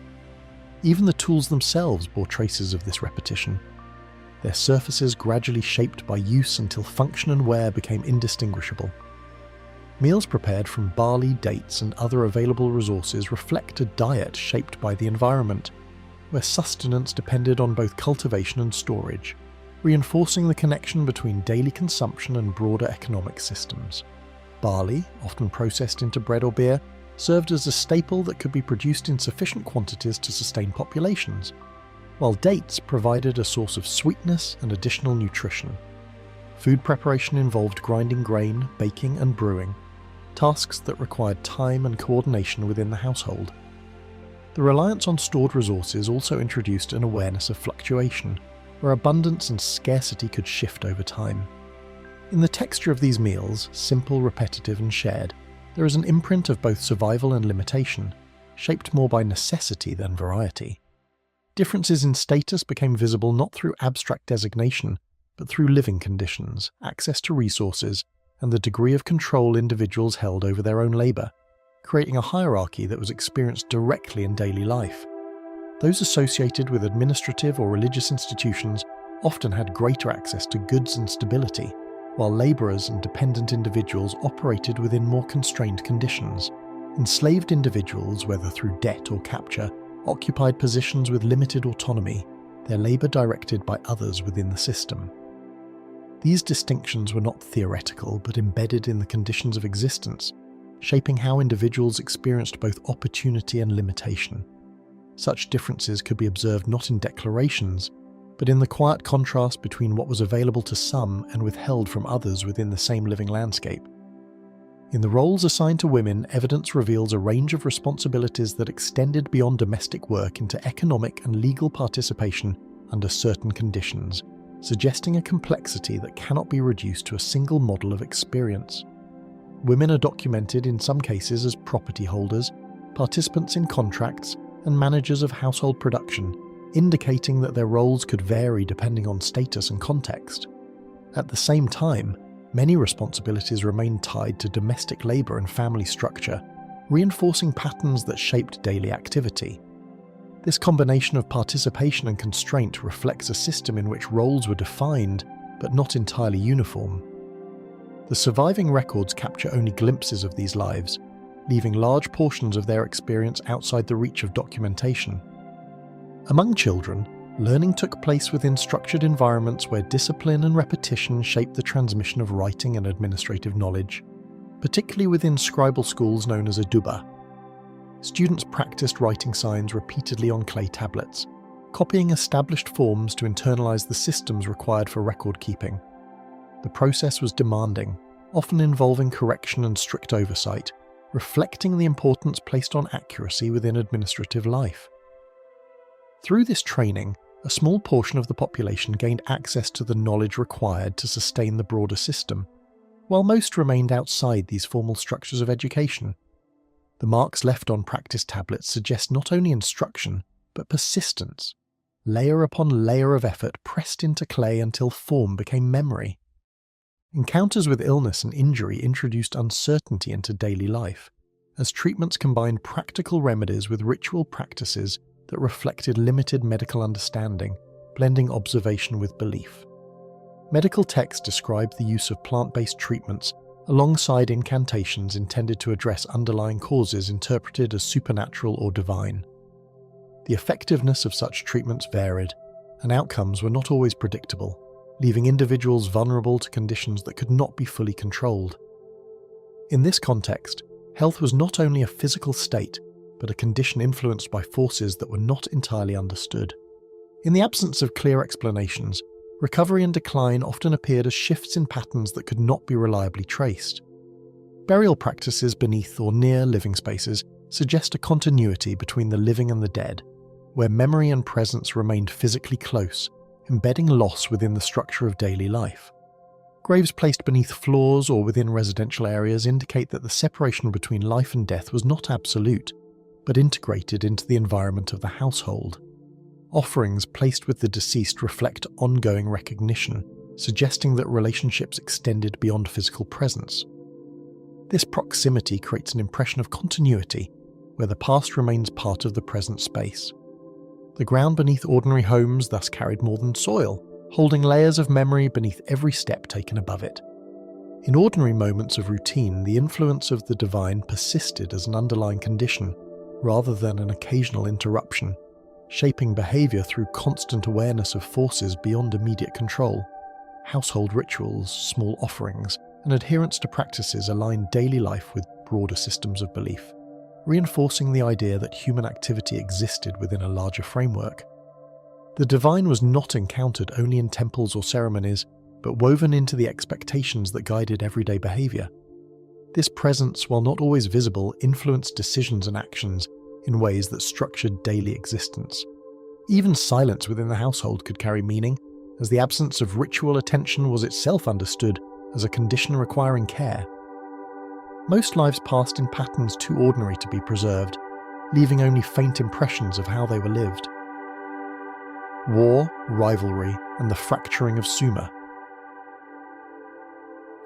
Even the tools themselves bore traces of this repetition, their surfaces gradually shaped by use until function and wear became indistinguishable. Meals prepared from barley, dates, and other available resources reflect a diet shaped by the environment, where sustenance depended on both cultivation and storage, reinforcing the connection between daily consumption and broader economic systems. Barley, often processed into bread or beer, served as a staple that could be produced in sufficient quantities to sustain populations, while dates provided a source of sweetness and additional nutrition. Food preparation involved grinding grain, baking, and brewing, tasks that required time and coordination within the household. The reliance on stored resources also introduced an awareness of fluctuation, where abundance and scarcity could shift over time. In the texture of these meals, simple, repetitive, and shared, there is an imprint of both survival and limitation, shaped more by necessity than variety. Differences in status became visible not through abstract designation, but through living conditions, access to resources, and the degree of control individuals held over their own labour, creating a hierarchy that was experienced directly in daily life. Those associated with administrative or religious institutions often had greater access to goods and stability, while labourers and dependent individuals operated within more constrained conditions. Enslaved individuals, whether through debt or capture, occupied positions with limited autonomy, their labour directed by others within the system. These distinctions were not theoretical but embedded in the conditions of existence, shaping how individuals experienced both opportunity and limitation. Such differences could be observed not in declarations, but in the quiet contrast between what was available to some and withheld from others within the same living landscape. In the roles assigned to women, evidence reveals a range of responsibilities that extended beyond domestic work into economic and legal participation under certain conditions, suggesting a complexity that cannot be reduced to a single model of experience. Women are documented in some cases as property holders, participants in contracts, and managers of household production, indicating that their roles could vary depending on status and context. At the same time, many responsibilities remained tied to domestic labour and family structure, reinforcing patterns that shaped daily activity. This combination of participation and constraint reflects a system in which roles were defined, but not entirely uniform. The surviving records capture only glimpses of these lives, leaving large portions of their experience outside the reach of documentation. Among children, learning took place within structured environments where discipline and repetition shaped the transmission of writing and administrative knowledge, particularly within scribal schools known as aduba. Students practiced writing signs repeatedly on clay tablets, copying established forms to internalize the systems required for record keeping. The process was demanding, often involving correction and strict oversight, reflecting the importance placed on accuracy within administrative life. Through this training, a small portion of the population gained access to the knowledge required to sustain the broader system, while most remained outside these formal structures of education. The marks left on practice tablets suggest not only instruction, but persistence. Layer upon layer of effort pressed into clay until form became memory. Encounters with illness and injury introduced uncertainty into daily life, as treatments combined practical remedies with ritual practices that reflected limited medical understanding, blending observation with belief. Medical texts describe the use of plant-based treatments alongside incantations intended to address underlying causes interpreted as supernatural or divine. The effectiveness of such treatments varied, and outcomes were not always predictable, leaving individuals vulnerable to conditions that could not be fully controlled. In this context, health was not only a physical state, but a condition influenced by forces that were not entirely understood. In the absence of clear explanations, recovery and decline often appeared as shifts in patterns that could not be reliably traced. Burial practices beneath or near living spaces suggest a continuity between the living and the dead, where memory and presence remained physically close, embedding loss within the structure of daily life. Graves placed beneath floors or within residential areas indicate that the separation between life and death was not absolute, but integrated into the environment of the household. Offerings placed with the deceased reflect ongoing recognition, suggesting that relationships extended beyond physical presence. This proximity creates an impression of continuity, where the past remains part of the present space. The ground beneath ordinary homes thus carried more than soil, holding layers of memory beneath every step taken above it. In ordinary moments of routine, the influence of the divine persisted as an underlying condition, rather than an occasional interruption, shaping behavior through constant awareness of forces beyond immediate control. Household rituals, small offerings, and adherence to practices align daily life with broader systems of belief, reinforcing the idea that human activity existed within a larger framework. The divine was not encountered only in temples or ceremonies, but woven into the expectations that guided everyday behavior. This presence, while not always visible, influenced decisions and actions in ways that structured daily existence. Even silence within the household could carry meaning, as the absence of ritual attention was itself understood as a condition requiring care. Most lives passed in patterns too ordinary to be preserved, leaving only faint impressions of how they were lived. War, rivalry, and the fracturing of Sumer.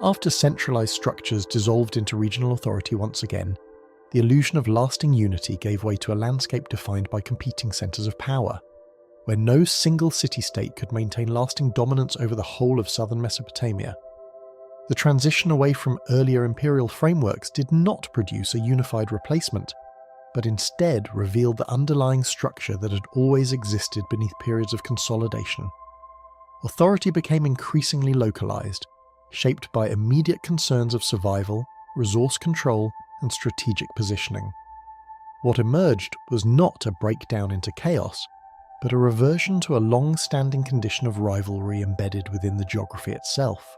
After centralized structures dissolved into regional authority once again, the illusion of lasting unity gave way to a landscape defined by competing centers of power, where no single city-state could maintain lasting dominance over the whole of southern Mesopotamia. The transition away from earlier imperial frameworks did not produce a unified replacement, but instead revealed the underlying structure that had always existed beneath periods of consolidation. Authority became increasingly localized, shaped by immediate concerns of survival, resource control, and strategic positioning. What emerged was not a breakdown into chaos, but a reversion to a long-standing condition of rivalry embedded within the geography itself.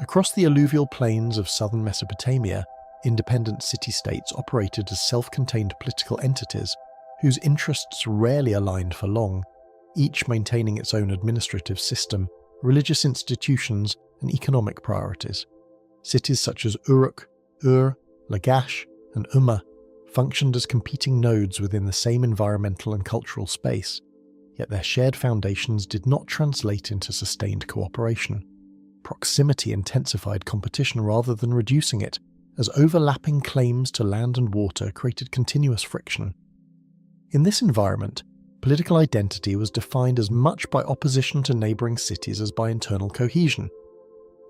Across the alluvial plains of southern Mesopotamia, independent city-states operated as self-contained political entities whose interests rarely aligned for long, each maintaining its own administrative system, religious institutions, and economic priorities. Cities such as Uruk, Ur, Lagash, and Umma functioned as competing nodes within the same environmental and cultural space, yet their shared foundations did not translate into sustained cooperation. Proximity intensified competition rather than reducing it, as overlapping claims to land and water created continuous friction. In this environment, political identity was defined as much by opposition to neighbouring cities as by internal cohesion.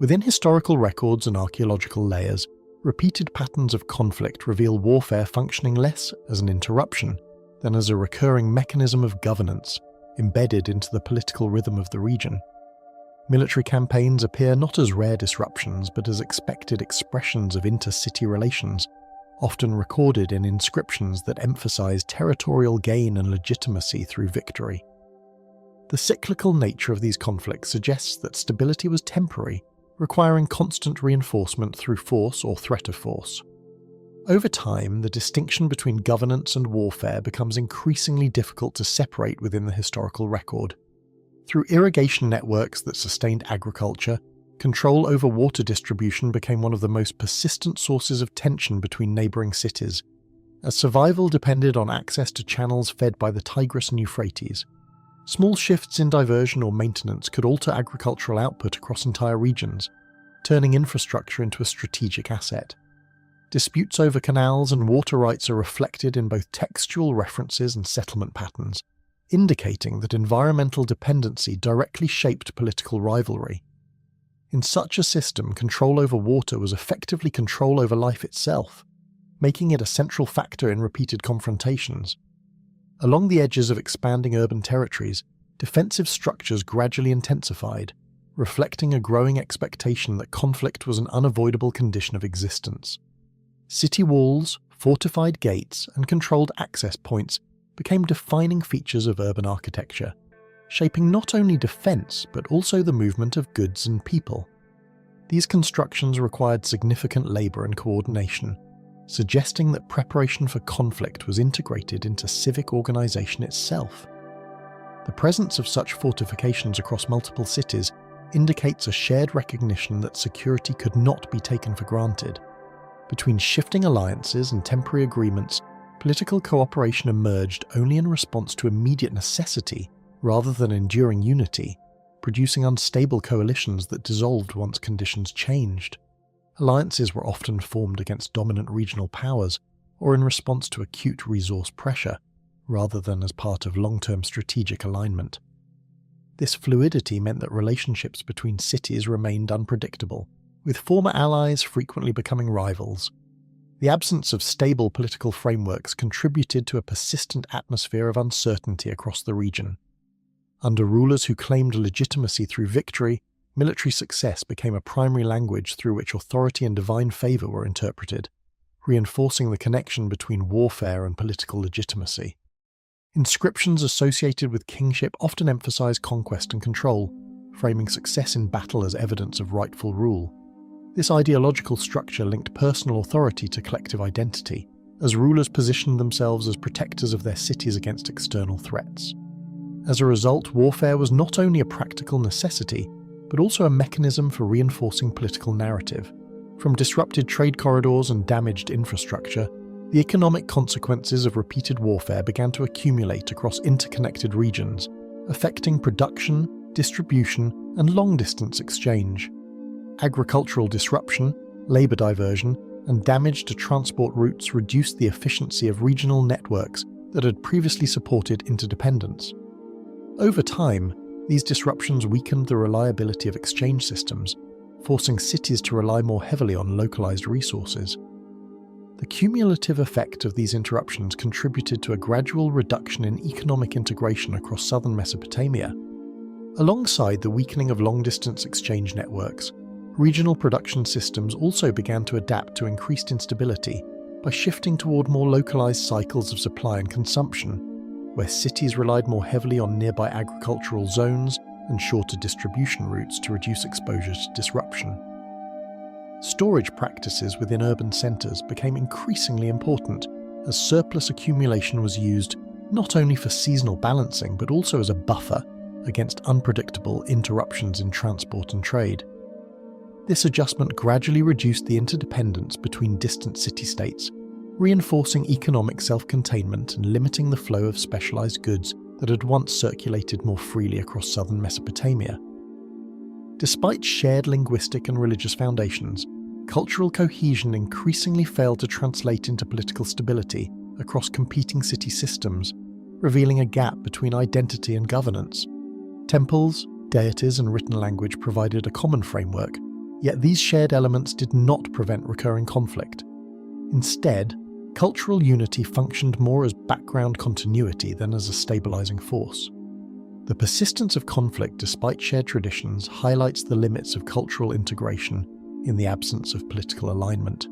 Within historical records and archaeological layers, repeated patterns of conflict reveal warfare functioning less as an interruption than as a recurring mechanism of governance embedded into the political rhythm of the region. Military campaigns appear not as rare disruptions but as expected expressions of inter-city relations, often recorded in inscriptions that emphasize territorial gain and legitimacy through victory. The cyclical nature of these conflicts suggests that stability was temporary, requiring constant reinforcement through force or threat of force. Over time, the distinction between governance and warfare becomes increasingly difficult to separate within the historical record. Through irrigation networks that sustained agriculture, control over water distribution became one of the most persistent sources of tension between neighbouring cities, as survival depended on access to channels fed by the Tigris and Euphrates. Small shifts in diversion or maintenance could alter agricultural output across entire regions, turning infrastructure into a strategic asset. Disputes over canals and water rights are reflected in both textual references and settlement patterns, indicating that environmental dependency directly shaped political rivalry. In such a system, control over water was effectively control over life itself, making it a central factor in repeated confrontations. Along the edges of expanding urban territories, defensive structures gradually intensified, reflecting a growing expectation that conflict was an unavoidable condition of existence. City walls, fortified gates, and controlled access points became defining features of urban architecture, shaping not only defense but also the movement of goods and people. These constructions required significant labor and coordination, suggesting that preparation for conflict was integrated into civic organization itself. The presence of such fortifications across multiple cities indicates a shared recognition that security could not be taken for granted. Between shifting alliances and temporary agreements, political cooperation emerged only in response to immediate necessity rather than enduring unity, producing unstable coalitions that dissolved once conditions changed. Alliances were often formed against dominant regional powers or in response to acute resource pressure, rather than as part of long-term strategic alignment. This fluidity meant that relationships between cities remained unpredictable, with former allies frequently becoming rivals. The absence of stable political frameworks contributed to a persistent atmosphere of uncertainty across the region. Under rulers who claimed legitimacy through victory, military success became a primary language through which authority and divine favor were interpreted, reinforcing the connection between warfare and political legitimacy. Inscriptions associated with kingship often emphasize conquest and control, framing success in battle as evidence of rightful rule. This ideological structure linked personal authority to collective identity, as rulers positioned themselves as protectors of their cities against external threats. As a result, warfare was not only a practical necessity, but also a mechanism for reinforcing political narrative. From disrupted trade corridors and damaged infrastructure, the economic consequences of repeated warfare began to accumulate across interconnected regions, affecting production, distribution, and long-distance exchange. Agricultural disruption, labor diversion, and damage to transport routes reduced the efficiency of regional networks that had previously supported interdependence. Over time, these disruptions weakened the reliability of exchange systems, forcing cities to rely more heavily on localized resources. The cumulative effect of these interruptions contributed to a gradual reduction in economic integration across southern Mesopotamia. Alongside the weakening of long-distance exchange networks, regional production systems also began to adapt to increased instability by shifting toward more localized cycles of supply and consumption, where cities relied more heavily on nearby agricultural zones and shorter distribution routes to reduce exposure to disruption. Storage practices within urban centers became increasingly important as surplus accumulation was used not only for seasonal balancing but also as a buffer against unpredictable interruptions in transport and trade. This adjustment gradually reduced the interdependence between distant city-states, reinforcing economic self-containment and limiting the flow of specialized goods that had once circulated more freely across southern Mesopotamia. Despite shared linguistic and religious foundations, cultural cohesion increasingly failed to translate into political stability across competing city systems, revealing a gap between identity and governance. Temples, deities, and written language provided a common framework, yet these shared elements did not prevent recurring conflict. Instead, cultural unity functioned more as background continuity than as a stabilizing force. The persistence of conflict despite shared traditions highlights the limits of cultural integration in the absence of political alignment.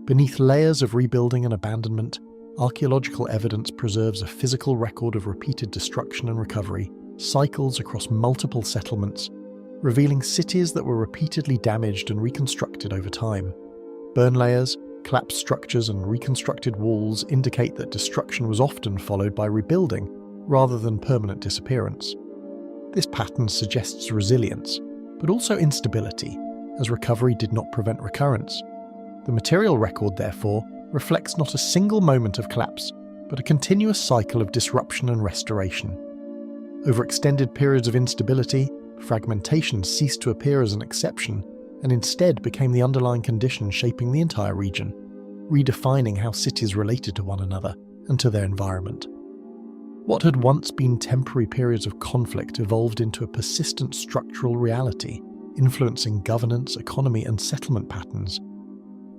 Beneath layers of rebuilding and abandonment, archaeological evidence preserves a physical record of repeated destruction and recovery, cycles across multiple settlements, revealing cities that were repeatedly damaged and reconstructed over time. Burn layers, collapsed structures, and reconstructed walls indicate that destruction was often followed by rebuilding rather than permanent disappearance. This pattern suggests resilience, but also instability, as recovery did not prevent recurrence. The material record, therefore, reflects not a single moment of collapse, but a continuous cycle of disruption and restoration. Over extended periods of instability, fragmentation ceased to appear as an exception and instead became the underlying condition shaping the entire region, redefining how cities related to one another and to their environment. What had once been temporary periods of conflict evolved into a persistent structural reality, influencing governance, economy, and settlement patterns.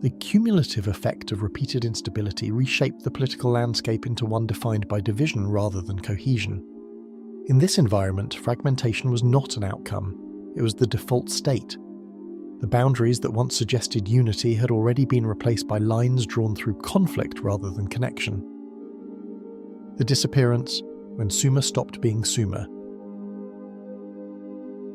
The cumulative effect of repeated instability reshaped the political landscape into one defined by division rather than cohesion. In this environment, fragmentation was not an outcome, it was the default state. The boundaries that once suggested unity had already been replaced by lines drawn through conflict rather than connection. The disappearance when Sumer stopped being Sumer.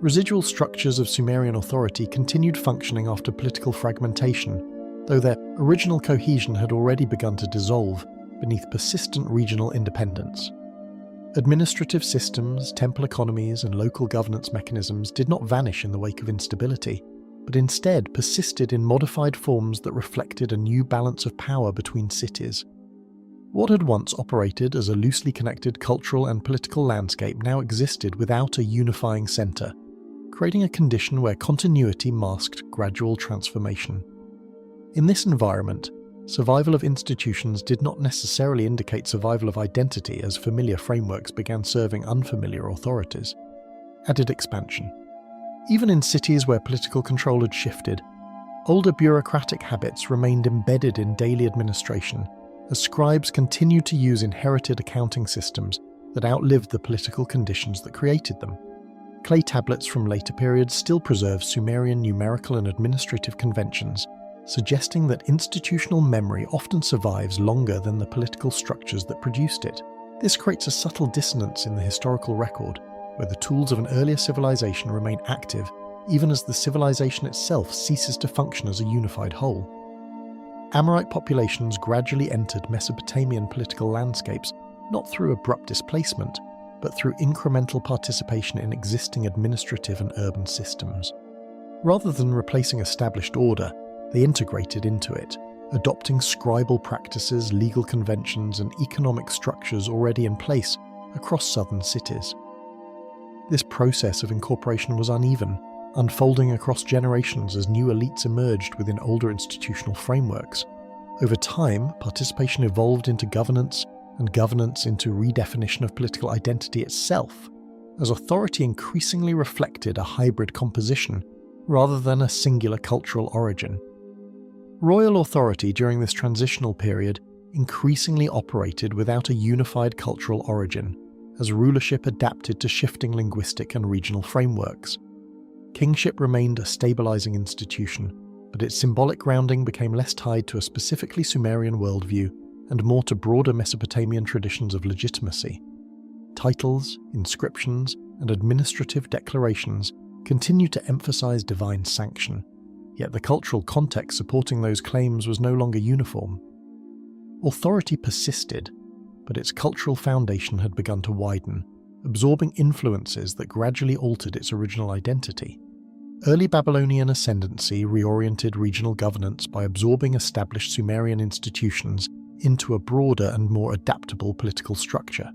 Residual structures of Sumerian authority continued functioning after political fragmentation, though their original cohesion had already begun to dissolve beneath persistent regional independence. Administrative systems, temple economies, and local governance mechanisms did not vanish in the wake of instability, but instead persisted in modified forms that reflected a new balance of power between cities. What had once operated as a loosely connected cultural and political landscape now existed without a unifying centre, creating a condition where continuity masked gradual transformation. In this environment, survival of institutions did not necessarily indicate survival of identity as familiar frameworks began serving unfamiliar authorities. Added expansion. Even in cities where political control had shifted, older bureaucratic habits remained embedded in daily administration, as scribes continued to use inherited accounting systems that outlived the political conditions that created them. Clay tablets from later periods still preserve Sumerian numerical and administrative conventions, suggesting that institutional memory often survives longer than the political structures that produced it. This creates a subtle dissonance in the historical record, where the tools of an earlier civilization remain active even as the civilization itself ceases to function as a unified whole. Amorite populations gradually entered Mesopotamian political landscapes not through abrupt displacement, but through incremental participation in existing administrative and urban systems. Rather than replacing established order, they integrated into it, adopting scribal practices, legal conventions, and economic structures already in place across southern cities. This process of incorporation was uneven, unfolding across generations as new elites emerged within older institutional frameworks. Over time, participation evolved into governance, and governance into redefinition of political identity itself, as authority increasingly reflected a hybrid composition rather than a singular cultural origin. Royal authority during this transitional period increasingly operated without a unified cultural origin, as rulership adapted to shifting linguistic and regional frameworks. Kingship remained a stabilizing institution, but its symbolic grounding became less tied to a specifically Sumerian worldview and more to broader Mesopotamian traditions of legitimacy. Titles, inscriptions, and administrative declarations continued to emphasize divine sanction, yet the cultural context supporting those claims was no longer uniform. Authority persisted, but its cultural foundation had begun to widen, absorbing influences that gradually altered its original identity. Early Babylonian ascendancy reoriented regional governance by absorbing established Sumerian institutions into a broader and more adaptable political structure.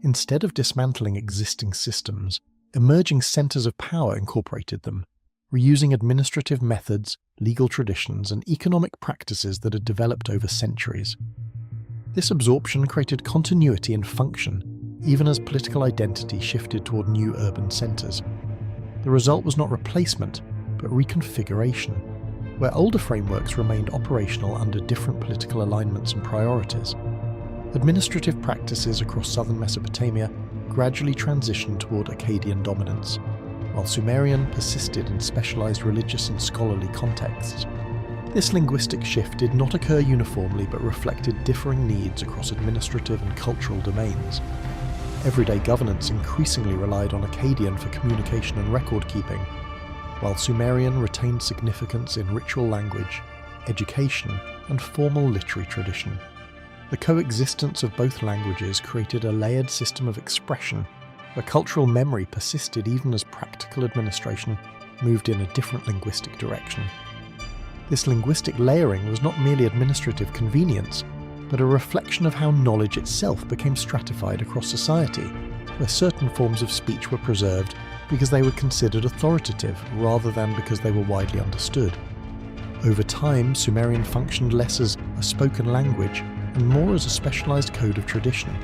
Instead of dismantling existing systems, emerging centers of power incorporated them, reusing administrative methods, legal traditions, and economic practices that had developed over centuries. This absorption created continuity and function, even as political identity shifted toward new urban centers. The result was not replacement, but reconfiguration, where older frameworks remained operational under different political alignments and priorities. Administrative practices across southern Mesopotamia gradually transitioned toward Akkadian dominance, while Sumerian persisted in specialized religious and scholarly contexts. This linguistic shift did not occur uniformly but reflected differing needs across administrative and cultural domains. Everyday governance increasingly relied on Akkadian for communication and record-keeping, while Sumerian retained significance in ritual language, education, and formal literary tradition. The coexistence of both languages created a layered system of expression, where cultural memory persisted even as practical administration moved in a different linguistic direction. This linguistic layering was not merely administrative convenience, but a reflection of how knowledge itself became stratified across society, where certain forms of speech were preserved because they were considered authoritative rather than because they were widely understood. Over time, Sumerian functioned less as a spoken language and more as a specialized code of tradition,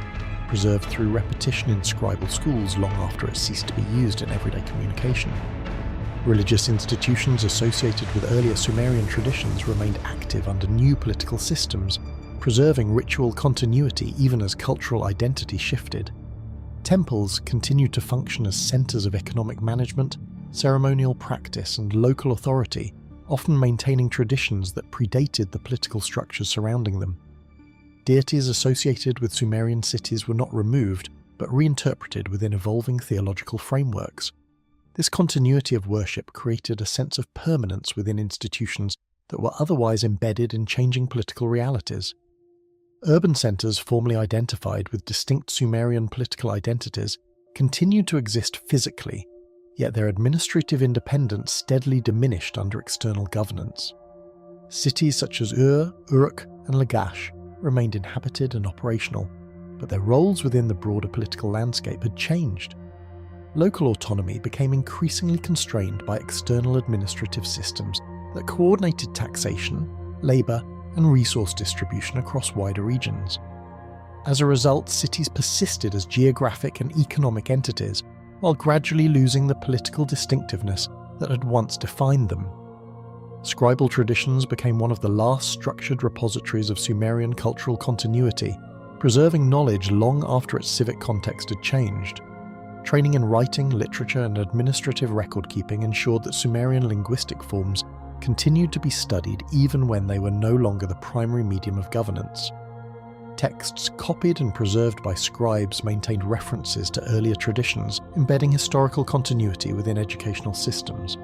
preserved through repetition in scribal schools long after it ceased to be used in everyday communication. Religious institutions associated with earlier Sumerian traditions remained active under new political systems, preserving ritual continuity even as cultural identity shifted. Temples continued to function as centers of economic management, ceremonial practice, and local authority, often maintaining traditions that predated the political structures surrounding them. Deities associated with Sumerian cities were not removed, but reinterpreted within evolving theological frameworks. This continuity of worship created a sense of permanence within institutions that were otherwise embedded in changing political realities. Urban centers formerly identified with distinct Sumerian political identities continued to exist physically, yet their administrative independence steadily diminished under external governance. Cities such as Ur, Uruk, and Lagash remained inhabited and operational, but their roles within the broader political landscape had changed. Local autonomy became increasingly constrained by external administrative systems that coordinated taxation, labour, and resource distribution across wider regions. As a result, cities persisted as geographic and economic entities, while gradually losing the political distinctiveness that had once defined them. Scribal traditions became one of the last structured repositories of Sumerian cultural continuity, preserving knowledge long after its civic context had changed. Training in writing, literature, and administrative record-keeping ensured that Sumerian linguistic forms continued to be studied even when they were no longer the primary medium of governance. Texts copied and preserved by scribes maintained references to earlier traditions, embedding historical continuity within educational systems.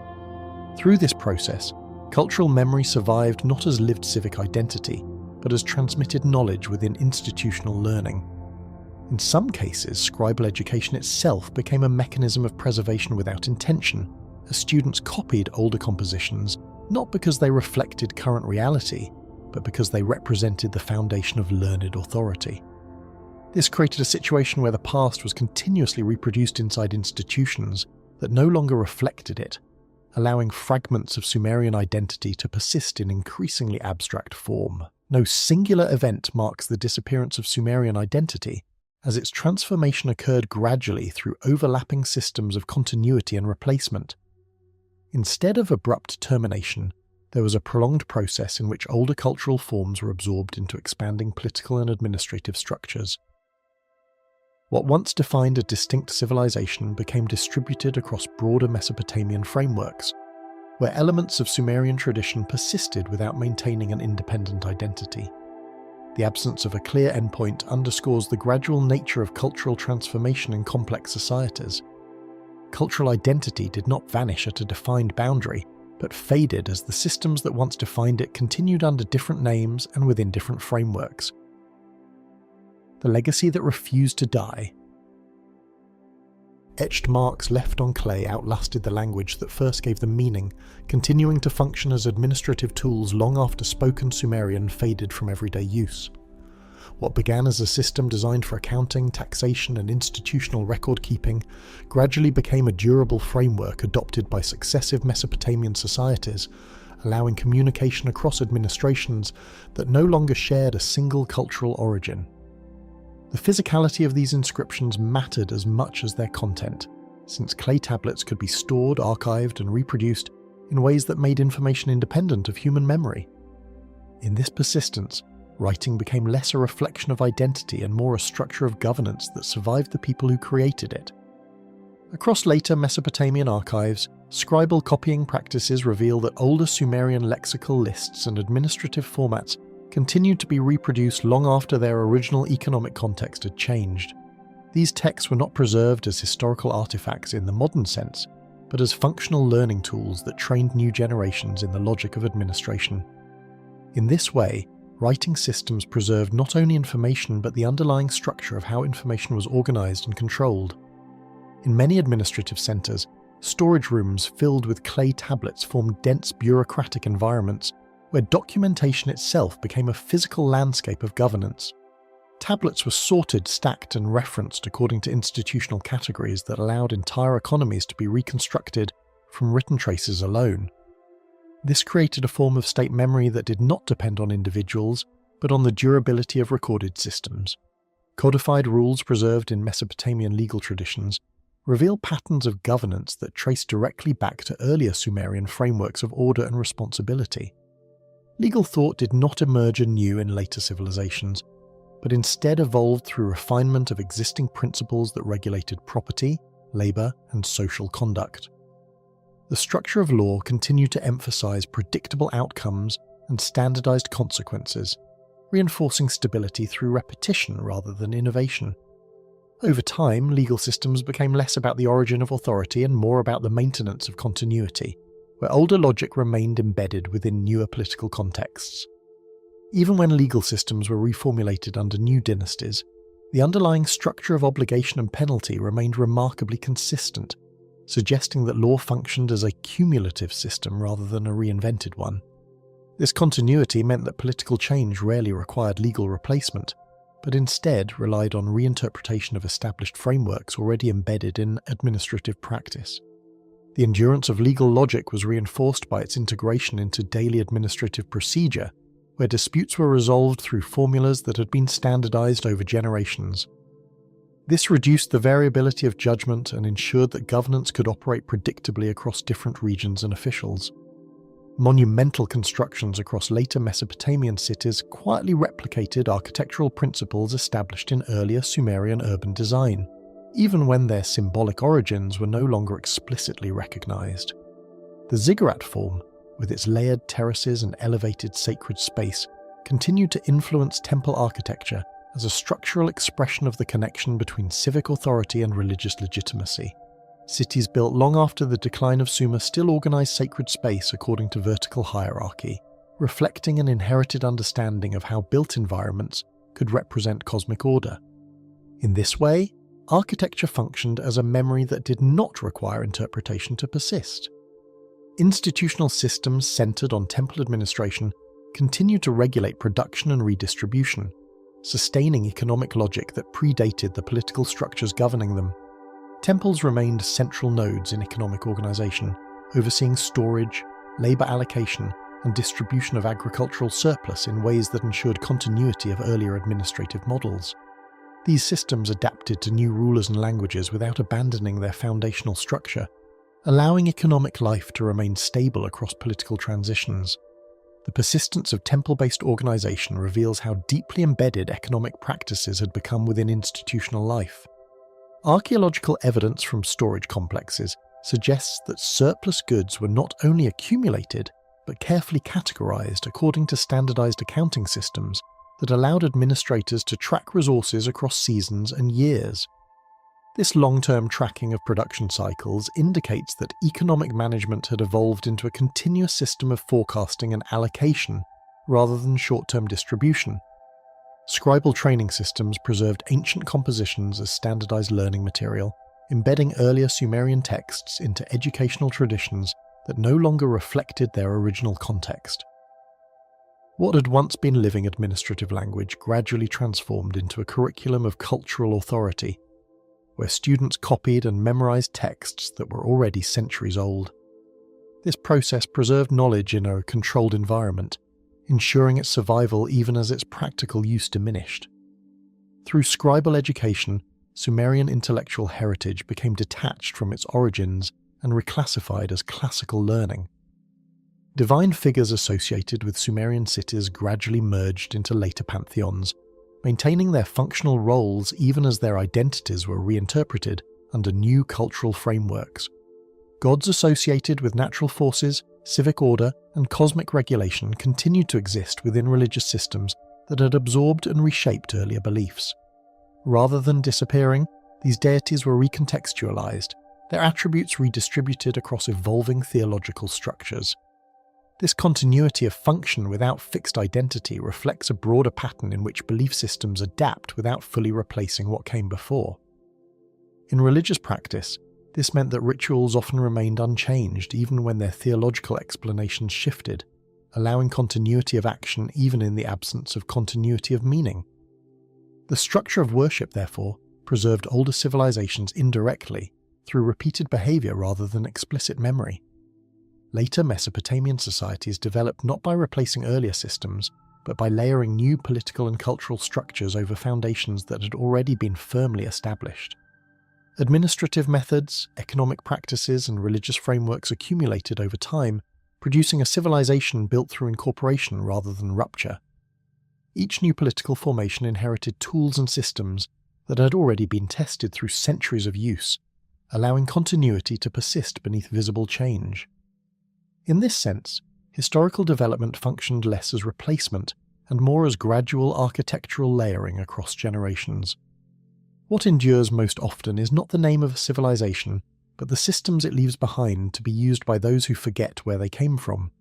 Through this process, cultural memory survived not as lived civic identity, but as transmitted knowledge within institutional learning. In some cases, scribal education itself became a mechanism of preservation without intention, as students copied older compositions not because they reflected current reality, but because they represented the foundation of learned authority. This created a situation where the past was continuously reproduced inside institutions that no longer reflected it, allowing fragments of Sumerian identity to persist in increasingly abstract form. No singular event marks the disappearance of Sumerian identity, as its transformation occurred gradually through overlapping systems of continuity and replacement. Instead of abrupt termination, there was a prolonged process in which older cultural forms were absorbed into expanding political and administrative structures. What once defined a distinct civilization became distributed across broader Mesopotamian frameworks, where elements of Sumerian tradition persisted without maintaining an independent identity. The absence of a clear endpoint underscores the gradual nature of cultural transformation in complex societies. Cultural identity did not vanish at a defined boundary, but faded as the systems that once defined it continued under different names and within different frameworks. The legacy that refused to die. Etched marks left on clay outlasted the language that first gave them meaning, continuing to function as administrative tools long after spoken Sumerian faded from everyday use. What began as a system designed for accounting, taxation, and institutional record-keeping gradually became a durable framework adopted by successive Mesopotamian societies, allowing communication across administrations that no longer shared a single cultural origin. The physicality of these inscriptions mattered as much as their content, since clay tablets could be stored, archived, and reproduced in ways that made information independent of human memory. In this persistence, writing became less a reflection of identity and more a structure of governance that survived the people who created it. Across later Mesopotamian archives, scribal copying practices reveal that older Sumerian lexical lists and administrative formats continued to be reproduced long after their original economic context had changed. These texts were not preserved as historical artifacts in the modern sense, but as functional learning tools that trained new generations in the logic of administration. In this way, writing systems preserved not only information but the underlying structure of how information was organized and controlled. In many administrative centers, storage rooms filled with clay tablets formed dense bureaucratic environments where documentation itself became a physical landscape of governance. Tablets were sorted, stacked, and referenced according to institutional categories that allowed entire economies to be reconstructed from written traces alone. This created a form of state memory that did not depend on individuals, but on the durability of recorded systems. Codified rules preserved in Mesopotamian legal traditions reveal patterns of governance that trace directly back to earlier Sumerian frameworks of order and responsibility. Legal thought did not emerge anew in later civilizations, but instead evolved through refinement of existing principles that regulated property, labor, and social conduct. The structure of law continued to emphasize predictable outcomes and standardized consequences, reinforcing stability through repetition rather than innovation. Over time, legal systems became less about the origin of authority and more about the maintenance of continuity, where older logic remained embedded within newer political contexts. Even when legal systems were reformulated under new dynasties, the underlying structure of obligation and penalty remained remarkably consistent, suggesting that law functioned as a cumulative system rather than a reinvented one. This continuity meant that political change rarely required legal replacement, but instead relied on reinterpretation of established frameworks already embedded in administrative practice. The endurance of legal logic was reinforced by its integration into daily administrative procedure, where disputes were resolved through formulas that had been standardized over generations. This reduced the variability of judgment and ensured that governance could operate predictably across different regions and officials. Monumental constructions across later Mesopotamian cities quietly replicated architectural principles established in earlier Sumerian urban design, even when their symbolic origins were no longer explicitly recognized. The ziggurat form, with its layered terraces and elevated sacred space, continued to influence temple architecture as a structural expression of the connection between civic authority and religious legitimacy. Cities built long after the decline of Sumer still organized sacred space according to vertical hierarchy, reflecting an inherited understanding of how built environments could represent cosmic order. In this way, architecture functioned as a memory that did not require interpretation to persist. Institutional systems centered on temple administration continued to regulate production and redistribution, sustaining economic logic that predated the political structures governing them. Temples remained central nodes in economic organization, overseeing storage, labor allocation, and distribution of agricultural surplus in ways that ensured continuity of earlier administrative models. These systems adapted to new rulers and languages without abandoning their foundational structure, allowing economic life to remain stable across political transitions. The persistence of temple-based organization reveals how deeply embedded economic practices had become within institutional life. Archaeological evidence from storage complexes suggests that surplus goods were not only accumulated, but carefully categorized according to standardized accounting systems that allowed administrators to track resources across seasons and years. This long-term tracking of production cycles indicates that economic management had evolved into a continuous system of forecasting and allocation, rather than short-term distribution. Scribal training systems preserved ancient compositions as standardized learning material, embedding earlier Sumerian texts into educational traditions that no longer reflected their original context. What had once been living administrative language gradually transformed into a curriculum of cultural authority, where students copied and memorized texts that were already centuries old. This process preserved knowledge in a controlled environment, ensuring its survival even as its practical use diminished. Through scribal education, Sumerian intellectual heritage became detached from its origins and reclassified as classical learning. Divine figures associated with Sumerian cities gradually merged into later pantheons, maintaining their functional roles even as their identities were reinterpreted under new cultural frameworks. Gods associated with natural forces, civic order, and cosmic regulation continued to exist within religious systems that had absorbed and reshaped earlier beliefs. Rather than disappearing, these deities were recontextualized, their attributes redistributed across evolving theological structures. This continuity of function without fixed identity reflects a broader pattern in which belief systems adapt without fully replacing what came before. In religious practice, this meant that rituals often remained unchanged even when their theological explanations shifted, allowing continuity of action even in the absence of continuity of meaning. The structure of worship, therefore, preserved older civilizations indirectly through repeated behavior rather than explicit memory. Later Mesopotamian societies developed not by replacing earlier systems, but by layering new political and cultural structures over foundations that had already been firmly established. Administrative methods, economic practices, and religious frameworks accumulated over time, producing a civilization built through incorporation rather than rupture. Each new political formation inherited tools and systems that had already been tested through centuries of use, allowing continuity to persist beneath visible change. In this sense, historical development functioned less as replacement and more as gradual architectural layering across generations. What endures most often is not the name of a civilization, but the systems it leaves behind to be used by those who forget where they came from.